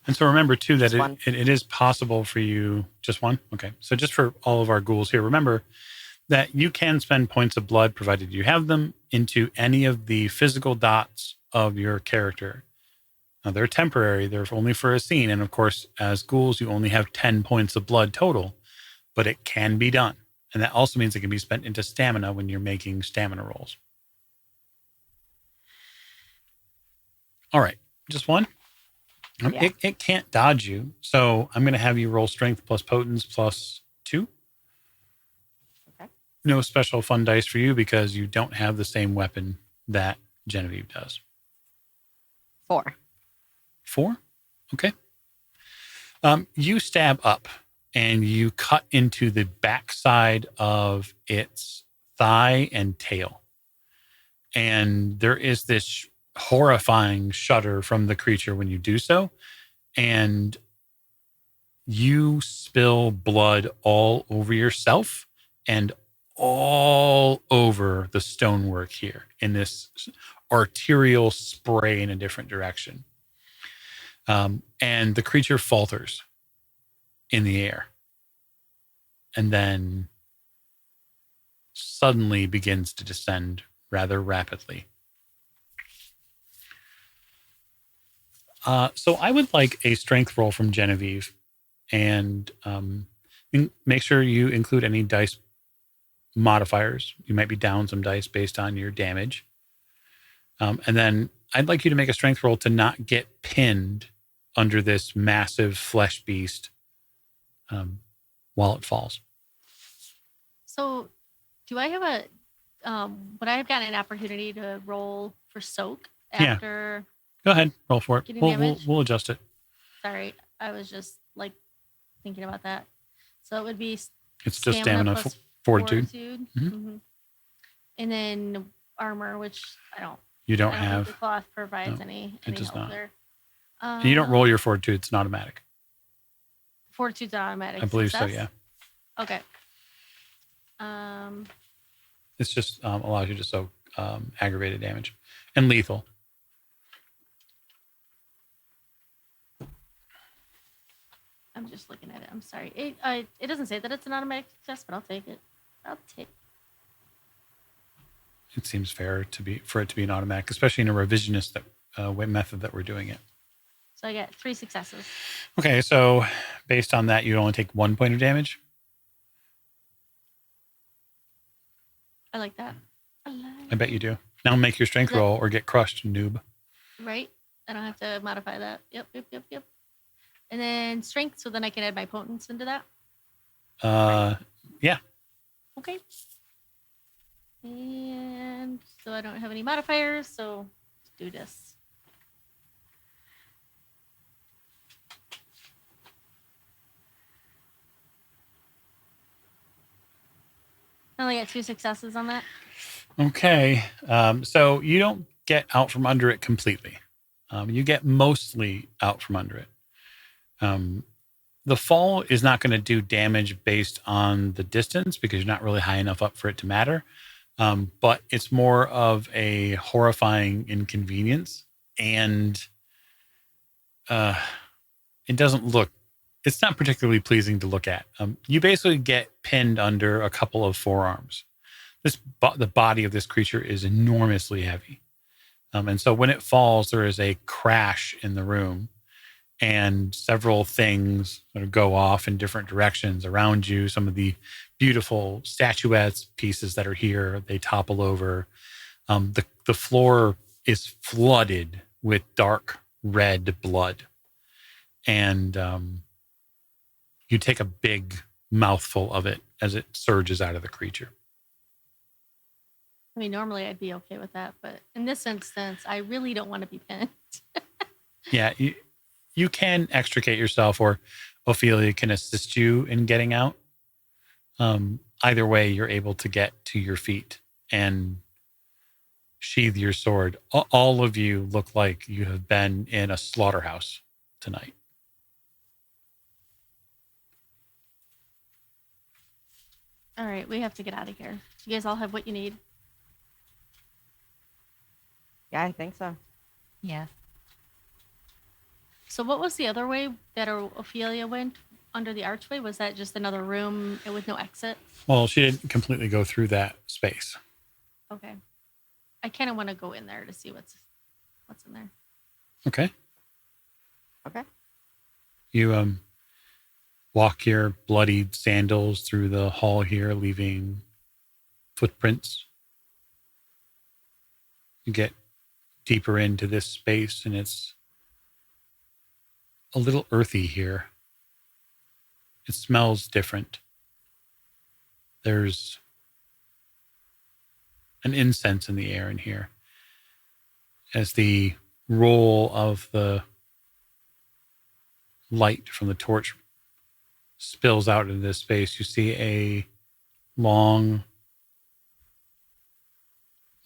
And so remember, too, that it is possible for you... Just one? Okay. So just for all of our ghouls here, remember that you can spend points of blood, provided you have them, into any of the physical dots of your character. Now, they're temporary. They're only for a scene. And, of course, as ghouls, you only have 10 points of blood total. But it can be done. And that also means it can be spent into stamina when you're making stamina rolls. All right. Just one? Yeah. It can't dodge you. So I'm going to have you roll strength plus potence plus 2. Okay. No special fun dice for you because you don't have the same weapon that Genevieve does. 4. 4? Okay. You stab up and you cut into the backside of its thigh and tail. And there is this horrifying shudder from the creature when you do so. And you spill blood all over yourself and all over the stonework here in this arterial spray in a different direction. And the creature falters in the air and then suddenly begins to descend rather rapidly. So I would like a strength roll from Genevieve, and make sure you include any dice modifiers. You might be down some dice based on your damage. And then I'd like you to make a strength roll to not get pinned under this massive flesh beast while it falls. So, do I have a would I have gotten an opportunity to roll for soak Yeah. after? Go ahead, roll for it. Getting We'll damage? adjust it. Sorry, I was just like thinking about that. So it would be It's just stamina, plus fortitude. Mhm. Mhm. And then armor, which I don't. You don't I don't think have. the cloth provides No, any does help not. there. And you don't roll your fortitude; it's an automatic. Fortitude's automatic. I believe success? so. Yeah, Okay. it's just allows you to soak aggravated damage and lethal. I'm just looking at it. I'm sorry. It doesn't say that it's an automatic success, but I'll take it. I'll take. It seems fair for it to be an automatic, especially in a revisionist method that we're doing it. So I get 3 successes. Okay, so based on that, you only take 1 point of damage. I like that. I bet you do. Now make your strength roll or get crushed, noob. Right? I don't have to modify that. Yep. And then strength, so then I can add my potence into that. Yeah. Okay. And so I don't have any modifiers, so let's do this. I only got 2 successes on that. Okay. So you don't get out from under it completely. You get mostly out from under it. The fall is not going to do damage based on the distance because you're not really high enough up for it to matter. But it's more of a horrifying inconvenience. And it doesn't look, it's not particularly pleasing to look at. You basically get pinned under a couple of forearms. The body of this creature is enormously heavy. And so when it falls, there is a crash in the room and several things sort of go off in different directions around you. Some of the beautiful statuettes pieces that are here, they topple over. The floor is flooded with dark red blood. And you take a big mouthful of it as it surges out of the creature. I mean, normally I'd be okay with that, but in this instance, I really don't want to be pinned. Yeah, you can extricate yourself, or Ophelia can assist you in getting out. Either way, you're able to get to your feet and sheathe your sword. All of you look like you have been in a slaughterhouse tonight. All right, we have to get out of here. You guys all have what you need. Yeah, I think so. Yeah. So what was the other way that Ophelia went under the archway? Was that just another room with no exit? Well, she didn't completely go through that space. Okay. I kind of want to go in there to see what's in there. Okay. Okay. You walk your bloodied sandals through the hall here, leaving footprints. You get deeper into this space, and it's a little earthy here. It smells different. There's an incense in the air in here. As the roll of the light from the torch spills out into this space, you see a long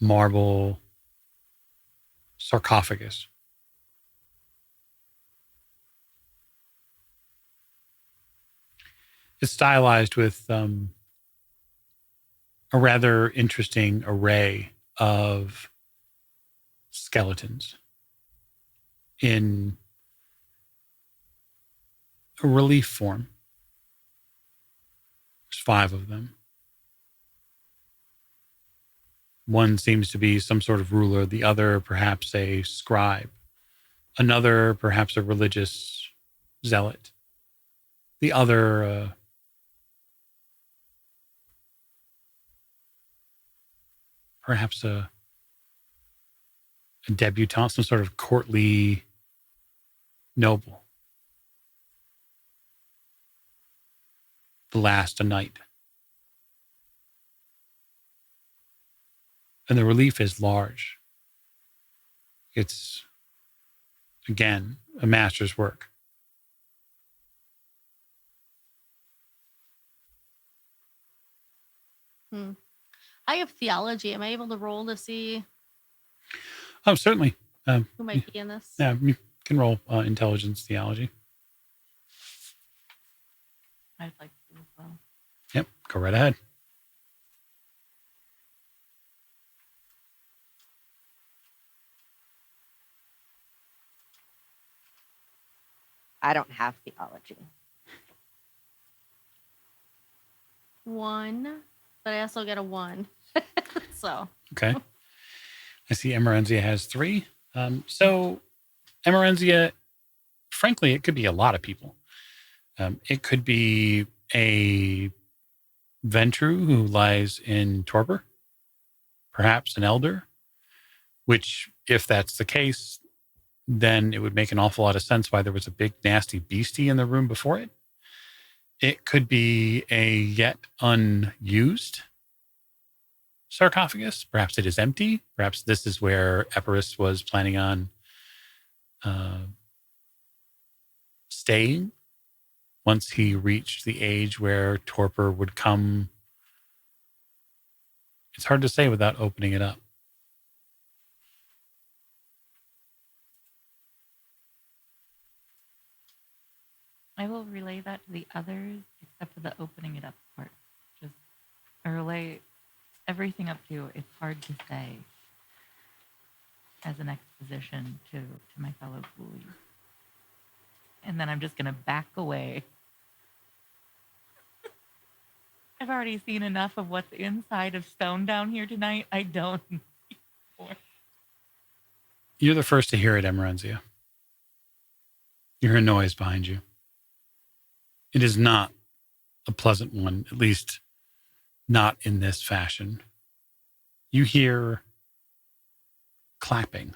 marble sarcophagus. It's stylized with a rather interesting array of skeletons in a relief form. There's 5 of them. One seems to be some sort of ruler, the other perhaps a scribe, another perhaps a religious zealot, the other perhaps a a debutante, some sort of courtly noble. The last a knight. And the relief is large. It's, again, a master's work. I have theology. Am I able to roll to see Oh, certainly. who might be in this? Yeah, you can roll intelligence theology. I'd like to as well. Yep, go right ahead. I don't have theology. 1, but I also get a 1. So Okay. I see Emerenzia has 3. So Emerenzia, frankly, it could be a lot of people. It could be a Ventru who lies in Torpor, perhaps an elder, which, if that's the case, then it would make an awful lot of sense why there was a big, nasty beastie in the room before it. It could be a yet unused sarcophagus. Perhaps it is empty. Perhaps this is where Epirus was planning on staying once he reached the age where Torpor would come. It's hard to say without opening it up. I will relay that to the others, except for the opening it up part. Just I relay everything up to it's hard to say as an exposition to my fellow coolies. And then I'm just going to back away. I've already seen enough of what's inside of stone down here tonight. I don't need more. You're the first to hear it, Emerenzia. You hear a noise behind you. It is not a pleasant one, at least not in this fashion. You hear clapping.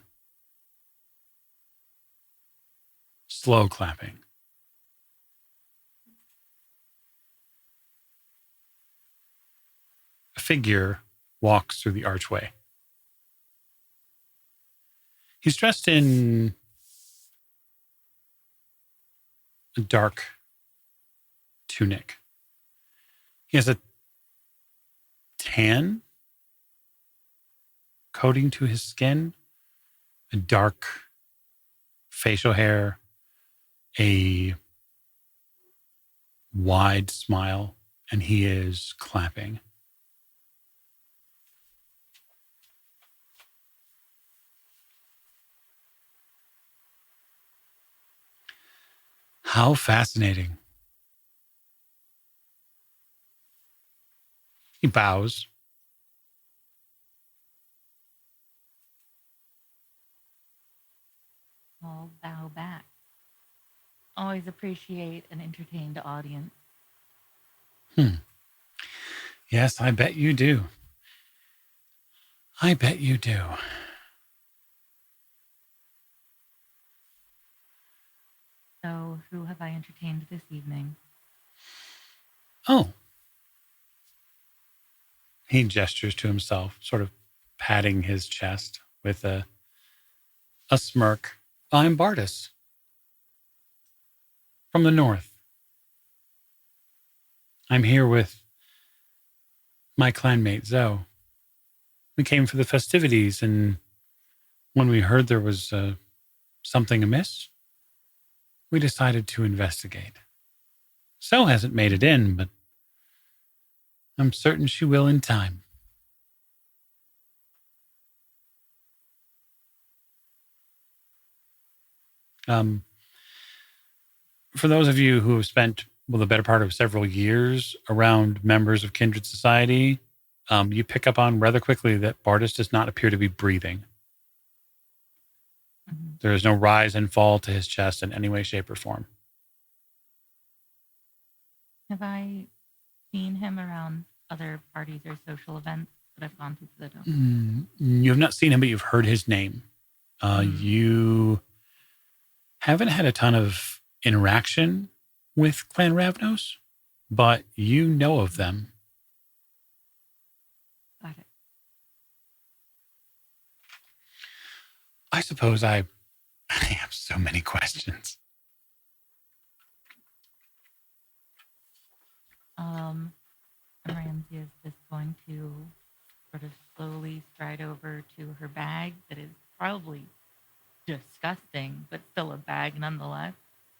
Slow clapping. A figure walks through the archway. He's dressed in a dark tunic. He has a tan coating to his skin, a dark facial hair, a wide smile, and he is clapping. How fascinating. He bows. I'll bow back. Always appreciate an entertained audience. Yes, I bet you do. I bet you do. So, who have I entertained this evening? Oh. He gestures to himself, sort of patting his chest with a smirk. I'm Bardus. From the north. I'm here with my clanmate, Zoe. We came for the festivities, and when we heard there was something amiss, we decided to investigate. Zoe hasn't made it in, but I'm certain she will in time. For those of you who have spent the better part of several years around members of Kindred Society, you pick up on rather quickly that Bardus does not appear to be breathing. Mm-hmm. There is no rise and fall to his chest in any way, shape, or form. Have I seen him around other parties or social events that I've gone to for the dome? You have not seen him, but you've heard his name. You haven't had a ton of interaction with Clan Ravnos, but you know of them. Got it. I suppose I have so many questions. Ramsey is just going to sort of slowly stride over to her bag that is probably disgusting, but still a bag nonetheless.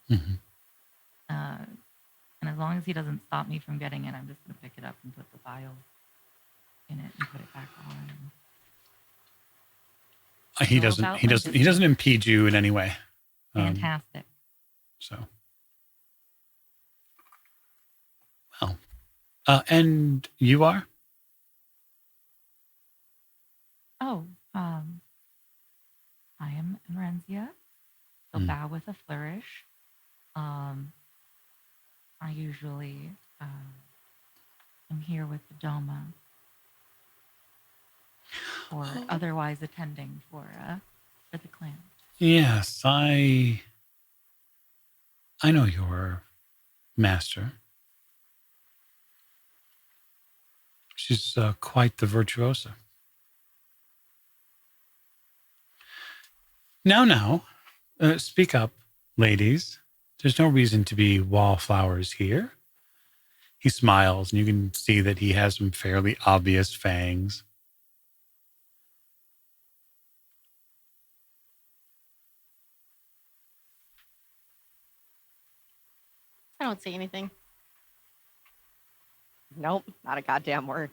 Mhm. And as long as he doesn't stop me from getting it, I'm just going to pick it up and put the vial in it and put it back on. He All doesn't. about He my doesn't. He business. doesn't impede you in any way. Fantastic. So, well, and you are. Oh, I am Emrenzia. So Mm. bow with a flourish. I usually am here with the Doma or otherwise attending for the clan. Yes, I know your master. She's quite the virtuosa. Now, speak up, ladies. There's no reason to be wallflowers here. He smiles, and you can see that he has some fairly obvious fangs. I don't say anything. Nope, not a goddamn word.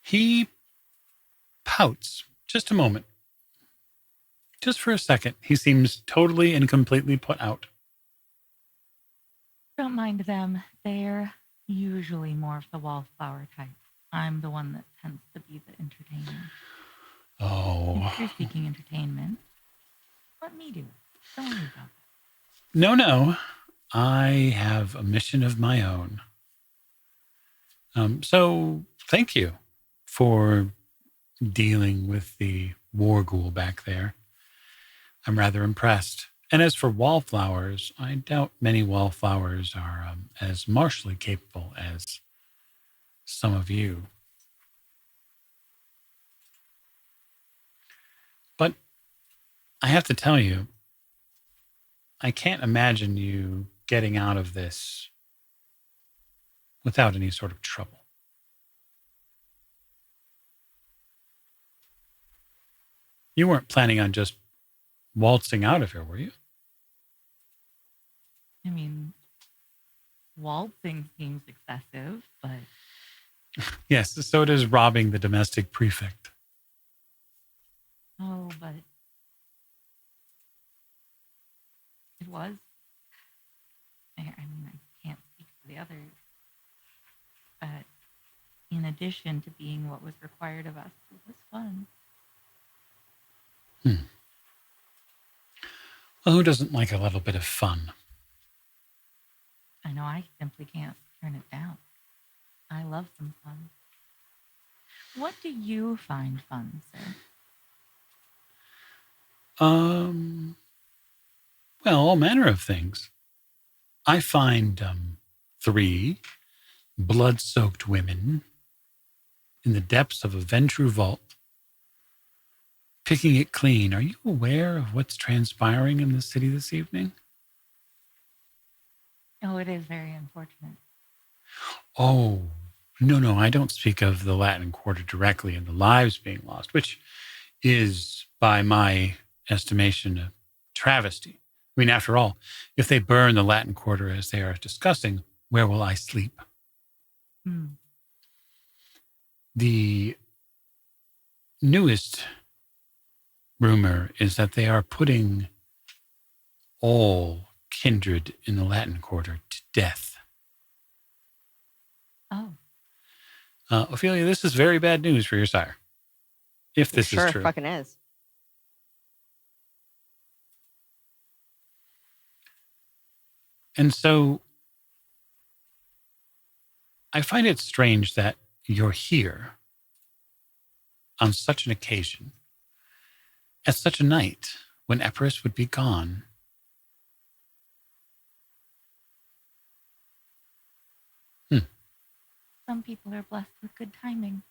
He pouts just a moment. Just for a second. He seems totally and completely put out. Don't mind them. They're usually more of the wallflower type. I'm the one that tends to be the entertainer. Oh. If you're seeking entertainment, let me do it. Don't worry about it. No. I have a mission of my own. So thank you for dealing with the war ghoul back there. I'm rather impressed. And as for wallflowers, I doubt many wallflowers are as martially capable as some of you. But I have to tell you, I can't imagine you getting out of this without any sort of trouble. You weren't planning on just waltzing out of here, were you? I mean, waltzing seems excessive, but Yes, so does robbing the domestic prefect. oh, but it was. I mean, I can't speak for the others, but in addition to being what was required of us, it was fun. Well, who doesn't like a little bit of fun? I know I simply can't turn it down. I love some fun. What do you find fun, sir? Well, all manner of things. I find 3 blood-soaked women in the depths of a Ventru vault, picking it clean. Are you aware of what's transpiring in the city this evening? Oh, it is very unfortunate. Oh, no, I don't speak of the Latin Quarter directly and the lives being lost, which is, by my estimation, a travesty. I mean, after all, if they burn the Latin Quarter as they are discussing, where will I sleep? The newest rumor is that they are putting all kindred in the Latin Quarter to death. Oh, Ophelia, this is very bad news for your sire, if this Sure is true. fucking is. And so I find it strange that you're here on such an occasion, at such a night when Epirus would be gone? Some people are blessed with good timing.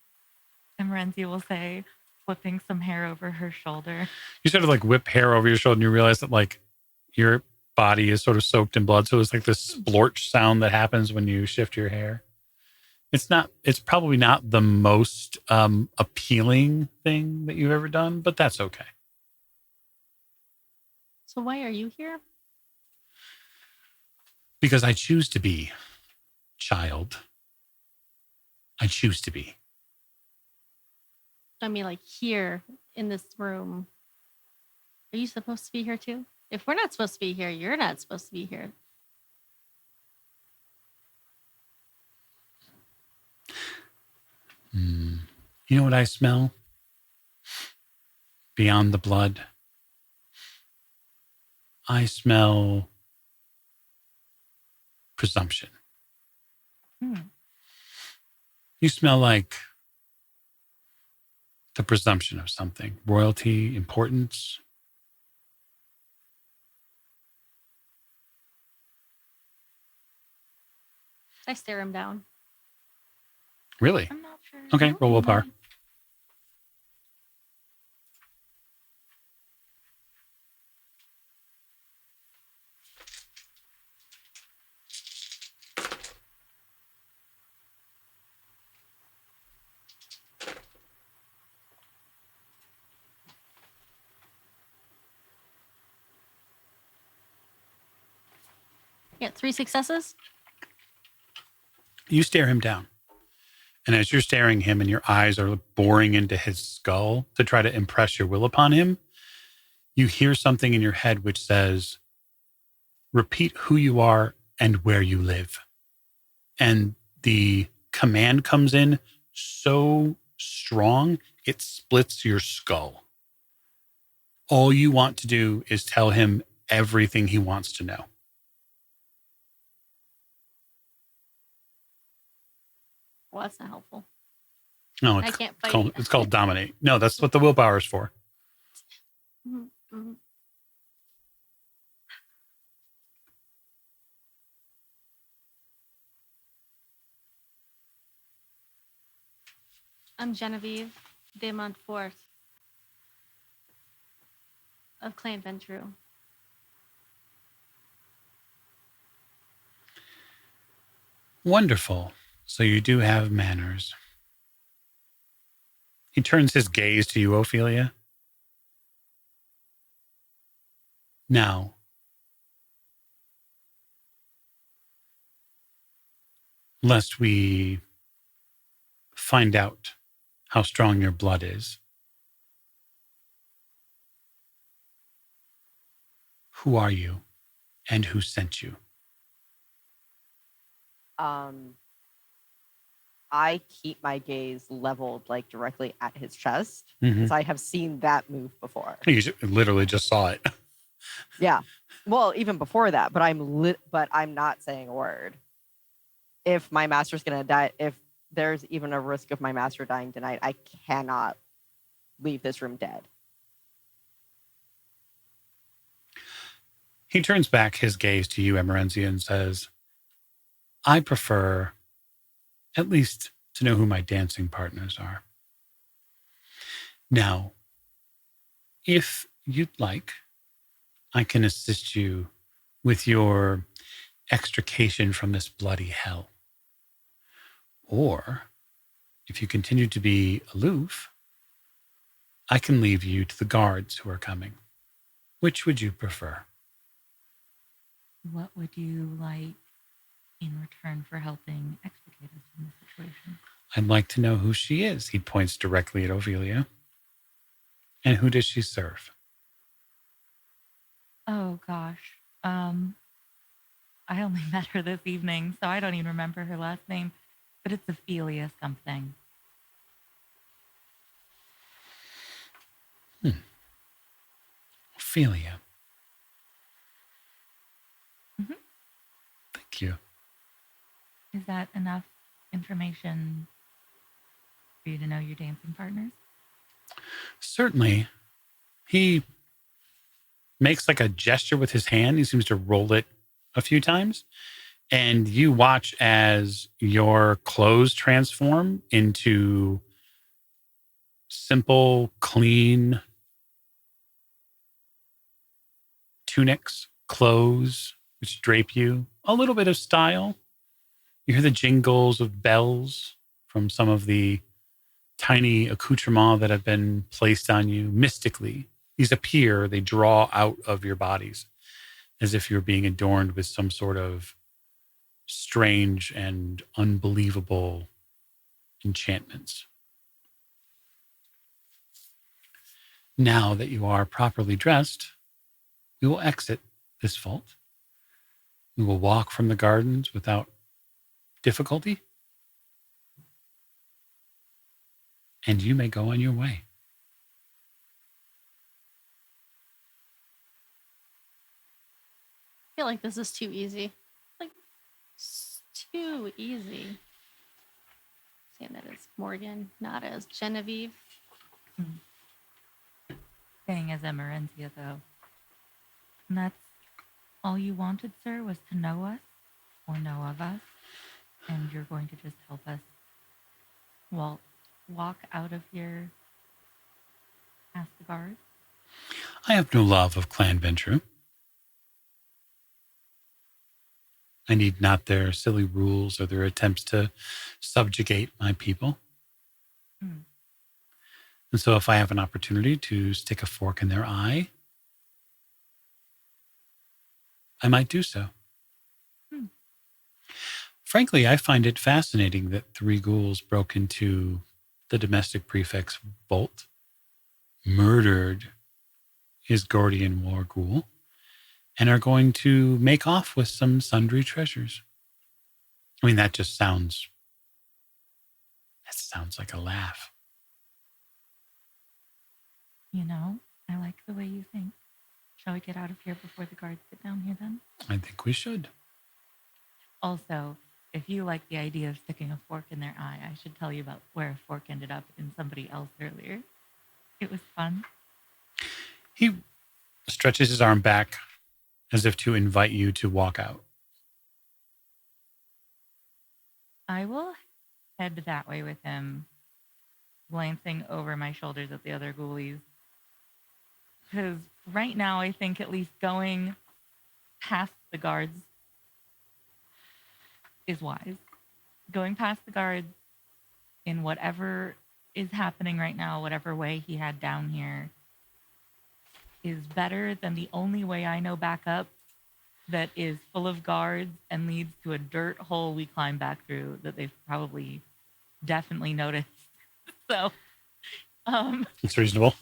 Emerenzia will say, flipping some hair over her shoulder. You sort of like whip hair over your shoulder and you realize that like your body is sort of soaked in blood. So it's like this splorch sound that happens when you shift your hair. It's probably not the most appealing thing that you've ever done, but that's okay. So why are you here? Because I choose to be, child. I choose to be. I mean, like here in this room. Are you supposed to be here too? If we're not supposed to be here, you're not supposed to be here. You know what I smell? Beyond the blood. I smell presumption. You smell like the presumption of something. Royalty, importance. I stare him down. Really? I'm not sure. Okay, roll willpower. Yeah, 3 successes. You stare him down. And as you're staring him and your eyes are boring into his skull to try to impress your will upon him, you hear something in your head which says, repeat who you are and where you live. And the command comes in so strong, it splits your skull. All you want to do is tell him everything he wants to know. Well, that's not helpful. No, I can't fight. it's called dominate. No, that's what the willpower is for. Mm-hmm. I'm Genevieve de Montfort of Clan Ventru. Wonderful. So you do have manners. He turns his gaze to you, Ophelia. Now, lest we find out how strong your blood is, who are you and who sent you? I keep my gaze leveled like directly at his chest Mm-hmm. because I have seen that move before. You literally just saw it. Yeah. Well, even before that, but I'm not saying a word. If my master's gonna die, if there's even a risk of my master dying tonight, I cannot leave this room dead. He turns back his gaze to you, Emerenzia, and says, I prefer at least to know who my dancing partners are. Now, if you'd like, I can assist you with your extrication from this bloody hell. Or, if you continue to be aloof, I can leave you to the guards who are coming. Which would you prefer? What would you like in return for helping extricate us from this situation? I'd like to know who she is. He points directly at Ophelia. And who does she serve? Oh, gosh. I only met her this evening, so I don't even remember her last name. But it's Ophelia something. Ophelia. Mm-hmm. Thank you. Is that enough information for you to know your dancing partners? Certainly. He makes like a gesture with his hand. He seems to roll it a few times. And you watch as your clothes transform into simple, clean tunics, clothes, which drape you. A little bit of style. You hear the jingles of bells from some of the tiny accoutrements that have been placed on you mystically. These appear, they draw out of your bodies as if you're being adorned with some sort of strange and unbelievable enchantments. Now that you are properly dressed, we will exit this vault. We will walk from the gardens without difficulty, and you may go on your way. I feel like this is too easy. Like, it's too easy. Saying that as Morgan, not as Genevieve. Saying as Emerentia, though. And that's all you wanted, sir, was to know us or know of us. And you're going to just help us walk out of here past the guards. I have no love of Clan Ventru. I need not their silly rules or their attempts to subjugate my people. And so if I have an opportunity to stick a fork in their eye, I might do so. Frankly, I find it fascinating that 3 ghouls broke into the domestic prefect's vault, murdered his Gordian war ghoul, and are going to make off with some sundry treasures. I mean, that sounds like a laugh. You know, I like the way you think. Shall we get out of here before the guards get down here then? I think we should. Also, if you like the idea of sticking a fork in their eye, I should tell you about where a fork ended up in somebody else earlier. It was fun. He stretches his arm back as if to invite you to walk out. I will head that way with him, glancing over my shoulders at the other ghoulies. Because right now, I think at least going past the guards is wise. Going past the guards in whatever is happening right now, whatever way he had down here, is better than the only way I know back up that is full of guards and leads to a dirt hole we climb back through that they've probably definitely noticed. So, It's reasonable.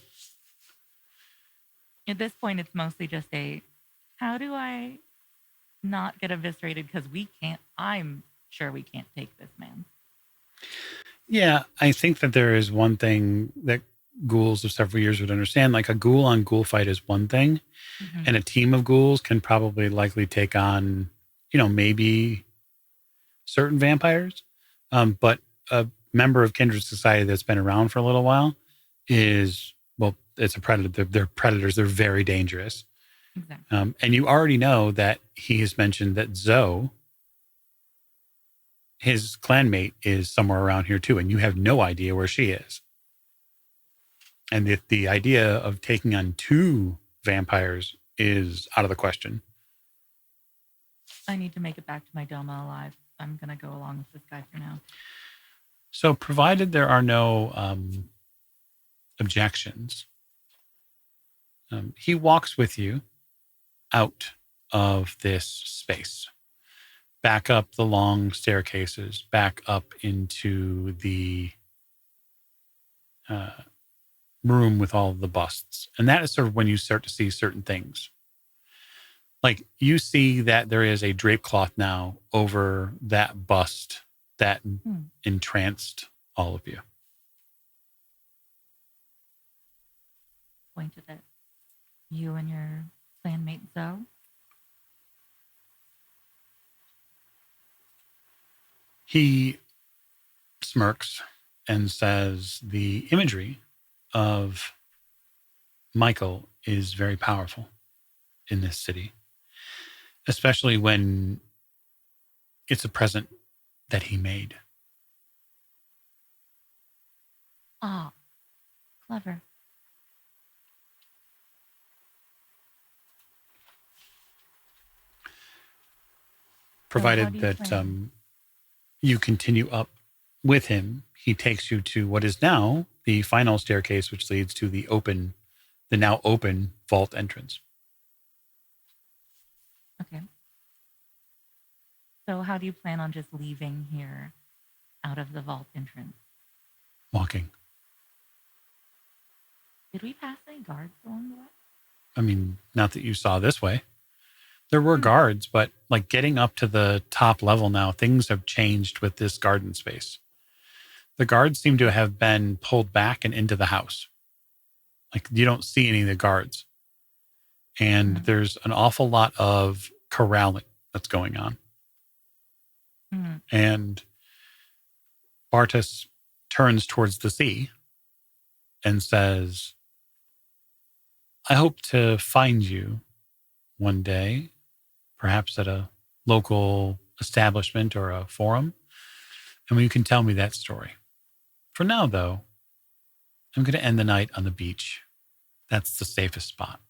at this point, it's mostly just how do I not get eviscerated? Because I'm sure we can't take this man. Yeah, I think that there is one thing that ghouls of several years would understand. Like a ghoul on ghoul fight is one thing, and a team of ghouls can probably likely take on, maybe certain vampires. But a member of Kindred Society that's been around for a little while is, well, it's a predator. They're predators. They're very dangerous. Exactly. And you already know that he has mentioned that Zoe, his clanmate, is somewhere around here too, and you have no idea where she is. And the idea of taking on 2 vampires is out of the question. I need to make it back to my Doma alive. I'm going to go along with this guy for now. So provided there are no objections, he walks with you out of this space, back up the long staircases, back up into the room with all of the busts. And that is sort of when you start to see certain things. Like you see that there is a drape cloth now over that bust that entranced all of you. Pointed at you and your clanmate Zoe. He smirks and says the imagery of Michael is very powerful in this city, especially when it's a present that he made. Ah, clever. how Provided do you that plan? you continue up with him, he takes you to what is now the final staircase, which leads to the now open vault entrance. Okay. So how do you plan on just leaving here out of the vault entrance? Walking. Did we pass any guards along the way? I mean, not that you saw this way. There were guards, but like getting up to the top level now, things have changed with this garden space. The guards seem to have been pulled back and into the house. Like you don't see any of the guards. And there's an awful lot of corralling that's going on. And Bartus turns towards the sea and says, I hope to find you one day, perhaps at a local establishment or a forum, and you can tell me that story. For now, though, I'm going to end the night on the beach. That's the safest spot.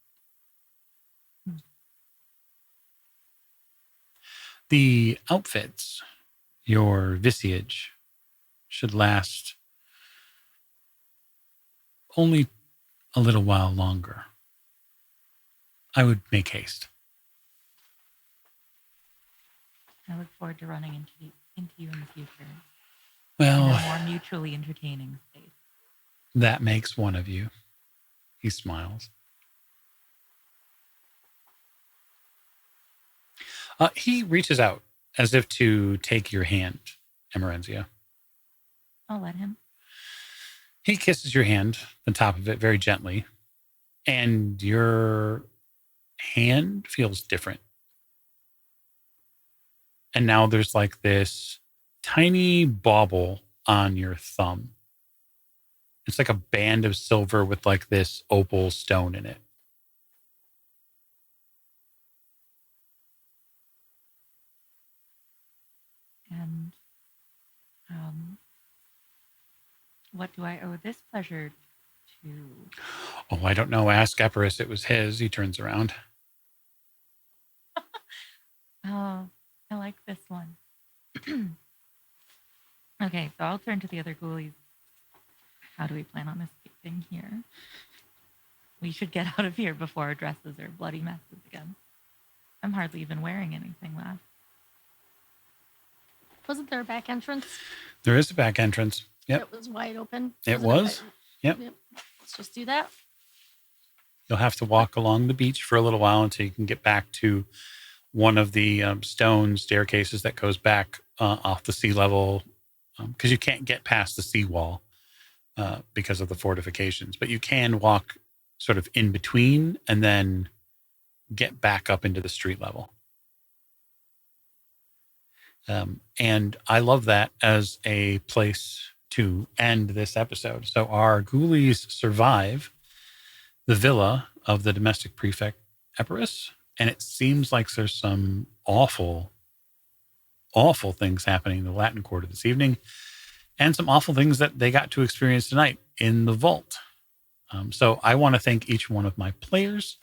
The outfits, your visage, should last only a little while longer. I would make haste. I look forward to running into you in the future in Well, a more mutually entertaining space. that makes one of you. He smiles. He reaches out as if to take your hand, Emerenzia. I'll let him. He kisses your hand, the top of it, very gently, and your hand feels different. And now there's like this tiny bauble on your thumb. It's like a band of silver with like this opal stone in it. And what do I owe this pleasure to? Oh, I don't know. Ask Epirus. It was his. He turns around. Oh, I like this one. Okay, so I'll turn to the other ghoulies. How do we plan on escaping here? We should get out of here before our dresses are bloody messes again. I'm hardly even wearing anything left. Wasn't there a back entrance? There is a back entrance. Yep. It was wide open. It Wasn't was. wide- Yep. Let's just do that. You'll have to walk along the beach for a little while until you can get back to one of the stone staircases that goes back off the sea level, because you can't get past the seawall because of the fortifications. But you can walk sort of in between and then get back up into the street level. And I love that as a place to end this episode. So our ghoulies survive the villa of the domestic prefect Epirus, and it seems like there's some awful things happening in the Latin Quarter this evening, and some awful things that they got to experience tonight in the vault. So I want to thank each one of my players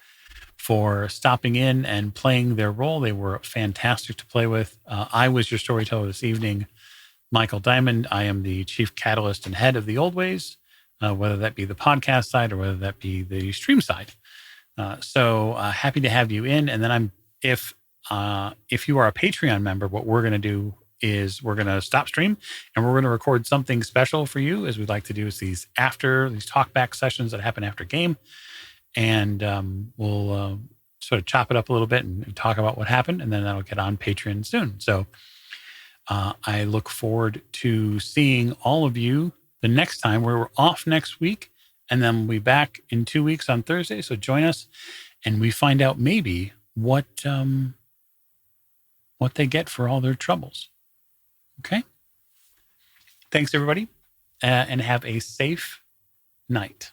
for stopping in and playing their role. They were fantastic to play with. I was your storyteller this evening, Michael Diamond. I am the chief catalyst and head of the Old Ways, whether that be the podcast side or whether that be the stream side. So happy to have you in. And then if you are a Patreon member, what we're going to do is we're going to stop stream and we're going to record something special for you, as we'd like to do is these talkback sessions that happen after game. And we'll sort of chop it up a little bit and talk about what happened, and then that'll get on Patreon soon. So I look forward to seeing all of you the next time. We're off next week, and then we'll be back in 2 weeks on Thursday. So join us, and we find out maybe what they get for all their troubles. Okay? Thanks, everybody, and have a safe night.